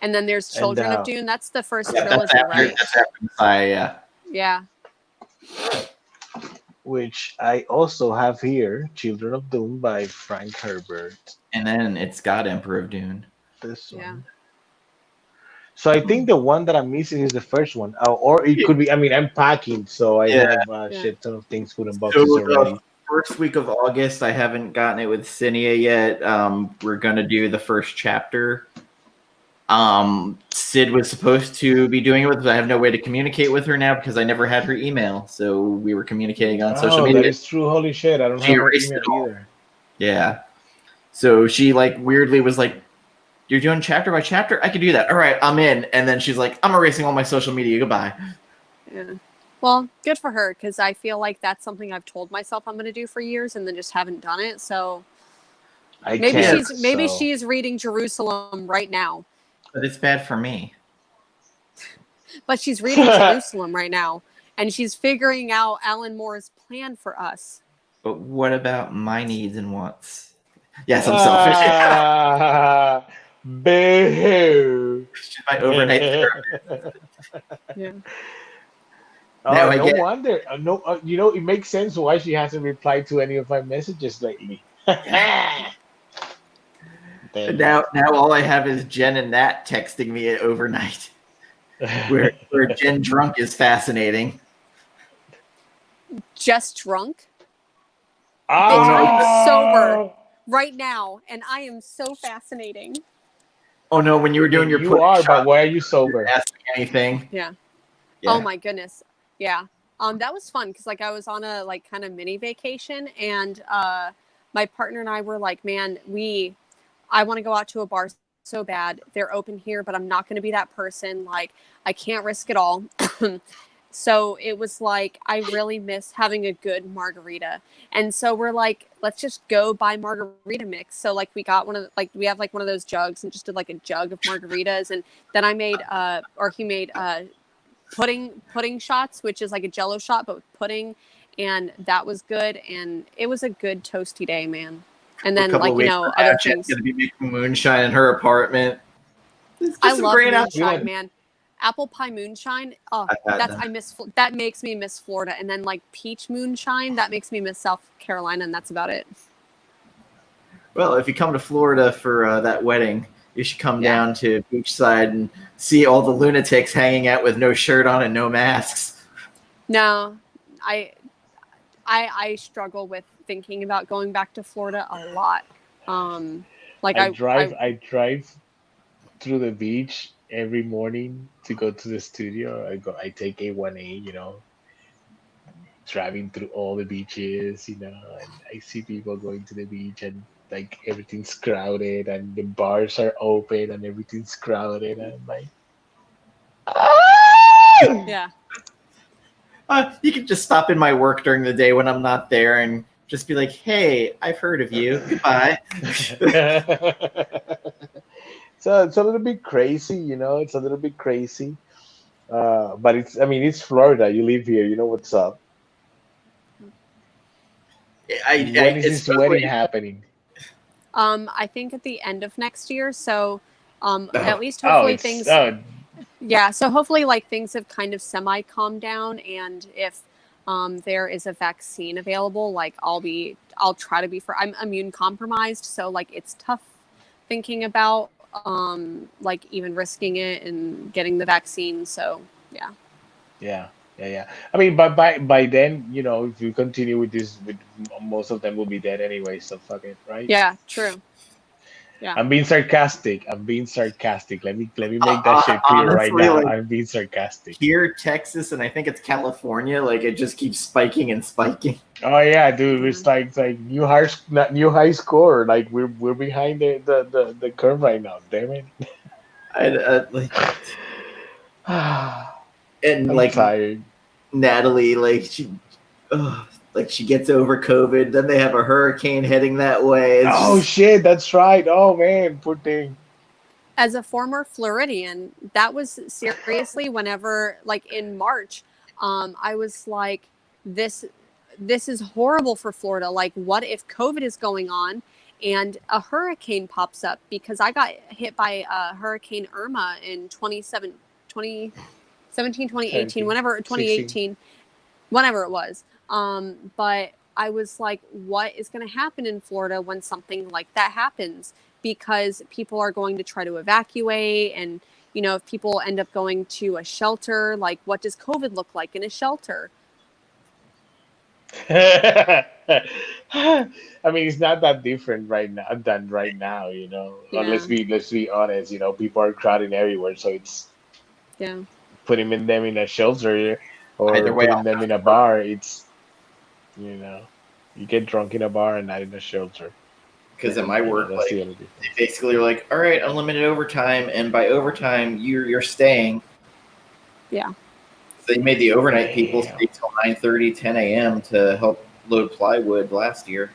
Speaker 3: And then there's Children of
Speaker 2: And,
Speaker 3: Dune. That's the first
Speaker 1: Yeah,
Speaker 3: trilogy, right?
Speaker 1: That's after Messiah, yeah.
Speaker 3: Yeah.
Speaker 2: which I also have here, Children of Doom by Frank Herbert.
Speaker 1: And then it's got Emperor of Dune.
Speaker 2: This one.
Speaker 3: Yeah.
Speaker 2: So I think the one that I'm missing is the first one, or it could be. I mean, I'm packing, so I
Speaker 1: Yeah.
Speaker 2: have a
Speaker 3: Yeah.
Speaker 2: shit ton of things put in
Speaker 1: So
Speaker 2: boxes
Speaker 1: the
Speaker 2: already.
Speaker 1: first week of August, I haven't gotten it with Cinia yet. We're gonna do the first chapter. Sid was supposed to be doing it with, but I have no way to communicate with her now because I never had her email. So we were communicating on social
Speaker 2: Oh,
Speaker 1: media.
Speaker 2: that is true. Holy shit! I don't
Speaker 1: She
Speaker 2: have her
Speaker 1: erased
Speaker 2: email
Speaker 1: it all.
Speaker 2: either.
Speaker 1: Yeah. So she like weirdly was like, "You're doing chapter by chapter? I could do that. All right, I'm in." And then she's like, "I'm erasing all my social media. Goodbye."
Speaker 3: Yeah. Well, good for her, because I feel like that's something I've told myself I'm going to do for years and then just haven't done it. So maybe she's reading Jerusalem right now.
Speaker 1: But it's bad for me.
Speaker 3: But she's reading Jerusalem right now, and she's figuring out Alan Moore's plan for us.
Speaker 1: But what about my needs and wants? Yes, I'm selfish.
Speaker 2: Boo!
Speaker 1: She's my overnight therapist.
Speaker 3: Yeah.
Speaker 1: Now I
Speaker 2: No
Speaker 1: get-
Speaker 2: wonder. You know, it makes sense why she hasn't replied to any of my messages lately. Damn.
Speaker 1: Now all I have is Jen and Nat texting me overnight. Where Jen drunk is fascinating.
Speaker 3: Just drunk
Speaker 2: Ah!
Speaker 3: sober right now, and I am so fascinating.
Speaker 1: Oh no, when you were doing your
Speaker 2: You
Speaker 1: push
Speaker 2: are,
Speaker 1: shot,
Speaker 2: but why are you
Speaker 1: you
Speaker 2: sober?
Speaker 1: didn't ask me anything.
Speaker 3: Yeah.
Speaker 1: Yeah.
Speaker 3: Oh my goodness. Yeah. That was fun because like I was on a like kind of mini vacation, and my partner and I were like, man, I want to go out to a bar so bad. They're open here, but I'm not going to be that person. Like, I can't risk it all. So it was like, I really miss having a good margarita. And so we're like, let's just go buy margarita mix. So like we got we have like one of those jugs and just did like a jug of margaritas. And then I made, he made pudding shots, which is like a Jello shot, but with pudding. And that was good. And it was a good toasty day, man. And then like, you know, other things.
Speaker 1: Going to be making moonshine in her apartment.
Speaker 3: I love moonshine,
Speaker 2: Yeah.
Speaker 3: man. Apple pie moonshine. Oh, that makes me miss Florida. And then like peach moonshine, that makes me miss South Carolina, and that's about it.
Speaker 1: Well, if you come to Florida for that wedding, you should come down to beachside and see all the lunatics hanging out with no shirt on and no masks.
Speaker 3: No, I struggle with thinking about going back to Florida a lot.
Speaker 2: I drive through the beach every morning to go to the studio. I take A1A, driving through all the beaches, and I see people going to the beach and like everything's crowded and the bars are open and everything's crowded and I'm like, "Ah!"
Speaker 3: Yeah.
Speaker 1: You could just stop in my work during the day when I'm not there and just be like, "Hey, I've heard of you. Goodbye."
Speaker 2: So it's a little bit crazy, it's a little bit crazy. But I mean, it's Florida. You live here, you know what's up. When is
Speaker 1: It's
Speaker 2: this
Speaker 1: supposed
Speaker 2: wedding
Speaker 1: to
Speaker 2: happening?
Speaker 3: I think at the end of next year. So, at
Speaker 1: oh,
Speaker 3: least
Speaker 2: Oh,
Speaker 3: hopefully
Speaker 2: it's
Speaker 3: things, yeah. So hopefully like things have kind of semi calmed down, and if there is a vaccine available, like I'll try to be I'm immune compromised, so like it's tough thinking about like even risking it and getting the vaccine. So yeah,
Speaker 2: yeah, yeah, yeah. I mean, but by then, if you continue with this, with most of them will be dead anyway. So fuck it, right?
Speaker 3: yeah, true, yeah.
Speaker 2: I'm being sarcastic. I'm being sarcastic. Let me make that shit clear right
Speaker 1: honestly,
Speaker 2: now.
Speaker 1: like
Speaker 2: I'm being sarcastic.
Speaker 1: here, Texas, and I think it's California, like it just keeps spiking and spiking.
Speaker 2: Oh yeah, dude, it's like new high score. Like we're behind the curve right now. Damn it.
Speaker 1: Like,
Speaker 2: I'm
Speaker 1: and like
Speaker 2: tired.
Speaker 1: Natalie, like she gets over COVID, then they have a hurricane heading that way. It's
Speaker 2: Oh
Speaker 1: just
Speaker 2: shit, that's right. Oh man, poor thing.
Speaker 3: As a former Floridian, that was seriously whenever, like in March, I was like, this, this is horrible for Florida. Like, what if COVID is going on and a hurricane pops up? Because I got hit by Hurricane Irma in 2017, 2018,
Speaker 2: 17,
Speaker 3: whenever,
Speaker 2: 16.
Speaker 3: 2018, whenever it was. But I was like, what is going to happen in Florida when something like that happens? Because people are going to try to evacuate, and if people end up going to a shelter, like what does COVID look like in a shelter?
Speaker 2: I mean, it's not that different right now than right now.
Speaker 3: Yeah,
Speaker 2: Let's be honest. People are crowding everywhere, so it's
Speaker 3: yeah,
Speaker 2: putting them in a shelter or
Speaker 1: either way,
Speaker 2: putting them in a bar. It's you know, you get drunk in a bar and not in a shelter.
Speaker 1: because at my work,
Speaker 2: That's the
Speaker 1: like
Speaker 2: only
Speaker 1: they
Speaker 2: difference.
Speaker 1: basically are like, all right, unlimited overtime, and by overtime, you're staying.
Speaker 3: yeah.
Speaker 1: So they made the overnight people
Speaker 2: Damn,
Speaker 1: stay till 9:30, 10 a.m. to help load plywood last year.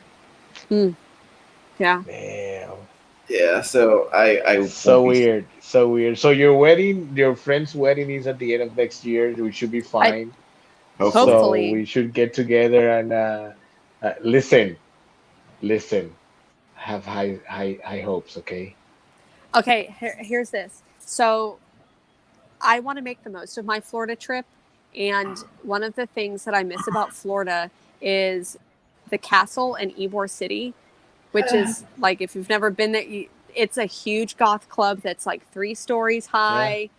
Speaker 3: Mm, yeah.
Speaker 2: damn.
Speaker 1: Yeah, so I won't
Speaker 2: So
Speaker 1: be.
Speaker 2: weird, so weird. So your friend's wedding is at the end of next year. We should be
Speaker 3: I
Speaker 2: fine.
Speaker 1: Hopefully.
Speaker 2: So
Speaker 3: Hopefully.
Speaker 2: we should get together and listen. Have high hopes, okay?
Speaker 3: Okay, here's this. So I want to make the most of my Florida trip, and one of the things that I miss about Florida is the castle in Ybor City, which is like, if you've never been there, it's a huge goth club that's like 3 stories
Speaker 2: Yeah.
Speaker 3: high,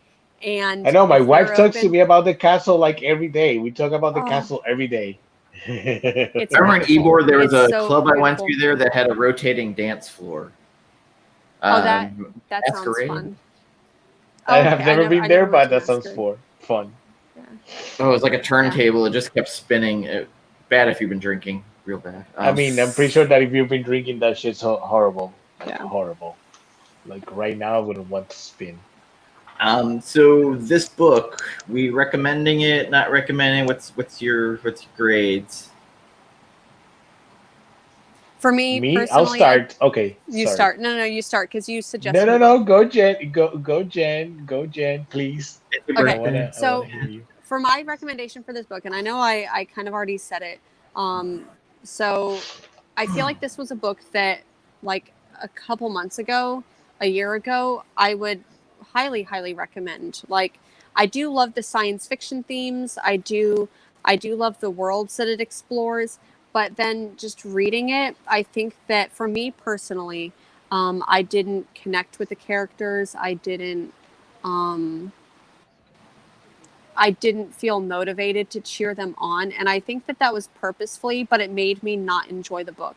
Speaker 2: I
Speaker 3: and
Speaker 2: know my
Speaker 3: if
Speaker 2: wife
Speaker 3: they're
Speaker 2: talks to
Speaker 3: open,
Speaker 2: me about the castle like every day. We talk about the
Speaker 3: oh,
Speaker 2: castle every day.
Speaker 3: it's
Speaker 1: I remember in
Speaker 3: beautiful.
Speaker 1: Ybor, there was
Speaker 3: It's
Speaker 1: a
Speaker 3: so
Speaker 1: club I went
Speaker 3: beautiful.
Speaker 1: to there that had a rotating dance floor.
Speaker 3: Oh, that sounds
Speaker 1: Masquerade.
Speaker 3: fun.
Speaker 2: I
Speaker 3: Oh, okay.
Speaker 2: have never
Speaker 3: I
Speaker 2: been there,
Speaker 3: never went
Speaker 2: but
Speaker 3: to
Speaker 2: that sounds
Speaker 3: Masquerade.
Speaker 2: fun.
Speaker 3: Yeah,
Speaker 1: Oh, it was like a
Speaker 3: yeah.
Speaker 1: turntable. It just kept spinning. Bad if you've been drinking. Real bad.
Speaker 2: I mean, I'm pretty sure that if you've been drinking, that shit's horrible. Like
Speaker 3: Yeah.
Speaker 2: horrible. Like right now, I wouldn't want to spin.
Speaker 1: So this book, we recommending it, not recommending. What's your grades?
Speaker 3: For me
Speaker 2: Me, I'll
Speaker 3: personally,
Speaker 2: start. Okay,
Speaker 3: you
Speaker 2: sorry.
Speaker 3: start. No, you start because you
Speaker 2: No,
Speaker 3: suggested
Speaker 2: no,
Speaker 3: a book.
Speaker 2: no. Go, Jen. Go, Jen. Go, Jen. Please.
Speaker 1: It's a
Speaker 2: I
Speaker 3: Okay,
Speaker 1: birthday.
Speaker 2: wanna
Speaker 3: so
Speaker 2: hear you.
Speaker 3: for my recommendation for this book, and I know I kind of already said it. So I feel like this was a book that, like a couple months ago, a year ago, I would highly, highly recommend. Like, I do love the science fiction themes. I do love the worlds that it explores. But then just reading it, I think that for me personally, I didn't connect with the characters. Um, I didn't feel motivated to cheer them on. And I think that that was purposefully, but it made me not enjoy the book.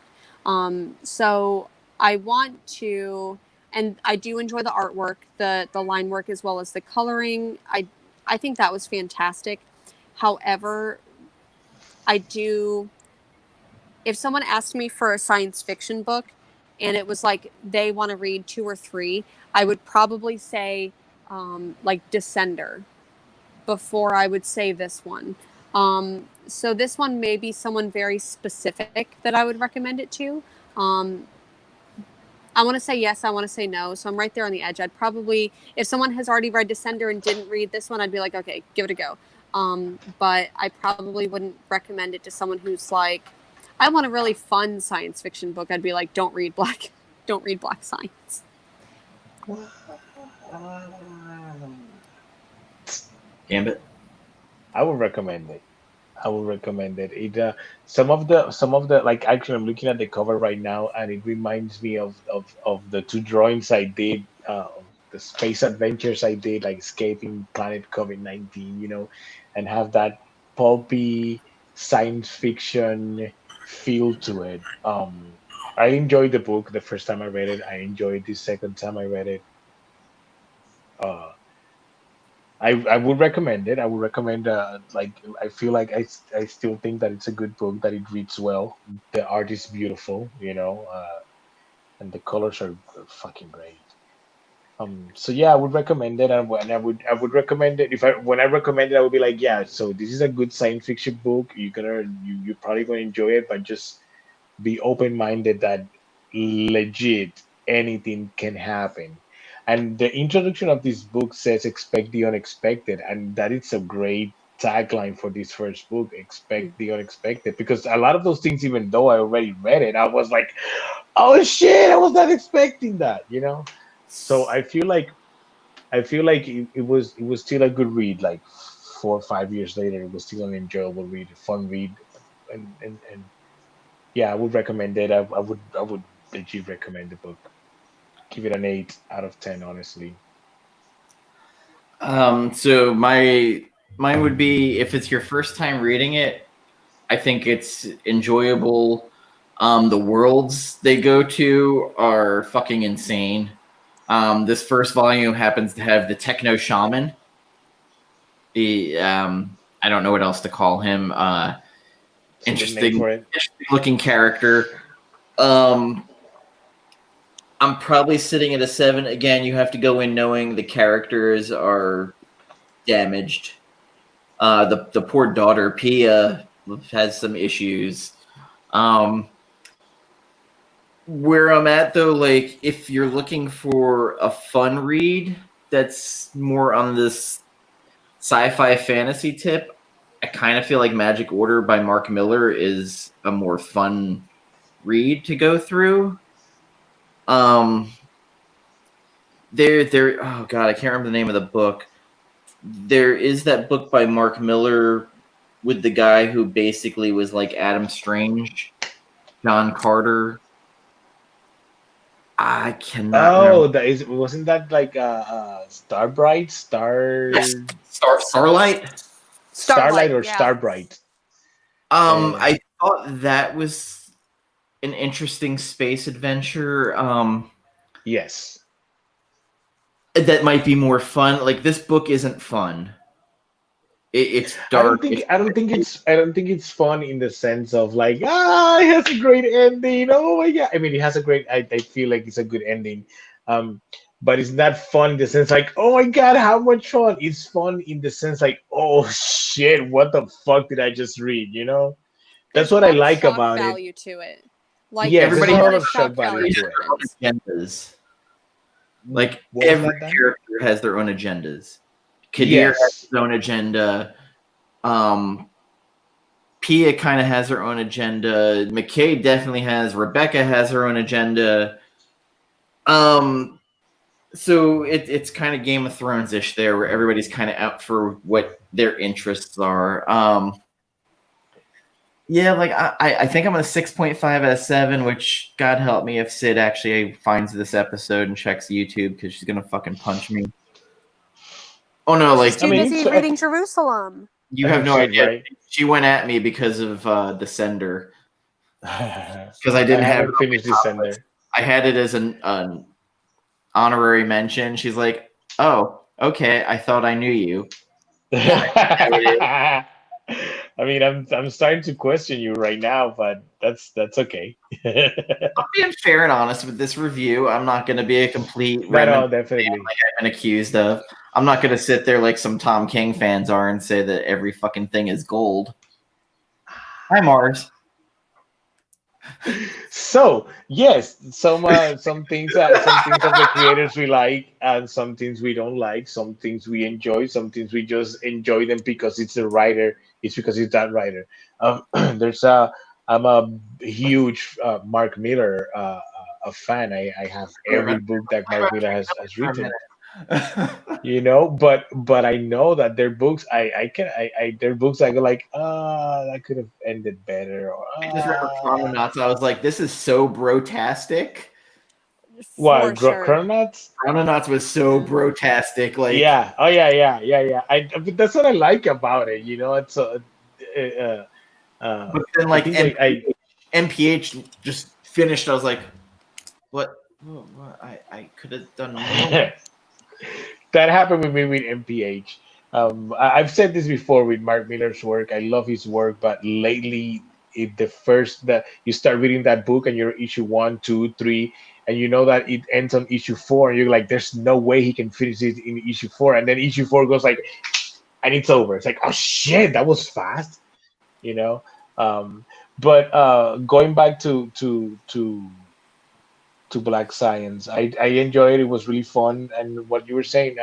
Speaker 3: So I want to and I do enjoy the artwork, the line work, as well as the coloring. I think that was fantastic. However, I do, if someone asked me for a science fiction book and it was like they want to read 2 or 3, I would probably say like Descender before I would say this one. So this one may be someone very specific that I would recommend it to. I want to say yes, I want to say no. So I'm right there on the edge. I'd probably, if someone has already read Descender and didn't read this one, I'd be like, okay, give it a go. But I probably wouldn't recommend it to someone who's like, I want a really fun science fiction book. I'd be like, don't read Black Science.
Speaker 1: Gambit.
Speaker 2: I would recommend it. It some of the like, actually, I'm looking at the cover right now, and it reminds me of the 2 drawings I did, the space adventures I did, like escaping planet COVID-19, and have that pulpy science fiction feel to it. I enjoyed the book the first time I read it. I enjoyed the second time I read it. Uh, I would recommend it. I would recommend, like, I feel like I still think that it's a good book, that it reads well. The art is beautiful, and the colors are fucking great. So yeah, I would recommend it, and I would recommend it, if I when I recommend it, I would be like, yeah, so this is a good science fiction book. You're probably gonna enjoy it, but just be open-minded that legit anything can happen. And the introduction of this book says expect the unexpected, and that is a great tagline for this first book, expect the unexpected, because a lot of those things, even though I already read it, I was like, oh shit, I was not expecting that. So I feel like it was still a good read, like 4 or 5 years later. It was still an enjoyable read, a fun read, and yeah, I would recommend it. I would legit recommend the book. Give it an 8 out of 10, honestly.
Speaker 1: So mine would be, if it's your first time reading it, I think it's enjoyable. The worlds they go to are fucking insane. This first volume happens to have the techno shaman. The I don't know what else to call him.
Speaker 2: It's a good name for it.
Speaker 1: Interesting looking character. I'm probably sitting at a 7. Again, you have to go in knowing the characters are damaged. The poor daughter Pia has some issues. Where I'm at though, like, if you're looking for a fun read that's more on this sci-fi fantasy tip, I kind of feel like Magic Order by Mark Miller is a more fun read to go through. There. Oh god, I can't remember the name of the book. There is that book by Mark Miller with the guy who basically was like Adam Strange, John Carter. I cannot remember.
Speaker 2: Wasn't that like Starbright,
Speaker 1: Yes, Starlight.
Speaker 2: Starlight or
Speaker 3: yeah.
Speaker 2: Starbright?
Speaker 1: I thought that was an interesting space adventure.
Speaker 2: Yes.
Speaker 1: That might be more fun. Like, this book isn't fun. It's dark.
Speaker 2: I don't think it's fun in the sense of like, it has a great ending. Oh my god! I mean, it has a great. I feel like it's a good ending, but it's not fun in the sense like, oh my god, how much fun! It's fun in the sense like, oh shit, what the fuck did I just read? That's what I like about it.
Speaker 3: Value to it. Like,
Speaker 2: yeah,
Speaker 1: everybody
Speaker 2: there's a lot
Speaker 3: has
Speaker 2: of shock value to it.
Speaker 1: Agendas. Like,
Speaker 2: What was
Speaker 1: every
Speaker 2: that, Dan?
Speaker 1: character has their own agendas. Kadir has
Speaker 2: Yes.
Speaker 1: his own agenda. Pia kind of has her own agenda. McKay definitely has. Rebecca has her own agenda. So it's kind of Game of Thrones-ish there, where everybody's kind of out for what their interests are. Yeah, like, I think I'm a 6.5 out of 7, which, God help me if Sid actually finds this episode and checks YouTube, because she's gonna fucking punch me. Oh no, like,
Speaker 3: too busy reading Jerusalem.
Speaker 1: you have no idea.
Speaker 2: Right?
Speaker 1: She went at me because of Descender.
Speaker 2: Because
Speaker 1: Because I didn't have it
Speaker 2: haven't
Speaker 1: on my
Speaker 2: finished
Speaker 1: top
Speaker 2: Descender.
Speaker 1: list. I had it as an honorary mention. She's like, "Oh, okay. I thought I knew you."
Speaker 2: I mean, I'm starting to question you right now, but that's okay.
Speaker 1: I'm being fair and honest with this review. I'm not going to be a complete
Speaker 2: No, definitely.
Speaker 1: like I've been accused of. I'm not going to sit there like some Tom King fans are and say that every fucking thing is gold. Hi, Mars.
Speaker 2: So yes, some things of the creators we like, and some things we don't like. Some things we enjoy. Some things we just enjoy them because it's the writer. It's because it's that writer. There's I'm a huge Mark Miller a fan. I have every book that Mark Miller has written. But I know that their books their books I go like, that could have ended better, or
Speaker 1: I just remember Chrononauts. I was like, this is so brotastic.
Speaker 2: what,
Speaker 3: For sure.
Speaker 1: Chrononauts was so brotastic. Like,
Speaker 2: yeah, oh yeah. But that's what I like about it. It's
Speaker 1: but then
Speaker 2: I
Speaker 1: like
Speaker 2: think
Speaker 1: MPH just finished. I was like, what? I could have done more.
Speaker 2: that happened with me with MPH. I've said this before with Mark Miller's work. I love his work, but lately, that you start reading that book and you're issue 1, 2, 3, and you know that it ends on issue 4, and you're like, "There's no way he can finish it in issue 4," and then issue 4 goes like, and it's over. It's like, oh shit, that was fast, you know. But going back to Black Science. I enjoyed it. It was really fun. And what you were saying,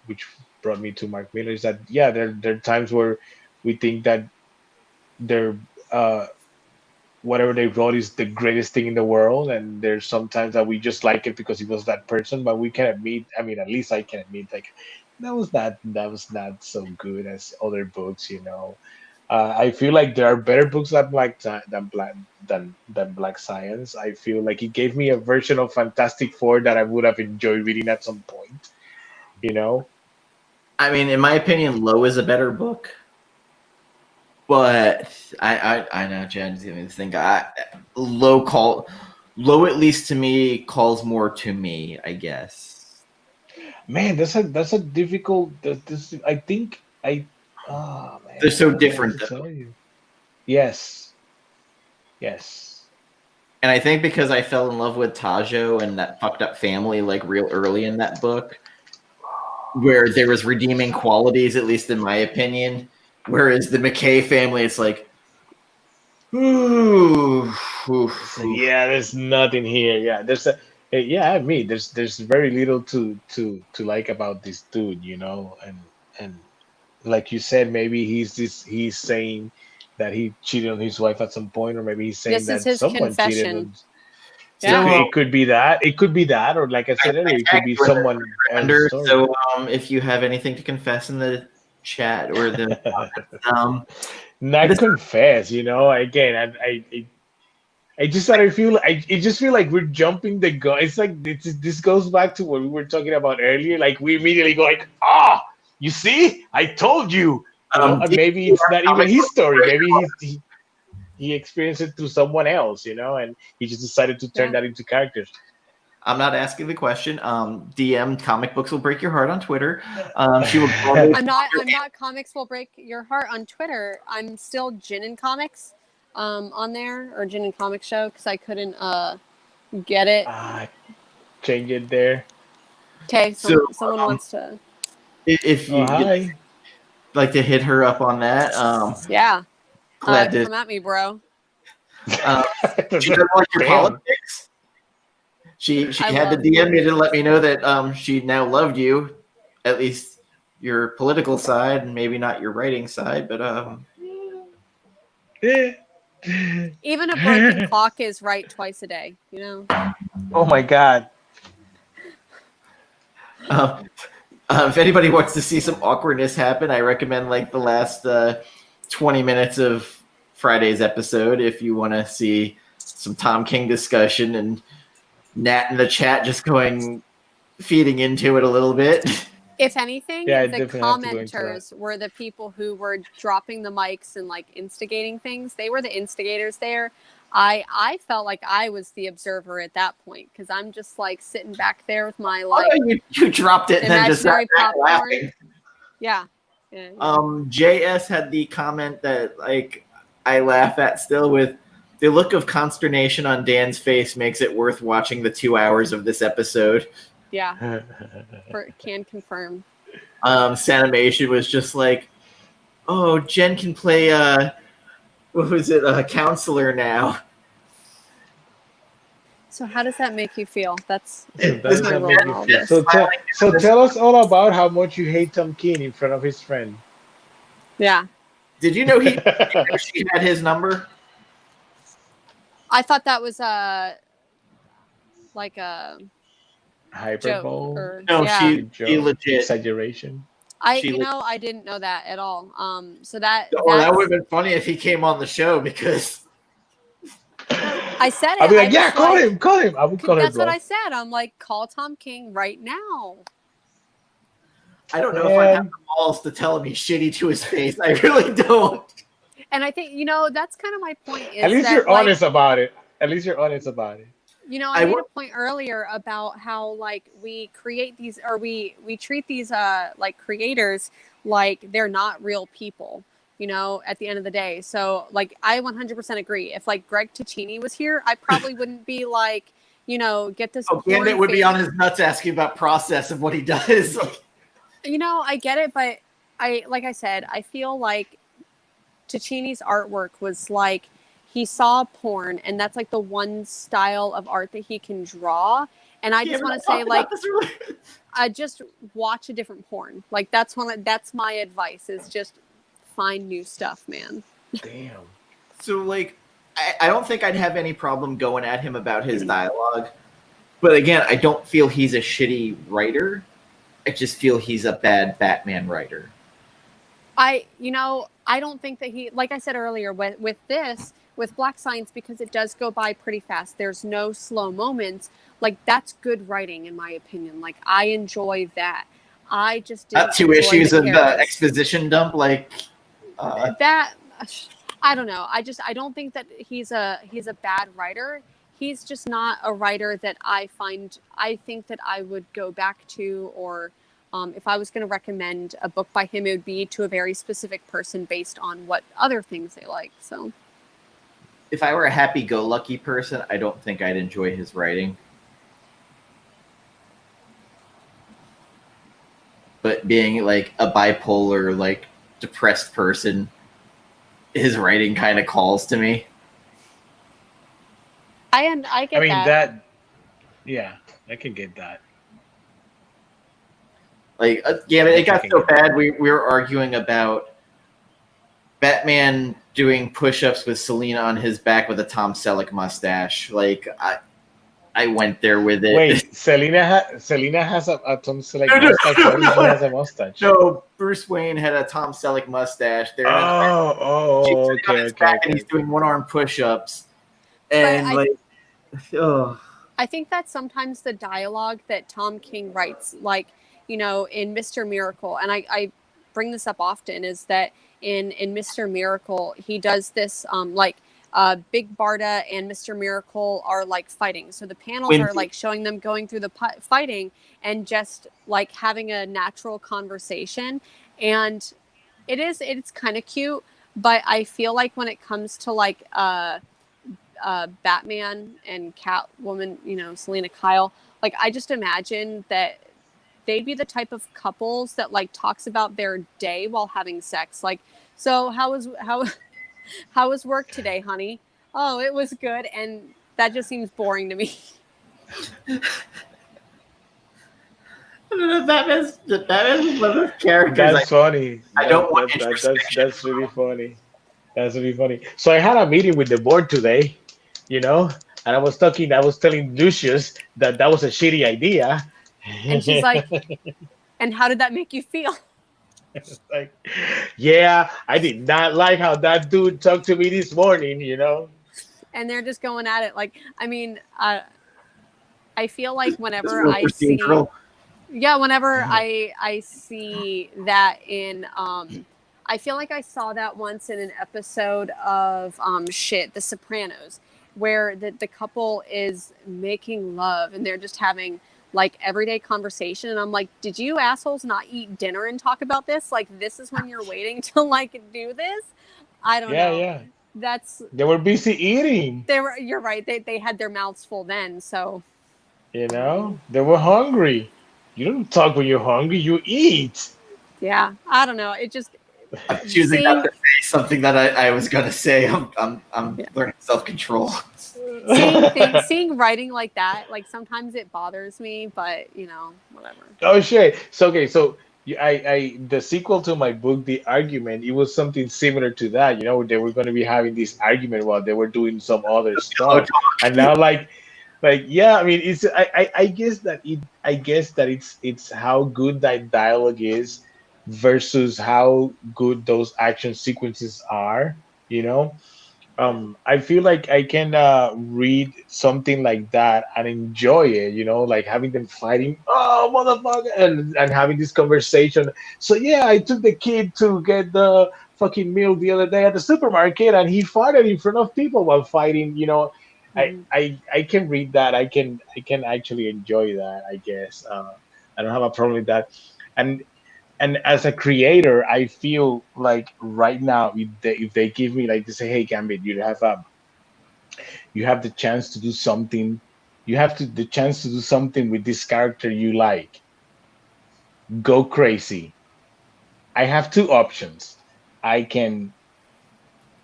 Speaker 2: which brought me to Mark Miller, is that yeah, there are times where we think that they're whatever they wrote is the greatest thing in the world, and there's sometimes that we just like it because it was that person, but we can admit. I mean, at least I can admit, like that was not so good as other books. I feel like there are better books than Black Science. I feel like it gave me a version of Fantastic Four that I would have enjoyed reading at some point. You know?
Speaker 1: I mean, in my opinion, Low is a better book. But I know Jen's giving me this thing. Low at least to me calls more to me, I guess.
Speaker 2: Man, that's a difficult. This I think I. Oh man,
Speaker 1: They're so
Speaker 2: I don't know what
Speaker 1: different
Speaker 2: to
Speaker 1: though.
Speaker 2: tell you. Yes.
Speaker 1: And I think because I fell in love with Tajo and that fucked up family like real early in that book, where there was redeeming qualities, at least in my opinion. Whereas the McKay family, it's like, ooh,
Speaker 2: So, yeah, there's nothing here. Yeah, yeah, I mean, there's very little to like about this dude. And like you said, maybe he's saying that he cheated on his wife at some point, or maybe he's saying
Speaker 3: This is
Speaker 2: that
Speaker 3: his
Speaker 2: someone cheated
Speaker 3: confession.
Speaker 2: on.
Speaker 3: Yeah.
Speaker 2: It could be that. It could be that, or like I said earlier, it could be someone else's story.
Speaker 1: So, if you have anything to confess in the chat or the
Speaker 2: Not confess, again, I just sort of feel I just feel like we're jumping the gun. It's like this goes back to what we were talking about earlier. Like we immediately go like, you see, I told you. And maybe it's not even his story. Maybe he experienced it through someone else, and he just decided to turn that into characters.
Speaker 1: I'm not asking the question. DM comic books will break your heart on Twitter. She will.
Speaker 3: I'm not comics will break your heart on Twitter. I'm still Gin and Comics on there, or Gin and Comics Show, because I couldn't get it.
Speaker 2: Change it there.
Speaker 3: Okay, so someone wants to.
Speaker 1: If you like to hit her up on that,
Speaker 3: yeah,
Speaker 1: glad to
Speaker 3: come at me, bro.
Speaker 1: She doesn't like your politics. She had to DM me to let me know that she now loved you, at least your political side, and maybe not your writing side, but
Speaker 3: even a broken clock is right twice a day,
Speaker 2: Oh my God.
Speaker 1: If anybody wants to see some awkwardness happen, I recommend like the last 20 minutes of Friday's episode if you want to see some Tom King discussion and Nat in the chat just feeding into it a little bit.
Speaker 3: If anything, the commenters were the people who were dropping the mics and like instigating things. They were the instigators there. I felt like I was the observer at that point because I'm just like sitting back there with my like
Speaker 1: you dropped it and then just sat back laughing.
Speaker 3: Yeah.
Speaker 1: JS had the comment that like I laugh at still with the look of consternation on Dan's face makes it worth watching the 2 hours of this episode.
Speaker 3: Yeah. Can confirm.
Speaker 1: Sanimation was just like, oh, Jen can play what was it, a counselor now.
Speaker 3: So how does that make you feel? That's
Speaker 2: so tell us all about how much you hate Tom King in front of his friend.
Speaker 3: Yeah.
Speaker 1: Did you know she had his number?
Speaker 3: I thought that was like a
Speaker 2: hyperbole.
Speaker 1: No, she legit
Speaker 2: exaggeration.
Speaker 3: I didn't know that at all. So that
Speaker 1: that would have been funny if he came on the show because
Speaker 3: I said it.
Speaker 2: I'd be like, yeah, call him. I would call him.
Speaker 3: That's what I said. I'm like, call Tom King right now.
Speaker 1: I don't know if I have the balls to tell him he's shitty to his face. I really don't.
Speaker 3: And I think that's kind of my point.
Speaker 2: At least you're honest about it. I made
Speaker 3: a point earlier about how like we create these, or we treat these like creators like they're not real people. At the end of the day. So like I 100% agree. If like Greg Ticini was here, I probably wouldn't be like, get this.
Speaker 1: Oh, Gambit would be on his nuts asking about process of what he does.
Speaker 3: I get it, but like I said, I feel like Ticini's artwork was like he saw porn, and that's like the one style of art that he can draw. And I just want to say, like, just watch a different porn. Like that's my advice is just find new stuff, man.
Speaker 2: Damn.
Speaker 1: So like, I don't think I'd have any problem going at him about his dialogue, but again, I don't feel he's a shitty writer. I just feel he's a bad Batman writer.
Speaker 3: I don't think that he, like I said earlier, with Black Science, because it does go by pretty fast. There's no slow moments. Like that's good writing, in my opinion. Like I enjoy that. I just didn't
Speaker 1: 2 issues of the exposition dump, like
Speaker 3: that. I don't know. I don't think that he's a bad writer. He's just not a writer that I think that I would go back to, or if I was going to recommend a book by him, it would be to a very specific person based on what other things they like. So
Speaker 1: if I were a happy-go-lucky person, I don't think I'd enjoy his writing. But being like a bipolar, like depressed person, his writing kind of calls to me.
Speaker 3: I get that.
Speaker 2: Yeah, I can get that.
Speaker 1: Like, it got so bad. We were arguing about Batman doing push-ups with Selena on his back with a Tom Selleck mustache. Like, I went there with it.
Speaker 2: Wait, Selena has a Tom Selleck mustache. She has a mustache.
Speaker 1: No, Bruce Wayne had a Tom Selleck mustache. They're
Speaker 2: okay.
Speaker 1: And he's doing one-arm push-ups. And
Speaker 3: I think that's sometimes the dialogue that Tom King writes, like, in Mr. Miracle, and I bring this up often, is that in Mr. Miracle, he does this, Big Barda and Mr. Miracle are like fighting. So the panels are like showing them going through the fighting and just like having a natural conversation. And it's kind of cute, but I feel like when it comes to like, Batman and Catwoman, Selena Kyle, like I just imagine that they'd be the type of couples that like talks about their day while having sex. Like, so how was work today, honey? Oh, it was good. And that just seems boring to me.
Speaker 1: I don't know, Batman's one of those characters.
Speaker 2: That's funny.
Speaker 1: I don't want
Speaker 2: that's really funny. That's really funny. So I had a meeting with the board today, and I was telling Lucius that was a shitty idea.
Speaker 3: And she's like, and how did that make you feel?
Speaker 2: It's like, yeah, I did not like how that dude talked to me this morning,
Speaker 3: And they're just going at it. Like, I mean, I feel like whenever I see, whenever I see that in, I feel like I saw that once in an episode of The Sopranos. where the couple is making love and they're just having like everyday conversation, and I'm like, did you assholes not eat dinner and talk about this? Like, this is when you're waiting to like do this? I don't know.
Speaker 2: Yeah.
Speaker 3: That's
Speaker 2: They were busy eating.
Speaker 3: you're right. They had their mouths full then, so
Speaker 2: You know, they were hungry. You don't talk when you're hungry. You eat.
Speaker 3: yeah, I don't know. It just
Speaker 1: I'm choosing not to say something that I was gonna say. I'm
Speaker 3: Yeah.
Speaker 1: learning self-control.
Speaker 3: seeing writing like that, like sometimes it bothers me, but you know, whatever.
Speaker 2: Oh shit. So I the sequel to my book, The Argument, it was something similar to that. You know, they were going to be having this argument while they were doing some other stuff, and now like yeah, I mean, it's I guess that it's how good that dialogue is versus how good those action sequences are. You know, I feel like I can read something like that and enjoy it, you know, like having them fighting, oh motherfucker, and having this conversation. So yeah, I took the kid to get the fucking meal the other day at the supermarket, and he farted in front of people while fighting. You know,
Speaker 3: Mhm.
Speaker 2: I can read that. I can actually enjoy that. I guess I don't have a problem with that, and as a creator, I feel like right now, if they give me like, they say, hey Gambit, you have the chance to do something, you have the chance to do something with this character you like, go crazy. I have two options. I can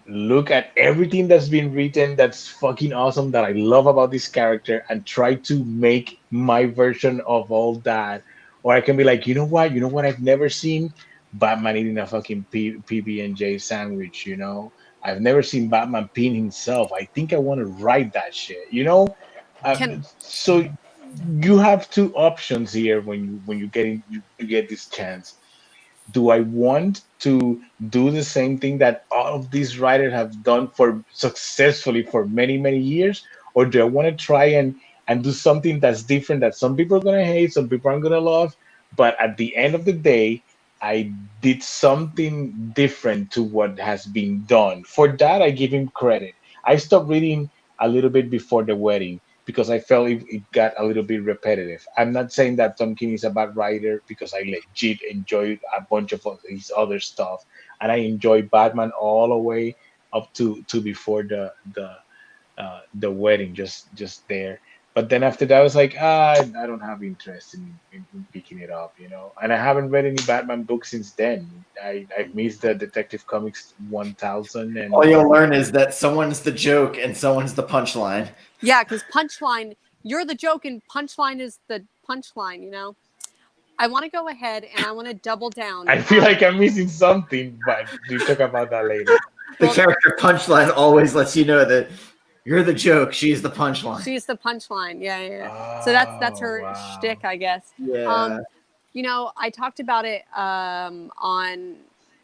Speaker 2: look at everything that's been written that's fucking awesome, that I love about this character, and try to make my version of all that. Or I can be like, you know what I've never seen? Batman eating a fucking PB&J sandwich, you know? I've never seen Batman peeing himself. I think I want to write that shit, you know?
Speaker 3: Can
Speaker 2: So you have two options here when you get this chance. Do I want to do the same thing that all of these writers have done for successfully for many, many years? Or do I want to try and do something that's different, that some people are gonna hate, some people are gonna love, but at the end of the day, I did something different to what has been done. For that, I give him credit. I stopped reading a little bit before the wedding because I felt it got a little bit repetitive. I'm not saying that Tom King is a bad writer, because I legit enjoyed a bunch of his other stuff, and I enjoy Batman all the way up to before the wedding, just there. But then after that, I was like, I don't have interest in picking it up, you know. And I haven't read any Batman books since then. I missed the Detective Comics 1000, and
Speaker 1: All you'll learn is that someone's the joke and someone's the punchline.
Speaker 3: yeah, because punchline, you're the joke, and punchline is the punchline. You know. I want to go ahead and I want to double down.
Speaker 2: I feel like I'm missing something, but we'll talk about that later.
Speaker 1: The
Speaker 3: Well,
Speaker 1: character punchline always lets you know that you're the joke, she's the punchline.
Speaker 3: she's the punchline. Yeah. So that's
Speaker 2: Oh,
Speaker 3: her
Speaker 2: wow.
Speaker 3: shtick, I guess.
Speaker 1: Yeah.
Speaker 3: You know, I talked about it on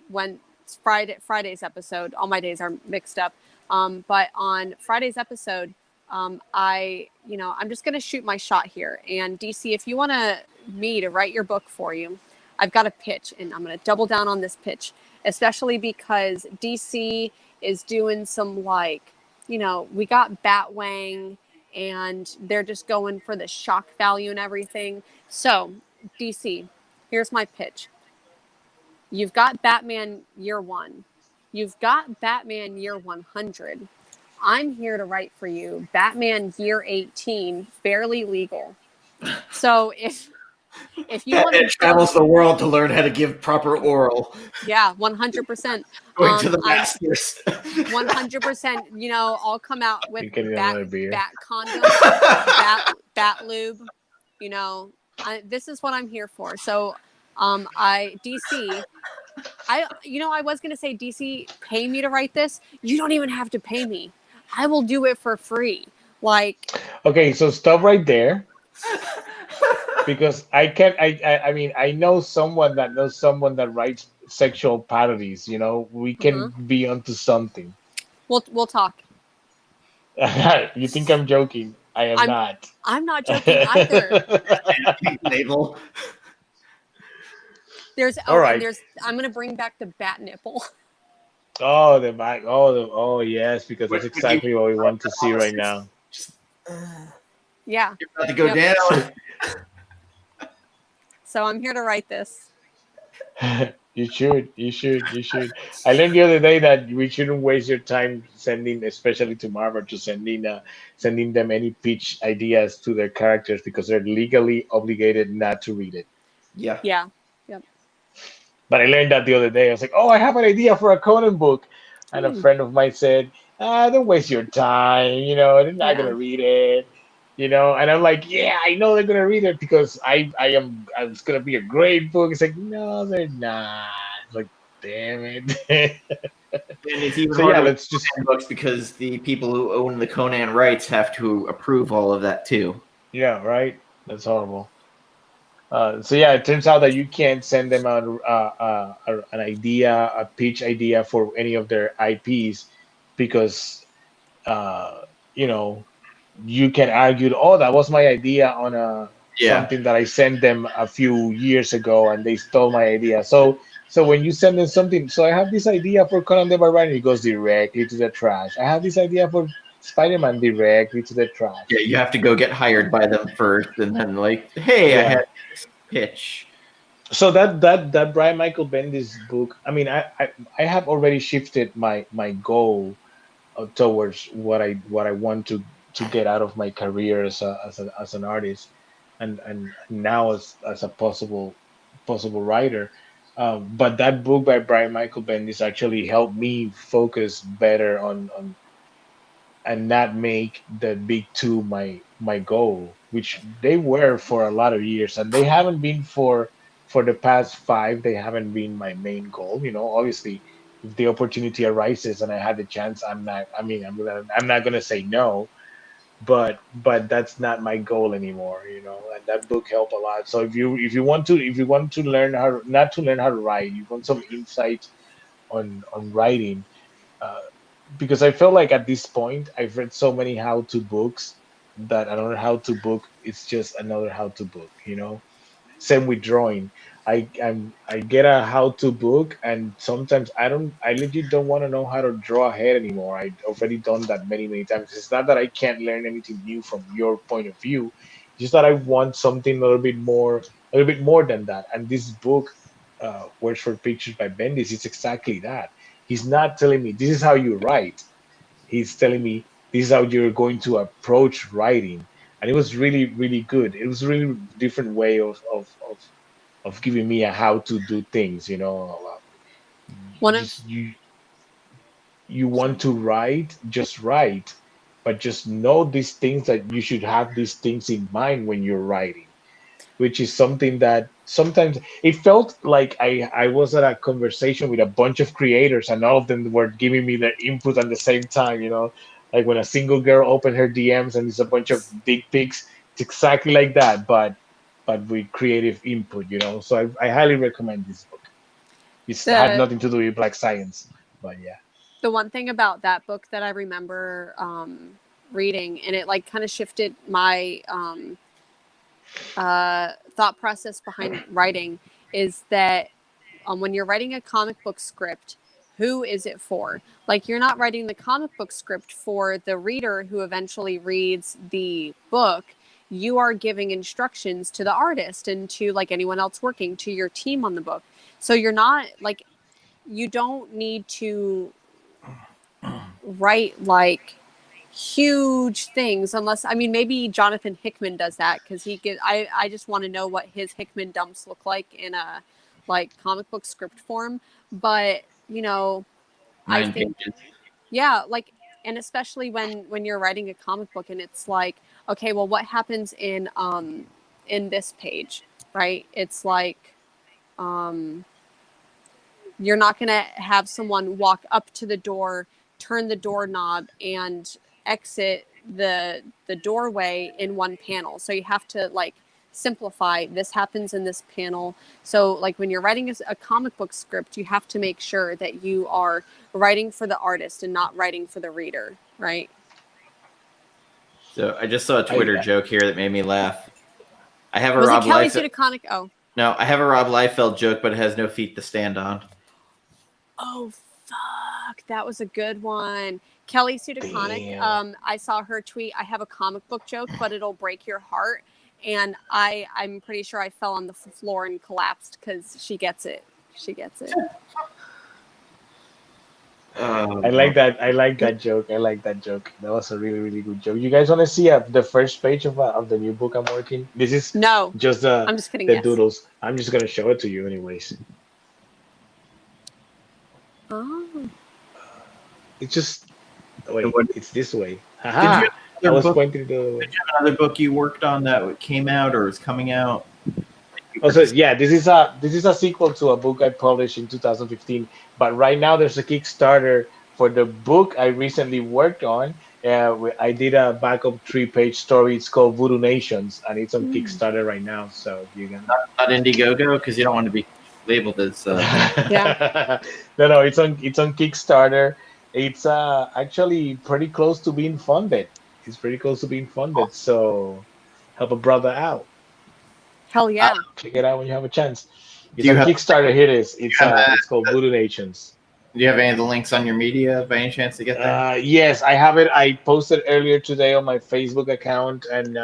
Speaker 3: when Friday's episode. All my days are mixed up. But on Friday's episode, I'm just gonna shoot my shot here. And DC, if you want me to write your book for you, I've got a pitch, and I'm gonna double down on this pitch, especially because DC is doing some we got Batwang, and they're just going for the shock value and everything. So, DC, here's my pitch. You've got Batman Year 1. You've got Batman Year 100. I'm here to write for you Batman Year 18, Barely Legal. So if you want
Speaker 1: It travels the world to learn how to give proper oral.
Speaker 3: yeah, 100%.
Speaker 1: Going to the masters.
Speaker 3: 100%. I'll come out with
Speaker 2: You can get another beer.
Speaker 3: bat condom, bat lube. This is what I'm here for. So, DC. I was gonna say, DC, pay me to write this. You don't even have to pay me. I will do it for free.
Speaker 2: Okay, so stop right there. Because I mean, I know someone that writes sexual parodies, you know. We can be onto something.
Speaker 3: We'll talk.
Speaker 2: You think I'm joking? I am not.
Speaker 3: I'm not joking either.
Speaker 1: Label.
Speaker 3: I'm gonna bring back the bat nipple.
Speaker 2: Oh, the back. Oh, yes, because that's
Speaker 1: What do you
Speaker 2: exactly what we want to see right now.
Speaker 1: Just,
Speaker 3: Yeah.
Speaker 1: you're about to go
Speaker 3: Yep.
Speaker 1: down.
Speaker 3: So I'm here to write this.
Speaker 2: You should. I learned the other day that we shouldn't waste your time sending, especially to Marvel, to sending them any pitch ideas to their characters because they're legally obligated not to read it.
Speaker 1: Yeah.
Speaker 3: Yeah. Yep.
Speaker 2: But I learned that the other day. I was like, oh, I have an idea for a Conan book. And a friend of mine said, don't waste your time. They're not
Speaker 3: Yeah.
Speaker 2: gonna read it. And I'm like, yeah, I know they're gonna read it because I was gonna be a great book. It's like, no, they're not. It's like, damn it.
Speaker 1: And it's even
Speaker 2: So yeah,
Speaker 1: harder with
Speaker 2: let's just
Speaker 1: Conan books because the people who own the Conan rights have to approve all of that too.
Speaker 2: yeah, right. That's horrible. So yeah, it turns out that you can't send them an idea, a pitch idea for any of their IPs because uh, you know you can argue, oh, that was my idea on a
Speaker 1: Yeah.
Speaker 2: something that I sent them a few years ago and they stole my idea. So when you send them something, so I have this idea for Conan the Barbarian, it goes directly to the trash. I have this idea for Spider-Man directly to the trash.
Speaker 1: Yeah, you have to go get hired by them first, and then like, hey, I
Speaker 2: Yeah.
Speaker 1: had this pitch.
Speaker 2: So that Brian Michael Bendis book, I mean, I have already shifted my goal towards what I want to get out of my career as an artist, and now as a possible writer. But that book by Brian Michael Bendis actually helped me focus better on and not make the big two my goal, which they were for a lot of years, and they haven't been for the past five. They haven't been my main goal. Obviously, if the opportunity arises and I had the chance, I'm not. I mean, I'm not gonna say no, but that's not my goal anymore. And that book helped a lot. So if you want to learn not to learn how to write, you want some insight on writing, uh, because I feel like at this point I've read so many how-to books that another how-to book is just another how-to book. Same with drawing. I get a how-to book and sometimes I legit don't want to know how to draw a head anymore. I've already done that many times. It's not that I can't learn anything new from your point of view, just that I want something a little bit more than that. And this book, Words for Pictures by Bendis, is exactly that. He's not telling me this is how you write. He's telling me this is how you're going to approach writing. And it was really good. It was a really different way of giving me a how to do things.
Speaker 3: One of
Speaker 2: Just you
Speaker 3: sorry.
Speaker 2: want to write, just write, but just know these things, that you should have these things in mind when you're writing, which is something that sometimes it felt like I was at a conversation with a bunch of creators and all of them were giving me their input at the same time. Like when a single girl opened her DMs and there's a bunch of dick pics. It's exactly like that, but with creative input. So I highly recommend this book. It's had
Speaker 3: the
Speaker 2: nothing to do with black science, but yeah.
Speaker 3: the one thing about that book that I remember reading, and it like kind of shifted my thought process behind writing, is that when you're writing a comic book script, who is it for? Like, you're not writing the comic book script for the reader who eventually reads the book. You are giving instructions to the artist and to like anyone else working, to your team on the book. So you're not like, you don't need to write like huge things unless, I mean, maybe Jonathan Hickman does that because I just want to know what his Hickman dumps look like in a like comic book script form. But I
Speaker 1: 9
Speaker 3: think,
Speaker 1: pages.
Speaker 3: yeah, like, and especially when you're writing a comic book and it's like, okay, well, what happens in this page, right? It's like you're not going to have someone walk up to the door, turn the doorknob, and exit the doorway in one panel. So you have to like simplify. This happens in this panel. So like when you're writing a comic book script, you have to make sure that you are writing for the artist and not writing for the reader, right?
Speaker 1: So I just saw a
Speaker 2: I
Speaker 1: Twitter joke here that made me laugh. I have a
Speaker 3: Was it
Speaker 1: Rob
Speaker 3: Kelly
Speaker 1: Liefeld.
Speaker 3: Sue DeConnick? Oh.
Speaker 1: No, I have a Rob Liefeld joke, but it has no feet to stand on.
Speaker 3: Oh, fuck. Fuck, that was a good one. Kelly Sudaconic.
Speaker 2: Damn.
Speaker 3: I saw her tweet. I have a comic book joke, but it'll break your heart. And I'm pretty sure I fell on the floor and collapsed because she gets it. She gets it.
Speaker 2: I like that. I like that joke. I like that joke. That was a really, really good joke. You guys want to see the first page of the new book I'm working? This is
Speaker 3: No,
Speaker 2: just
Speaker 3: I'm just kidding.
Speaker 2: the
Speaker 3: Yes.
Speaker 2: doodles. I'm just gonna show it to you, anyways.
Speaker 3: Oh.
Speaker 2: It's just wait.
Speaker 1: And what-
Speaker 2: It's this way.
Speaker 1: Did
Speaker 2: Haha.
Speaker 1: you
Speaker 2: I
Speaker 1: have
Speaker 2: was
Speaker 1: book-
Speaker 2: pointing the other way.
Speaker 1: did you have another book you worked on that came out or is coming out?
Speaker 2: Also, yeah, this is a sequel to a book I published in 2015. But right now, there's a Kickstarter for the book I recently worked on. I did a backup 3-page story. It's called Voodoo Nations, and it's on Kickstarter right now. So you can.
Speaker 1: Not Indiegogo because you don't want to be labeled as.
Speaker 3: Yeah.
Speaker 2: No, it's on Kickstarter. It's actually pretty close to being funded. It's pretty close to being funded. So help a brother out.
Speaker 3: Hell yeah.
Speaker 2: Check it out when you have a chance. It's
Speaker 1: Do you
Speaker 2: on
Speaker 1: have-
Speaker 2: Kickstarter. Here it is. It's
Speaker 1: have
Speaker 2: it's called Voodoo Nations.
Speaker 1: Do you have any of the links on your media by any chance to get there?
Speaker 2: Yes, I have it. I posted earlier today on my Facebook account, and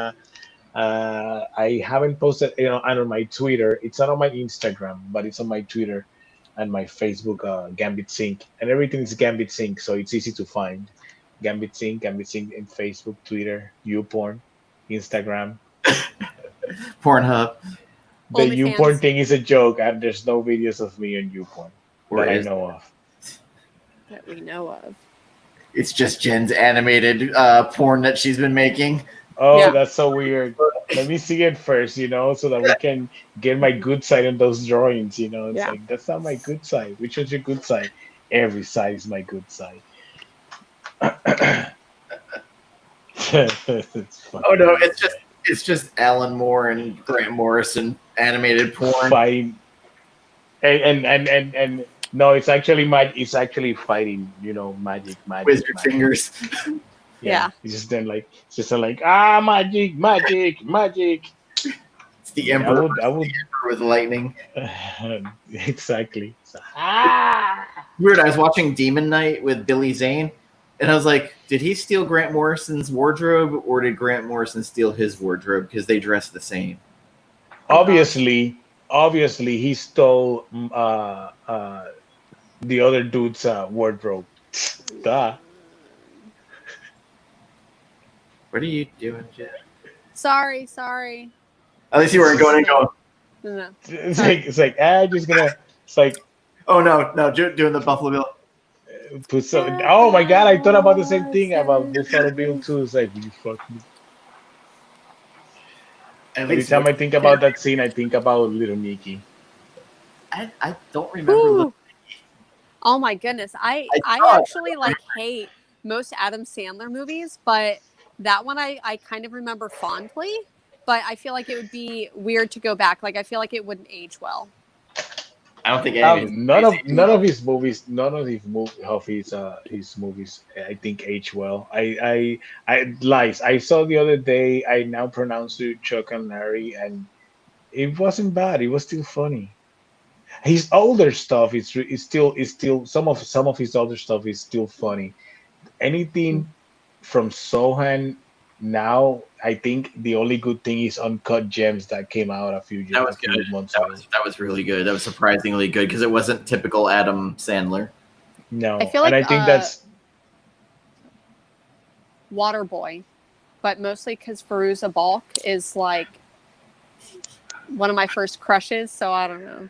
Speaker 2: I haven't posted it on my Twitter. It's not on my Instagram, but it's on my Twitter and my Facebook. Gambit Sync, and everything is Gambit Sync, so it's easy to find. Gambit Sync in Facebook, Twitter, YouPorn, Instagram.
Speaker 1: Pornhub.
Speaker 2: The
Speaker 3: OnlyFans.
Speaker 2: YouPorn thing is a joke, and there's no videos of me on YouPorn
Speaker 1: Or
Speaker 2: that I
Speaker 1: is-
Speaker 2: know of.
Speaker 3: That we know of.
Speaker 1: It's just Jen's animated porn that she's been making.
Speaker 2: Oh,
Speaker 3: Yeah.
Speaker 2: that's so weird. Let me see it first, so that we can get my good side on those drawings, It's
Speaker 3: Yeah.
Speaker 2: like, that's not my good side. Which one's your good side? Every side is my good side.
Speaker 1: Oh no, it's just Alan Moore and Grant Morrison animated porn.
Speaker 2: Fighting. And no, it's actually fighting, magic.
Speaker 1: Wizard
Speaker 2: magic.
Speaker 1: fingers.
Speaker 3: Yeah.
Speaker 2: It's just then like magic.
Speaker 1: It's the
Speaker 2: Yeah,
Speaker 1: Emperor,
Speaker 2: I would
Speaker 1: with lightning.
Speaker 2: exactly.
Speaker 1: Weird. I was watching Demon Knight with Billy Zane, and I was like, did he steal Grant Morrison's wardrobe, or did Grant Morrison steal his wardrobe? Because they dress the same.
Speaker 2: Obviously, he stole the other dude's wardrobe. Duh.
Speaker 1: What are you doing, Jen?
Speaker 3: Sorry.
Speaker 1: At least you weren't going and going.
Speaker 3: No.
Speaker 2: It's like it's like
Speaker 1: Oh no, doing the Buffalo Bill.
Speaker 2: put some. Oh my God! I thought about the same thing about Buffalo Bill too. It's like, you fuck me.
Speaker 1: At
Speaker 2: Every
Speaker 1: least
Speaker 2: time I think about that scene, I think about Little Nicky.
Speaker 1: I don't remember.
Speaker 3: Ooh. Oh my goodness. I
Speaker 1: thought-
Speaker 3: actually hate most Adam Sandler movies, but that one I kind of remember fondly, but I feel like it would be weird to go back. Like I feel like it wouldn't age well.
Speaker 1: I don't think any of
Speaker 2: None of his movies, his movies, I think age well. I lies. I saw the other day. I now pronounce it Chuck and Larry, and it wasn't bad. It was still funny. His older stuff is still some of his older stuff is still funny. Anything from Sohan now, I think the only good thing is Uncut Gems that came out a few
Speaker 1: That was good.
Speaker 2: months ago.
Speaker 1: That was really good. That was surprisingly good because it wasn't typical Adam Sandler.
Speaker 2: No,
Speaker 3: I feel
Speaker 2: and
Speaker 3: like,
Speaker 2: I think that's
Speaker 3: Waterboy, but mostly because Fairuza Balk is like one of my first crushes, so I don't know.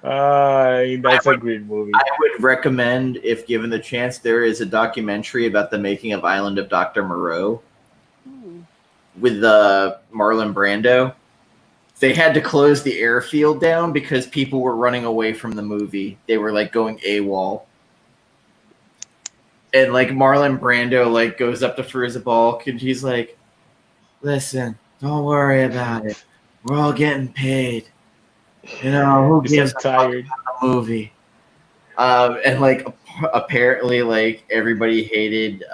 Speaker 2: that's a great movie.
Speaker 1: I would recommend, if given the chance, there is a documentary about the making of Island of Dr. Moreau with Marlon Brando. They had to close the airfield down because people were running away from the movie. They were like going AWOL. And like Marlon Brando goes up to Fairuza Balk and he's like, "Listen, don't worry about it. We're all getting paid. Who
Speaker 2: He's
Speaker 1: gives
Speaker 2: so tired.
Speaker 1: a movie?" And apparently everybody hated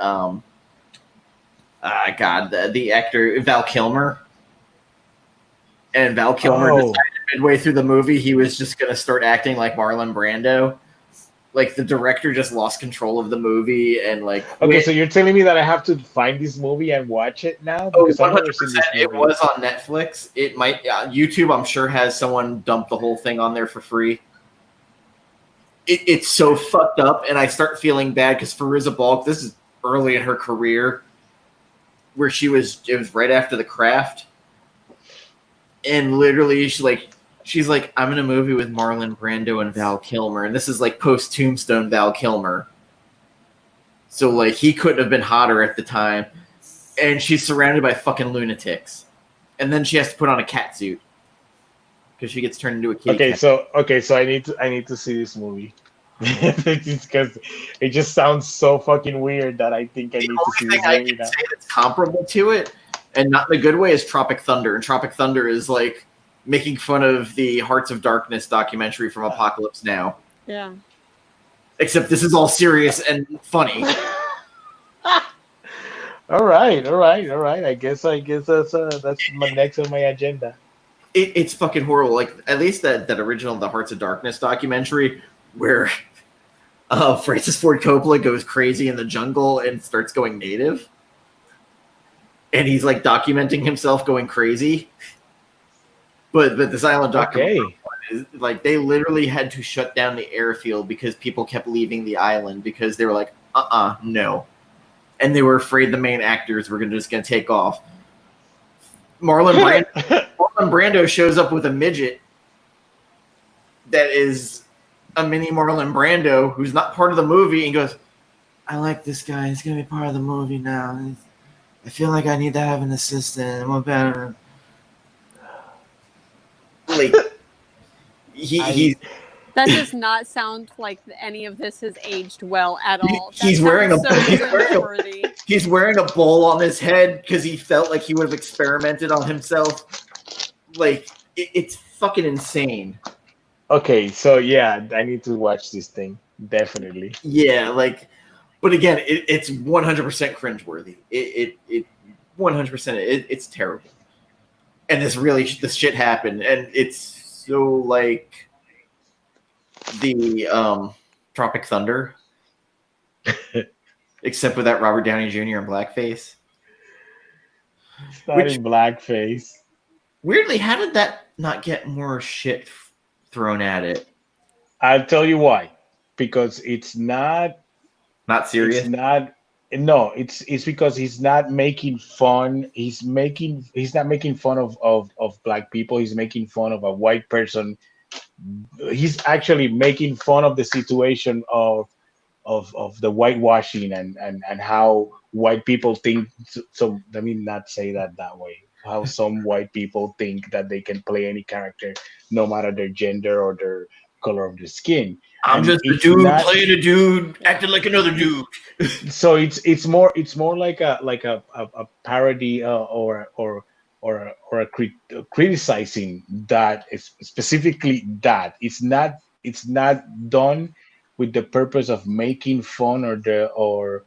Speaker 1: the actor Val Kilmer. And Val Kilmer decided midway through the movie he was just gonna start acting like Marlon Brando. Like the director just lost control of the movie and like
Speaker 2: Okay,
Speaker 1: quit.
Speaker 2: so you're telling me that I have to find this movie and watch it now
Speaker 1: Oh,
Speaker 2: because I've never seen
Speaker 1: 100%.
Speaker 2: this
Speaker 1: It
Speaker 2: movie.
Speaker 1: was on Netflix. It might YouTube. I'm sure has someone dump the whole thing on there for free. It's so fucked up, and I start feeling bad because Fariza Balk. This is early in her career, where it was right after The Craft, and literally she's like, I'm in a movie with Marlon Brando and Val Kilmer, and this is like post Tombstone Val Kilmer. So like he couldn't have been hotter at the time, and she's surrounded by fucking lunatics, and then she has to put on a cat suit because she gets turned into a kitty
Speaker 2: Okay,
Speaker 1: cat.
Speaker 2: so I need to see this movie. Because it just sounds so fucking weird that I think I
Speaker 1: The
Speaker 2: need to see
Speaker 1: only
Speaker 2: this
Speaker 1: thing I
Speaker 2: movie
Speaker 1: can
Speaker 2: now.
Speaker 1: say that's comparable to it, and not in a good way, is Tropic Thunder. And Tropic Thunder is like making fun of the Hearts of Darkness documentary from Apocalypse Now.
Speaker 3: Yeah.
Speaker 1: Except this is all serious and funny.
Speaker 2: All right, all right, all right. I guess that's my next on my agenda.
Speaker 1: It's fucking horrible. Like at least that original The Hearts of Darkness documentary where Francis Ford Coppola goes crazy in the jungle and starts going native. And he's like documenting himself going crazy. But the silent documentary
Speaker 2: Okay.
Speaker 1: is like they literally had to shut down the airfield because people kept leaving the island because they were like, no. And they were afraid the main actors were just gonna take off. Marlon Brando shows up with a midget that is a mini Marlon Brando who's not part of the movie and goes, I like this guy. He's going to be part of the movie now. I feel like I need to have an assistant. I'm better. Like, he's
Speaker 3: That does not sound like any of this has aged well at all. That
Speaker 1: he's wearing
Speaker 3: sounds so
Speaker 1: he's wearing
Speaker 3: cringeworthy.
Speaker 1: he's wearing a bowl on his head because he felt like he would have experimented on himself. Like, it's fucking insane.
Speaker 2: Okay, so yeah, I need to watch this thing definitely.
Speaker 1: Yeah, like, but again, it's 100% cringeworthy. It 100%. It's terrible. And this shit happened, and it's so like the Tropic Thunder, except with that Robert Downey Jr. in blackface.
Speaker 2: It's not
Speaker 1: Which
Speaker 2: in blackface.
Speaker 1: weirdly, how did that not get more shit thrown at it?
Speaker 2: I'll tell you why. Because
Speaker 1: Not serious.
Speaker 2: it's not no, it's because he's not making fun. He's not making fun of black people. He's making fun of a white person. He's actually making fun of the situation of the whitewashing and how white people think. So let me not say that way. How some white people think that they can play any character, no matter their gender or their color of the skin.
Speaker 1: I'm
Speaker 2: And
Speaker 1: just a
Speaker 2: it's
Speaker 1: dude
Speaker 2: not
Speaker 1: playing a dude, acting like another dude.
Speaker 2: so it's more like a parody or criticizing that is specifically that it's not done with the purpose of making fun or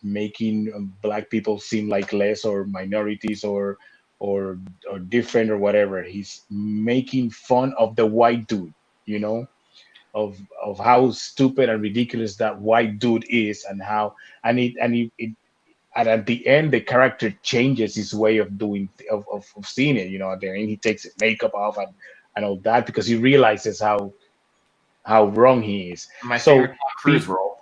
Speaker 2: making black people seem like less or minorities or or different or whatever. He's making fun of the white dude, you know, of how stupid and ridiculous that white dude is and how it and at the end the character changes his way of doing of seeing it, you know. At the end he takes his makeup off and all that because he realizes how wrong he is.
Speaker 1: My favorite
Speaker 2: So
Speaker 1: Tom Cruise role.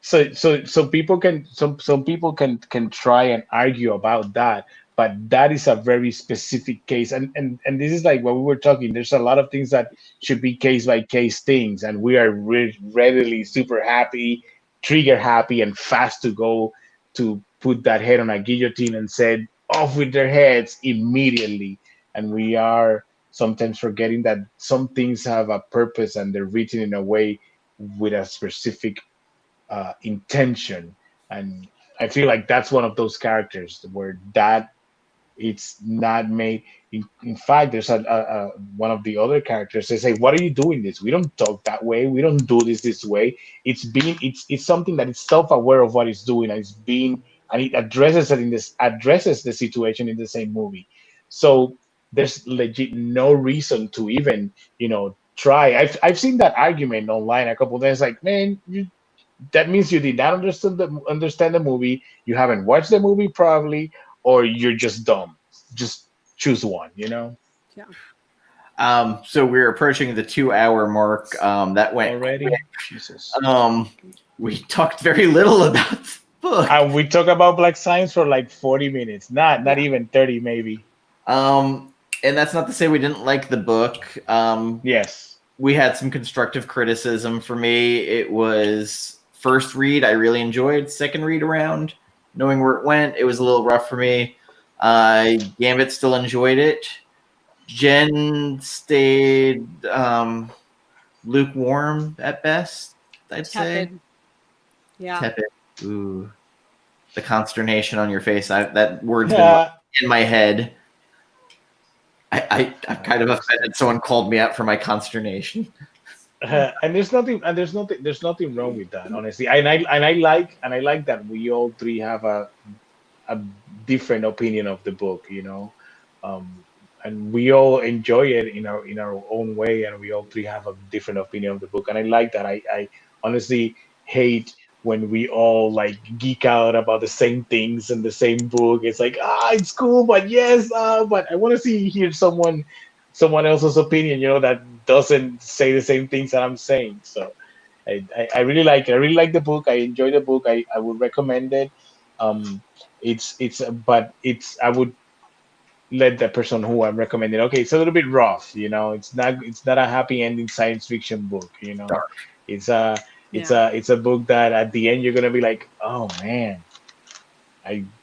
Speaker 2: so people can some people can try and argue about that, but that is a very specific case. And this is like what we were talking, there's a lot of things that should be case by case things, and we are readily super happy, trigger happy, and fast to go to put that head on a guillotine and said off with their heads immediately. And we are sometimes forgetting that some things have a purpose and they're written in a way with a specific intention. And I feel like that's one of those characters where that it's not made. In fact, there's a one of the other characters. They say, "What are you doing this? We don't talk that way. We don't do this way." It's something that is self-aware of what it's doing, and it's being and it addresses the situation in the same movie. So there's legit no reason to even try. I've seen that argument online a couple of days. Like, man, that means you did not understand the movie. You haven't watched the movie probably, or you're just dumb. Just choose one.
Speaker 3: Yeah.
Speaker 1: So we're approaching the 2-hour mark. That went
Speaker 2: Already.
Speaker 1: quick.
Speaker 2: Jesus.
Speaker 1: We talked very little about the book.
Speaker 2: We talk about Black Science for like 40 minutes. Not
Speaker 3: Yeah.
Speaker 2: even 30, maybe.
Speaker 1: And that's not to say we didn't like the book.
Speaker 2: Yes.
Speaker 1: We had some constructive criticism. For me, it was first read, I really enjoyed. Second read around, knowing where it went, it was a little rough for me. Gambit still enjoyed it. Jen stayed lukewarm at best, I'd say.
Speaker 3: Tepid. Yeah.
Speaker 1: Tepid. Ooh. The consternation on your face. That word's been in my head. I'm kind of offended someone called me out for my consternation.
Speaker 2: And there's nothing wrong with that, honestly. And I like that we all three have a different opinion of the book, and we all enjoy it in our own way, and we all three have a different opinion of the book, and I like that. I honestly hate when we all like geek out about the same things in the same book. It's like, it's cool, but yes, but I want to hear someone else's opinion, that doesn't say the same things that I'm saying. So I really like it. I really like the book. I enjoy the book. I would recommend it. I would let the person who I'm recommending. Okay, it's a little bit rough. It's not a happy ending science fiction book. It's a book that at the end you're gonna be like, oh man,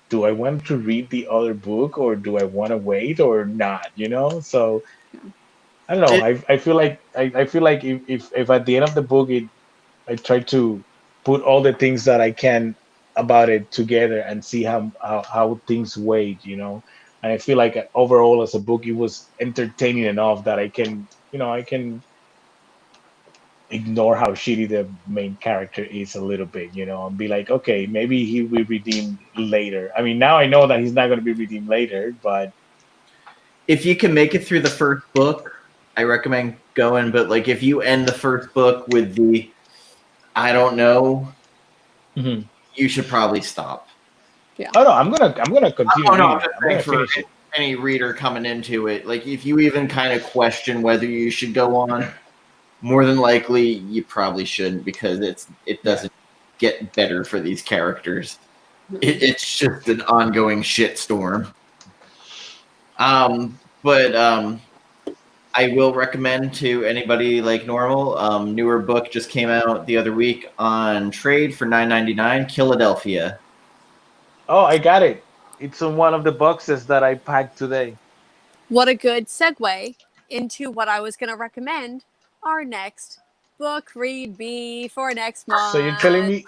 Speaker 2: do I want to read the other book, or do I want to wait or not? So I don't know. I feel like if at the end of the book I try to put all the things that I can about it together and see how things weighed, And I feel like overall as a book it was entertaining enough that I can ignore how shitty the main character is a little bit, and be like, okay, maybe he will redeem later. I mean, now I know that he's not going to be redeemed later, but
Speaker 1: if you can make it through the first book, I recommend going. But like, if you end the first book with the I don't know, you should probably stop.
Speaker 3: Yeah.
Speaker 2: Oh no, I'm gonna continue.
Speaker 1: I'm gonna finish it. Any reader coming into it, like if you even kind of question whether you should go on, more than likely you probably shouldn't, because it doesn't get better for these characters. It's just an ongoing shitstorm. But I will recommend to anybody like normal. Newer book just came out the other week on trade for $9.99. Philadelphia.
Speaker 2: Oh, I got it. It's in one of the boxes that I packed today.
Speaker 3: What a good segue into what I was going to recommend. Our next book read me for next month.
Speaker 2: So you're telling me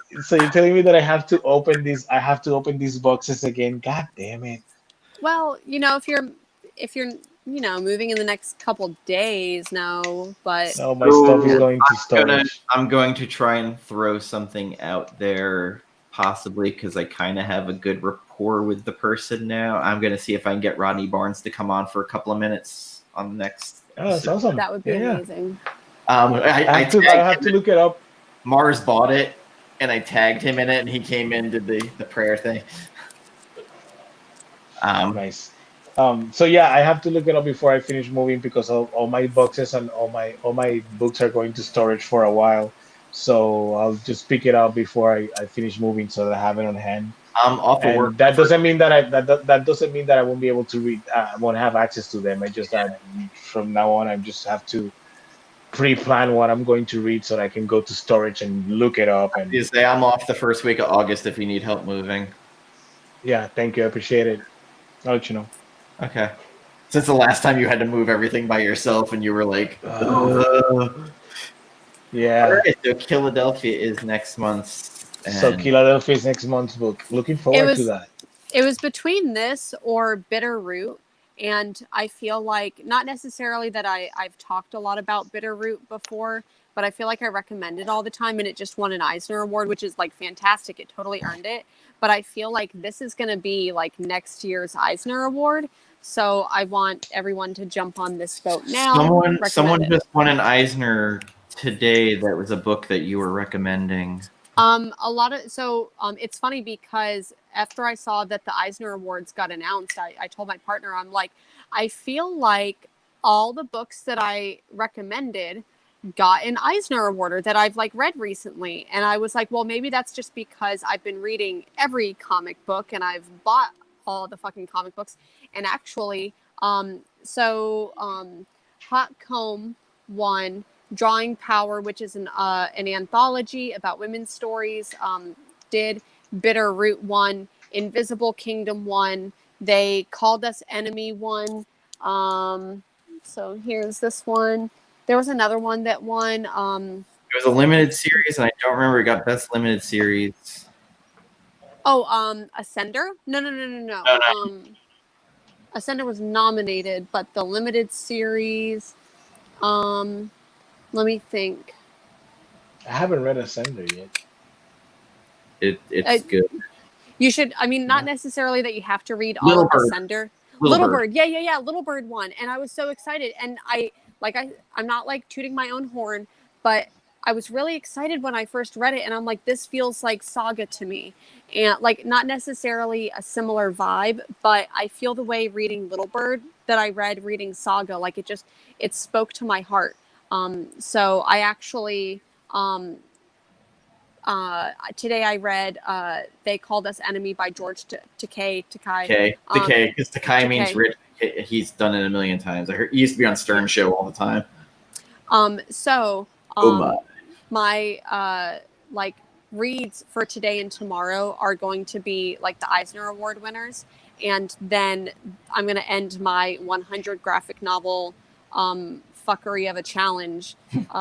Speaker 2: that I have to open these boxes again. God damn it.
Speaker 3: Well, if you're moving in the next couple days, no, but
Speaker 2: no, my stuff is going to storage.
Speaker 1: I'm going to try and throw something out there, possibly because I kind of have a good rapport with the person now. I'm going to see if I can get Rodney Barnes to come on for a couple of minutes on the next.
Speaker 2: Oh, that's awesome.
Speaker 3: That would be amazing.
Speaker 2: I have to look it up.
Speaker 1: Mars bought it, and I tagged him in it, and he came in, did the prayer thing.
Speaker 2: Nice. So yeah, I have to look it up before I finish moving, because all my boxes and all my books are going to storage for a while. So I'll just pick it up before I finish moving, so that I have it on hand.
Speaker 1: I'm off of work.
Speaker 2: That doesn't mean that I won't be able to read. I won't have access to them. I just from now on I just have to pre-plan what I'm going to read so that I can go to storage and look it up. And
Speaker 1: you say I'm off the first week of August if you need help moving.
Speaker 2: Yeah, thank you. I appreciate it. I'll let you know.
Speaker 1: Okay. Since the last time you had to move everything by yourself and you were like,
Speaker 2: yeah.
Speaker 1: All right, so Philadelphia is next month.
Speaker 2: So Philadelphia is next month's book. Looking forward to that.
Speaker 3: It was between this or Bitterroot. And I feel like, not necessarily that I've talked a lot about Bitterroot before, but I feel like I recommend it all the time, and it just won an Eisner Award, which is like fantastic. It totally earned it. But I feel like this is going to be like next year's Eisner Award. So I want everyone to jump on this boat now.
Speaker 1: Someone just won an Eisner today. That was a book that you were recommending.
Speaker 3: It's funny because after I saw that the Eisner Awards got announced, I told my partner, I'm like, I feel like all the books that I recommended got an Eisner Award or that I've like read recently. And I was like, well, maybe that's just because I've been reading every comic book and I've bought all the fucking comic books. And actually, Hot Comb won. Drawing Power, which is an anthology about women's stories, did. Bitter Root won. Invisible Kingdom won. They Called Us Enemy won. So here's this one. There was another one that won.
Speaker 1: It was a limited series, and I don't remember. It got best limited series.
Speaker 3: Ascender? No. Ascender was nominated, but the limited series. Let me think.
Speaker 2: I haven't read Ascender yet.
Speaker 1: It's good.
Speaker 3: You should. I mean, not necessarily that you have to read all
Speaker 1: Little
Speaker 3: of
Speaker 1: Bird.
Speaker 3: Ascender.
Speaker 1: Little Bird.
Speaker 3: Yeah. Little Bird won, and I was so excited. And I'm not like tooting my own horn, but I was really excited when I first read it, and I'm like, this feels like Saga to me, and like not necessarily a similar vibe, but I feel the way reading Little Bird that I read reading Saga, like it spoke to my heart. So I actually, today I read, They Called Us Enemy by George Takei.
Speaker 1: Takei, because Takei means rich. He's done it a million times. I heard he used to be on Stern Show all the time.
Speaker 3: My reads for today and tomorrow are going to be like the Eisner Award winners, and then I'm going to end my 100 graphic novel fuckery of a challenge /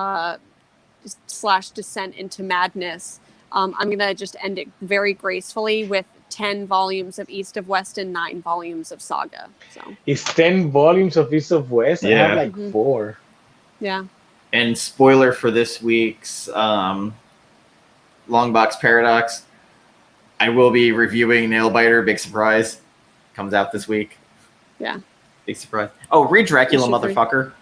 Speaker 3: descent into madness. I'm going to just end it very gracefully with 10 volumes of East of West and 9 volumes of Saga. So
Speaker 2: it's 10 volumes of East of West.
Speaker 1: Yeah.
Speaker 2: I have like 4.
Speaker 3: Yeah.
Speaker 1: And spoiler for this week's Longbox Paradox, I will be reviewing Nailbiter. Big surprise. Comes out this week.
Speaker 3: Yeah.
Speaker 1: Big surprise. Oh, read Dracula, motherfucker.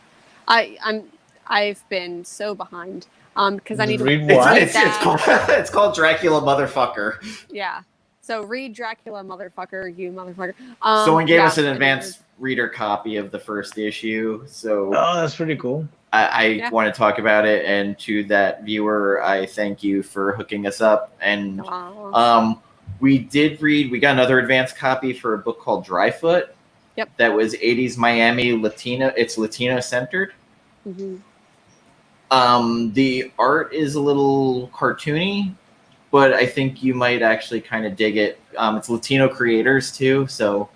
Speaker 3: I've been so behind because I need to
Speaker 2: read what?
Speaker 1: It's called Dracula, motherfucker.
Speaker 3: Yeah. So read Dracula, motherfucker, you motherfucker.
Speaker 1: Someone gave us an advanced reader copy of the first issue, so
Speaker 2: that's pretty cool.
Speaker 1: I want to talk about it, and to that viewer, I thank you for hooking us up. And we got another advanced copy for a book called Dryfoot.
Speaker 3: Yep.
Speaker 1: That was 80s Miami Latino. It's Latino centered.
Speaker 3: Mm-hmm.
Speaker 1: The art is a little cartoony, but I think you might actually kind of dig it. It's Latino creators too, so.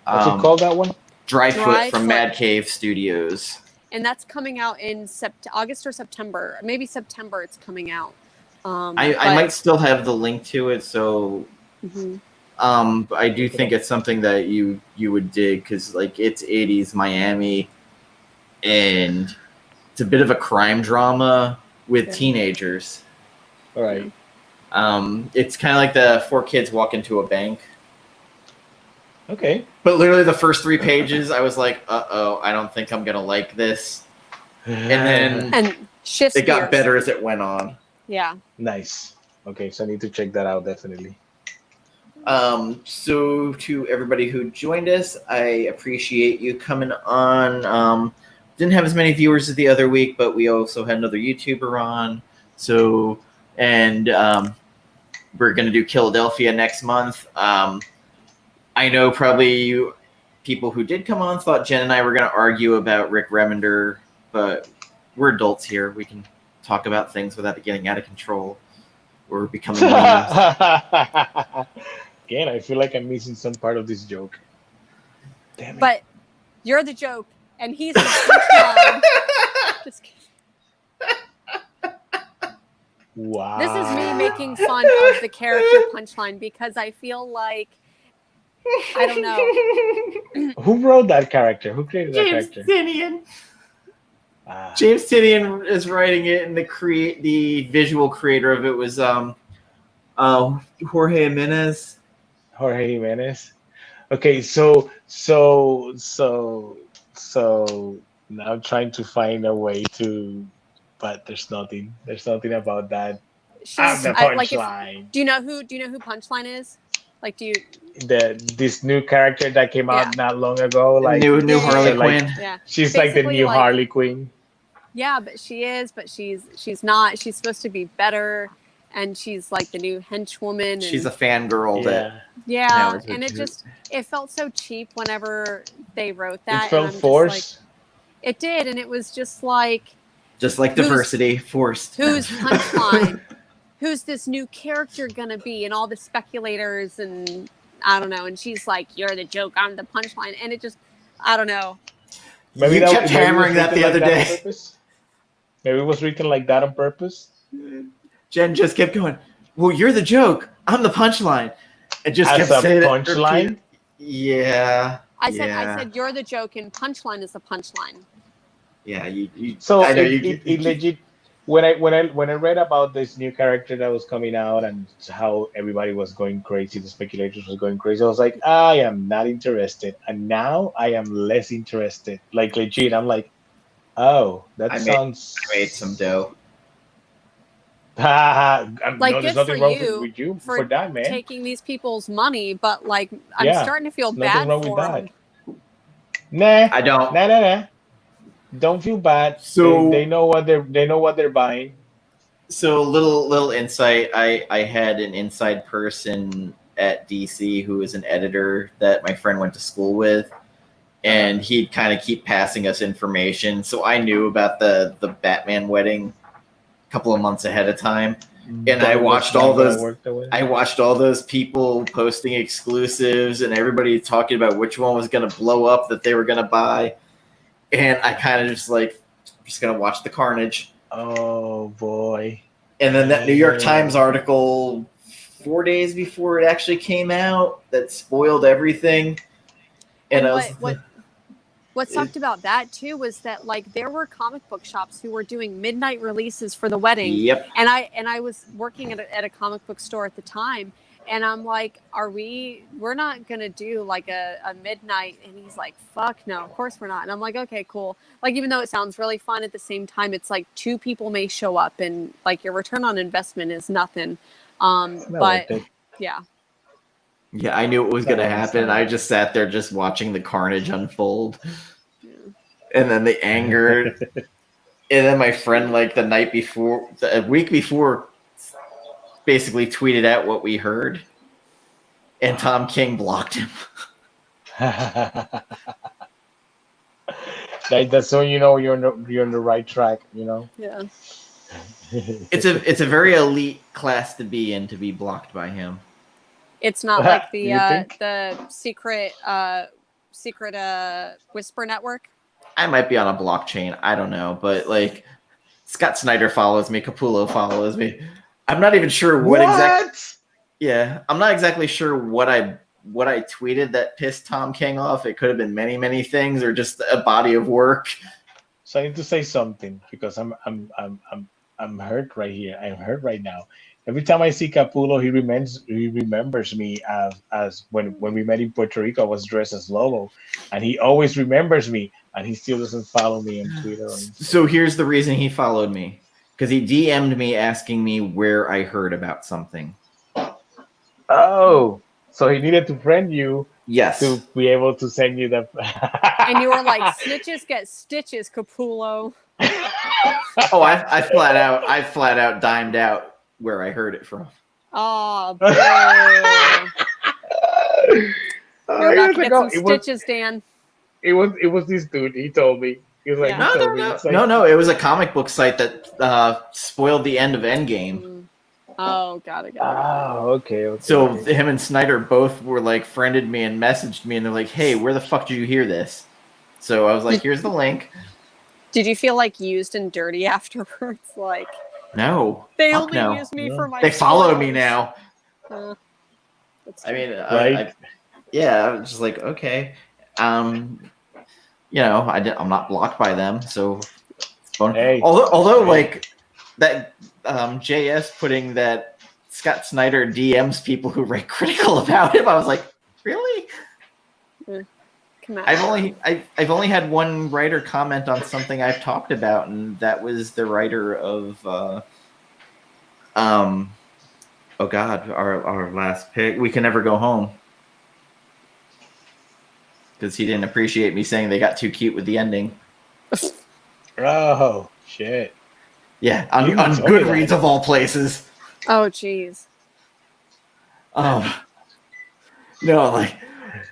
Speaker 2: What's it called, that one?
Speaker 1: Dryfoot from Mad Cave Studios.
Speaker 3: And that's coming out in August or September. Maybe September it's coming out.
Speaker 1: I might still have the link to it, so I do think it's something that you would dig, because like it's 80s Miami, and it's a bit of a crime drama with teenagers.
Speaker 2: All right.
Speaker 1: It's kind of like the 4 kids walk into a bank.
Speaker 2: Okay.
Speaker 1: But literally the first 3 pages, I was like, uh-oh, I don't think I'm going to like this. And then it got better as it went on.
Speaker 3: Yeah.
Speaker 2: Nice. Okay, so I need to check that out, definitely.
Speaker 1: So to everybody who joined us, I appreciate you coming on. Didn't have as many viewers as the other week, but we also had another YouTuber on. So, and we're going to do Philadelphia next month. I know probably people who did come on thought Jen and I were going to argue about Rick Remender, but we're adults here. We can talk about things without it getting out of control or becoming memes.
Speaker 2: Again, I feel like I'm missing some part of this joke. Damn it.
Speaker 3: But you're the joke, and he's the punchline. Just kidding.
Speaker 2: Wow.
Speaker 3: This is me making fun of the character punchline because I feel like, I don't know.
Speaker 2: Who wrote that character? Who created that character?
Speaker 1: Tinian. James Tinian is writing it, and the visual creator of it was Jorge Jimenez.
Speaker 2: Jorge Jimenez. Okay, so now I'm trying to find a way to, but there's nothing. There's nothing about that. I'm the
Speaker 3: like if
Speaker 2: punchline.
Speaker 3: do you know who Punchline is? Like do you
Speaker 2: This new character that came
Speaker 3: yeah.
Speaker 2: out not long ago, like
Speaker 1: New
Speaker 3: Yeah,
Speaker 1: Harley
Speaker 2: like
Speaker 1: Quinn.
Speaker 3: yeah.
Speaker 2: she's like the
Speaker 3: Basically,
Speaker 2: new
Speaker 3: like,
Speaker 2: Harley Quinn.
Speaker 3: yeah, but she's not. She's supposed to be better, and she's like the new henchwoman.
Speaker 1: She's a
Speaker 3: And
Speaker 1: fangirl that
Speaker 2: Yeah,
Speaker 3: yeah,
Speaker 1: now is
Speaker 3: and it felt so cheap whenever they wrote
Speaker 2: it
Speaker 3: that, and
Speaker 2: felt
Speaker 3: I'm just like,
Speaker 2: forced.
Speaker 3: it did, and it was just like,
Speaker 1: just like
Speaker 3: Who's-
Speaker 1: diversity forced.
Speaker 3: who's Punchline? Who's this new character gonna be? And all the speculators, and I don't know. And she's like, "You're the joke. I'm the Punchline," and it just, I don't know.
Speaker 2: Maybe
Speaker 1: You
Speaker 2: that
Speaker 1: kept
Speaker 2: maybe it was
Speaker 1: hammering that
Speaker 2: written
Speaker 1: the
Speaker 2: like
Speaker 1: other
Speaker 2: that on
Speaker 1: day.
Speaker 2: purpose. Maybe it was written like that on purpose.
Speaker 1: Jen just kept going, well, you're the joke. I'm the punchline. It just
Speaker 2: As
Speaker 1: kept
Speaker 2: a
Speaker 1: saying
Speaker 2: punchline?
Speaker 1: it. Yeah.
Speaker 3: I said, "You're the joke," and Punchline is the punchline.
Speaker 1: Yeah, you
Speaker 2: So
Speaker 1: I know
Speaker 2: it legit. When I read about this new character that was coming out and how everybody was going crazy, the speculators was going crazy, I was like, I am not interested. And now I am less interested. Like legit, I'm like, oh, that sounds.
Speaker 1: I made some dough.
Speaker 3: Like,
Speaker 2: no, there's
Speaker 3: good for
Speaker 2: nothing wrong
Speaker 3: you
Speaker 2: with you
Speaker 3: for
Speaker 2: for that, man.
Speaker 3: taking these people's money, but like I'm
Speaker 2: Yeah,
Speaker 3: starting to feel
Speaker 2: there's nothing
Speaker 3: bad
Speaker 2: wrong with
Speaker 3: for
Speaker 2: that.
Speaker 3: them.
Speaker 2: Nah,
Speaker 1: I don't.
Speaker 2: nah. Don't feel bad.
Speaker 1: So
Speaker 2: they know what they're buying.
Speaker 1: So little insight. I had an inside person at DC who was an editor that my friend went to school with, and he'd kind of keep passing us information. So I knew about the Batman wedding a couple of months ahead of time, and I watched all those. I watched all those people posting exclusives and everybody talking about which one was going to blow up that they were going to buy, and I kind of just like, I'm just going to watch the carnage.
Speaker 2: Oh boy.
Speaker 1: And then that New York Times article 4 days before it actually came out that spoiled everything. And
Speaker 3: what sucked about that too was that like there were comic book shops who were doing midnight releases for the wedding.
Speaker 1: Yep.
Speaker 3: And I was working at a comic book store at the time, and I'm like, we're not gonna do like a midnight? And he's like, fuck no, of course we're not. And I'm like, okay, cool. Like, even though it sounds really fun, at the same time, it's like 2 people may show up, and like your return on investment is nothing. But yeah.
Speaker 1: Yeah, I knew it was going to happen. I just sat there just watching the carnage unfold. Yeah. And then the anger. And then my friend, like a week before, basically tweeted out what we heard. And Tom King blocked him.
Speaker 2: That's so you know you're on the right track, you know?
Speaker 3: Yeah.
Speaker 1: It's a very elite class to be in, to be blocked by him.
Speaker 3: It's not like the secret whisper network.
Speaker 1: I might be on a blockchain. I don't know, but like Scott Snyder follows me, Capullo follows me. I'm not even sure what exactly. Yeah, I'm not exactly sure what I tweeted that pissed Tom King off. It could have been many things, or just a body of work.
Speaker 2: So I need to say something because I'm hurt right here. I'm hurt right now. Every time I see Capullo, he remembers me as when we met in Puerto Rico. I was dressed as Lobo, and he always remembers me, and he still doesn't follow me on Twitter.
Speaker 1: So here's the reason he followed me, because he DM'd me asking me where I heard about something.
Speaker 2: Oh, so he needed to friend you.
Speaker 1: Yes.
Speaker 2: To be able to send you the.
Speaker 3: And you were like, "Snitches get stitches, Capullo."
Speaker 1: Oh, I flat out dimed out where I heard it from.
Speaker 3: Oh, boy. You're about to get some stitches, Dan.
Speaker 2: It was this dude. He told me. He was like,
Speaker 1: no. It was a comic book site that spoiled the end of Endgame.
Speaker 3: Oh, got it.
Speaker 2: Oh, okay.
Speaker 1: So him and Snyder both were like friended me and messaged me, and they're like, "Hey, where the fuck did you hear this?" So I was like, "Here's the link."
Speaker 3: Did you feel like used and dirty afterwards? Like,
Speaker 1: no,
Speaker 3: they only use me for my.
Speaker 1: They follow me now.
Speaker 3: I
Speaker 1: mean,
Speaker 2: right?
Speaker 1: I was just like, okay, I'm not blocked by them, so.
Speaker 2: Hey.
Speaker 1: Although, like that, JS putting that Scott Snyder DMs people who write critical about him, I was like, really?
Speaker 3: Come on.
Speaker 1: I've only had one writer comment on something I've talked about, and that was the writer of oh God, our last pick. We Can Never Go Home. Because he didn't appreciate me saying they got too cute with the ending.
Speaker 2: Oh shit!
Speaker 1: Yeah, on Goodreads of all places.
Speaker 3: Oh jeez.
Speaker 1: No, like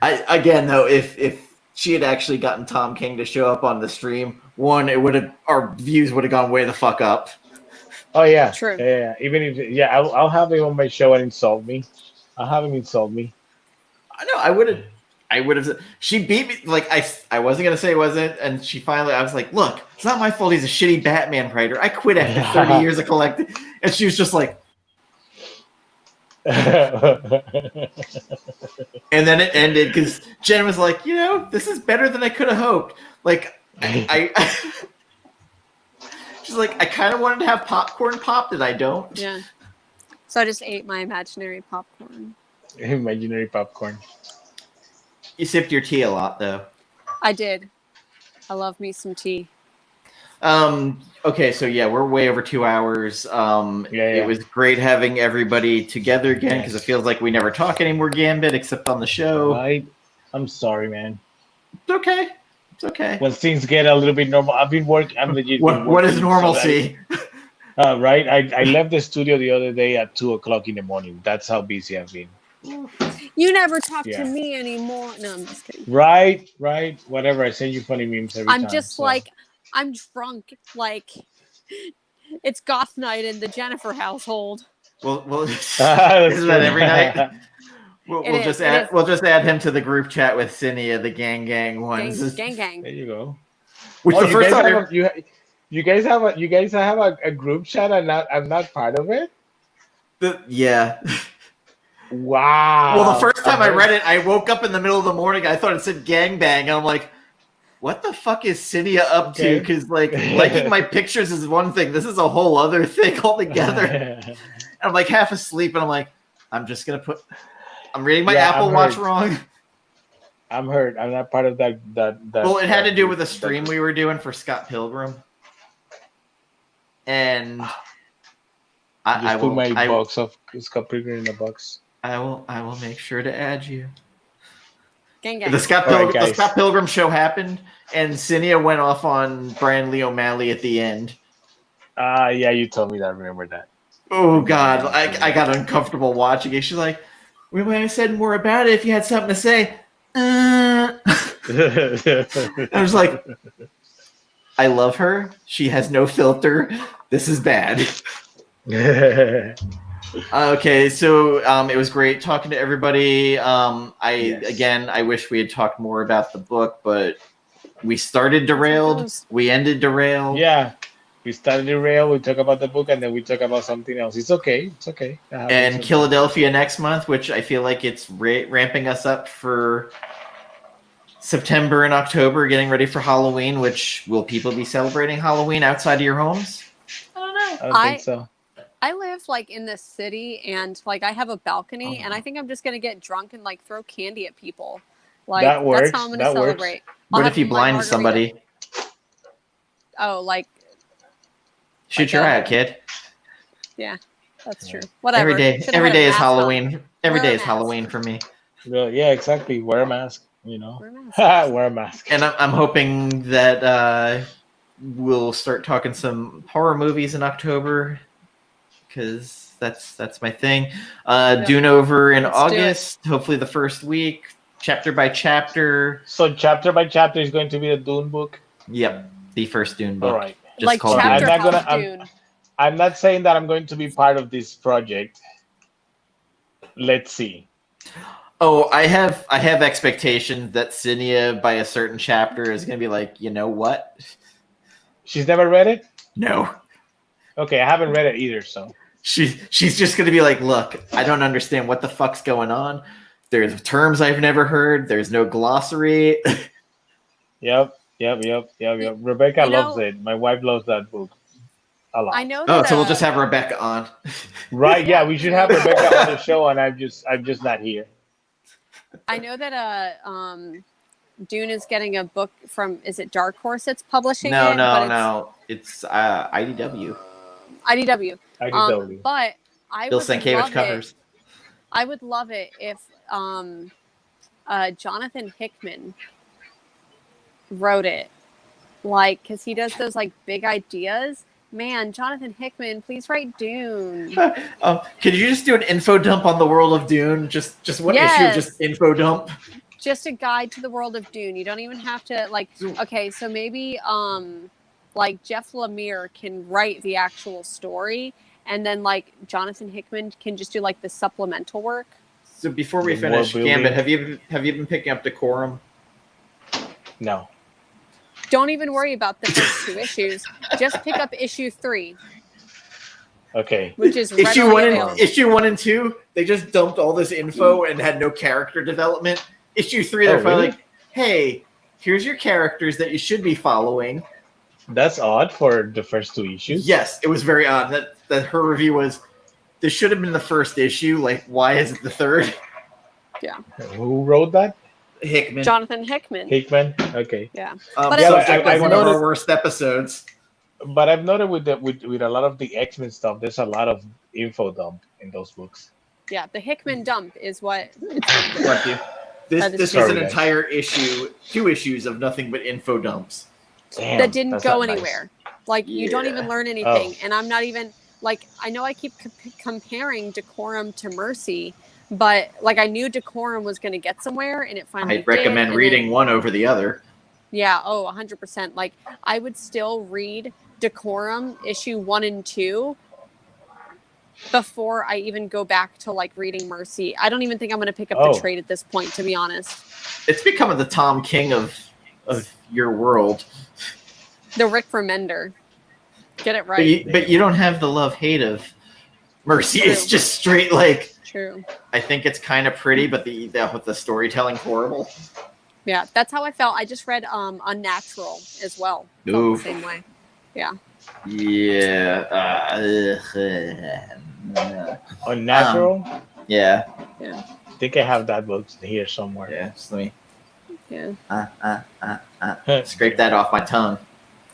Speaker 1: again though, if she had actually gotten Tom King to show up on the stream, our views would have gone way the fuck up.
Speaker 2: Oh yeah,
Speaker 3: True.
Speaker 2: Yeah. Even if I'll have him on my show and insult me. I'll have him insult me.
Speaker 1: I know. I would have. She beat me. Like I wasn't gonna say it wasn't, and she finally. I was like, "Look, it's not my fault. He's a shitty Batman writer. I quit after 30 years of collecting." And she was just like, and then it ended because Jen was like, "This is better than I could have hoped." Like I she's like, I kind of wanted to have popcorn popped, and I don't.
Speaker 3: Yeah. So I just ate my imaginary popcorn.
Speaker 2: Imaginary popcorn.
Speaker 1: You sipped your tea a lot, though.
Speaker 3: I did. I love me some tea.
Speaker 1: Okay, so yeah, we're way over 2 hours. It was great having everybody together again because it feels like we never talk anymore, Gambit, except on the show.
Speaker 2: I'm sorry, man.
Speaker 1: It's okay. It's okay.
Speaker 2: When things get a little bit normal, I've been working. I'm legit.
Speaker 1: What is normalcy?
Speaker 2: Right. I left the studio the other day at 2:00 in the morning. That's how busy I've been.
Speaker 3: You never talk to me anymore. No, I'm just kidding.
Speaker 2: Right. Whatever. I send you funny memes every time.
Speaker 3: I'm just like, I'm drunk. Like, it's goth night in the Jennifer household.
Speaker 1: Well, isn't that every night? We'll just add him to the group chat with Cinia, the gang ones.
Speaker 3: Gang.
Speaker 2: There you go. You guys have a group chat and I'm not part of it?
Speaker 1: Yeah.
Speaker 2: Wow.
Speaker 1: Well, the first time I read it, I woke up in the middle of the morning. I thought it said gangbang, and I'm like, "What the fuck is Cinia up to?" Because liking my pictures is one thing. This is a whole other thing altogether. And I'm like half asleep, and I'm like, I'm just gonna put. I'm reading my Apple Watch wrong.
Speaker 2: I'm hurt. I'm not part of that.
Speaker 1: Well, it had to do with a stream we were doing for Scott Pilgrim, and
Speaker 2: I will put my box of Scott Pilgrim in the box.
Speaker 1: I will make sure to add you.
Speaker 3: Gang.
Speaker 1: The Scott Pilgrim show happened, and Cinia went off on Brian Lee O'Malley at the end.
Speaker 2: Yeah, you told me that. I remember that.
Speaker 1: Oh God, I got uncomfortable watching it. She's like, "We might have said more about it if you had something to say." I was like, "I love her. She has no filter. This is bad." Okay, so it was great talking to everybody. Again, I wish we had talked more about the book, but we started derailed. We ended derailed.
Speaker 2: Yeah, we started derailed. We talk about the book, and then we talk about something else. It's okay. It's okay.
Speaker 1: And Philadelphia next month, which I feel like it's ramping us up for September and October, getting ready for Halloween. Which will people be celebrating Halloween outside of your homes? I don't know.
Speaker 2: I don't think so.
Speaker 3: I live in the city, and I have a balcony, and I think I'm just gonna get drunk and throw candy at people.
Speaker 2: That works.
Speaker 3: That's how I'm gonna celebrate.
Speaker 1: What if you blind somebody?
Speaker 3: Oh,
Speaker 1: shoot your eye out, kid.
Speaker 3: Yeah, that's true. Whatever.
Speaker 1: Every day is Halloween. Every day is Halloween for me.
Speaker 2: Well, yeah, exactly. Wear a mask. Wear a mask.
Speaker 1: And I'm hoping that we'll start talking some horror movies in October. Because that's my thing. Dune over in August, hopefully the first week, chapter by chapter.
Speaker 2: So chapter by chapter is going to be a Dune book?
Speaker 1: Yep, the first Dune book.
Speaker 2: All right.
Speaker 1: Just called
Speaker 3: Dune.
Speaker 2: I'm not saying that I'm going to be part of this project. Let's see.
Speaker 1: Oh, I have expectations that Cinia by a certain chapter is going to be like, you know what?
Speaker 2: She's never read it?
Speaker 1: No.
Speaker 2: Okay, I haven't read it either, so.
Speaker 1: She's just going to be like, look, I don't understand what the fuck's going on. There's terms I've never heard. There's no glossary.
Speaker 2: Yep. Rebecca loves it. My wife loves that book a lot.
Speaker 3: I know that.
Speaker 1: So we'll just have Rebecca on.
Speaker 2: Right, yeah, we should have Rebecca on the show, and I'm just not here.
Speaker 3: I know that Dune is getting a book from, is it Dark Horse that's publishing
Speaker 1: No,
Speaker 3: it?
Speaker 1: no. It's IDW.
Speaker 3: IDW.
Speaker 2: IDW.
Speaker 3: But I
Speaker 1: Bill
Speaker 3: would
Speaker 1: Sienkiewicz
Speaker 3: love
Speaker 1: covers.
Speaker 3: it. I would love it if Jonathan Hickman wrote it. Like, because he does those like big ideas. Man, Jonathan Hickman, please write Dune.
Speaker 1: Could you just do an info dump on the world of Dune? Just one issue of just info dump.
Speaker 3: Just a guide to the world of Dune. You don't even have to like. Okay, so maybe like Jeff Lemire can write the actual story, and then like Jonathan Hickman can just do like the supplemental work.
Speaker 1: So before we finish, Gambit, have you been picking up Decorum?
Speaker 2: No.
Speaker 3: Don't even worry about the first 2 issues. Just pick up issue 3.
Speaker 2: Okay.
Speaker 3: Which is
Speaker 1: issue 1 and 2. They just dumped all this info and had no character development. Issue 3, they're finally like, "Hey, here's your characters that you should be following."
Speaker 2: That's odd for the first 2 issues.
Speaker 1: Yes, it was very odd. That her review was, "This should have been the first issue. Like, why is it the third?"
Speaker 3: Yeah.
Speaker 2: Who wrote that?
Speaker 1: Hickman.
Speaker 3: Jonathan Hickman.
Speaker 2: Hickman. Okay.
Speaker 3: Yeah.
Speaker 1: But
Speaker 2: I
Speaker 1: one of our worst episodes.
Speaker 2: But I've noted with a lot of the X-Men stuff, there's a lot of info dump in those books.
Speaker 3: Yeah, the Hickman dump is what.
Speaker 1: Thank you. This was an entire issue, 2 issues of nothing but info dumps.
Speaker 2: Damn,
Speaker 3: that didn't go anywhere. Nice. Like, you don't even learn anything. And I'm not even, like, I know I keep comparing Decorum to Mercy, but, like, I knew Decorum was going to get somewhere, and it finally
Speaker 1: I'd recommend reading one over the other.
Speaker 3: Yeah, 100%. Like, I would still read Decorum issue 1 and 2 before I even go back to, like, reading Mercy. I don't even think I'm going to pick up the trade at this point, to be honest.
Speaker 1: It's becoming the Tom King of your world.
Speaker 3: The Rick Remender. Get it right.
Speaker 1: But you don't have the love-hate of Mercy. True. It's just straight, like...
Speaker 3: True.
Speaker 1: I think it's kind of pretty, but the storytelling's horrible.
Speaker 3: Yeah, that's how I felt. I just read Unnatural as well. The same way. Yeah.
Speaker 1: Yeah.
Speaker 2: Unnatural?
Speaker 1: Yeah.
Speaker 3: Yeah.
Speaker 2: I think I have that book here somewhere.
Speaker 1: Yeah, just let me...
Speaker 3: Yeah.
Speaker 1: Scrape that off my tongue.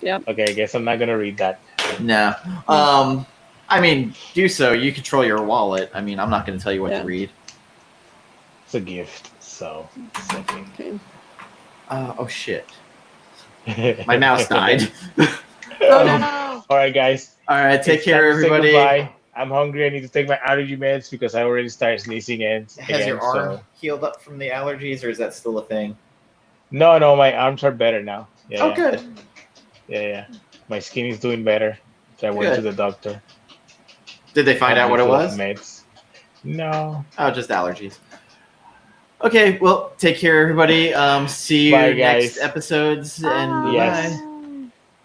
Speaker 3: Yep.
Speaker 2: Okay, I guess I'm not going to read that.
Speaker 1: No. I mean, do so. You control your wallet. I mean, I'm not going to tell you what to read.
Speaker 2: It's a gift, so...
Speaker 3: Okay.
Speaker 1: Oh, shit. My mouse died.
Speaker 3: Oh, no.
Speaker 2: All right, guys.
Speaker 1: All right, take care, everybody.
Speaker 2: I'm hungry. I need to take my allergy meds because I already started sneezing again.
Speaker 1: Has your arm healed up from the allergies, or is that still a thing?
Speaker 2: No, my arms are better now. Yeah,
Speaker 1: good.
Speaker 2: Yeah. My skin is doing better. So I went to the doctor.
Speaker 1: Did they find out what it was?
Speaker 2: Meds. No.
Speaker 1: Oh, just allergies. Okay, well, take care, everybody. See you next episodes. And
Speaker 2: yes.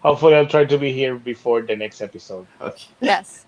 Speaker 2: Hopefully, I'll try to be here before the next episode.
Speaker 1: Okay.
Speaker 3: Yes.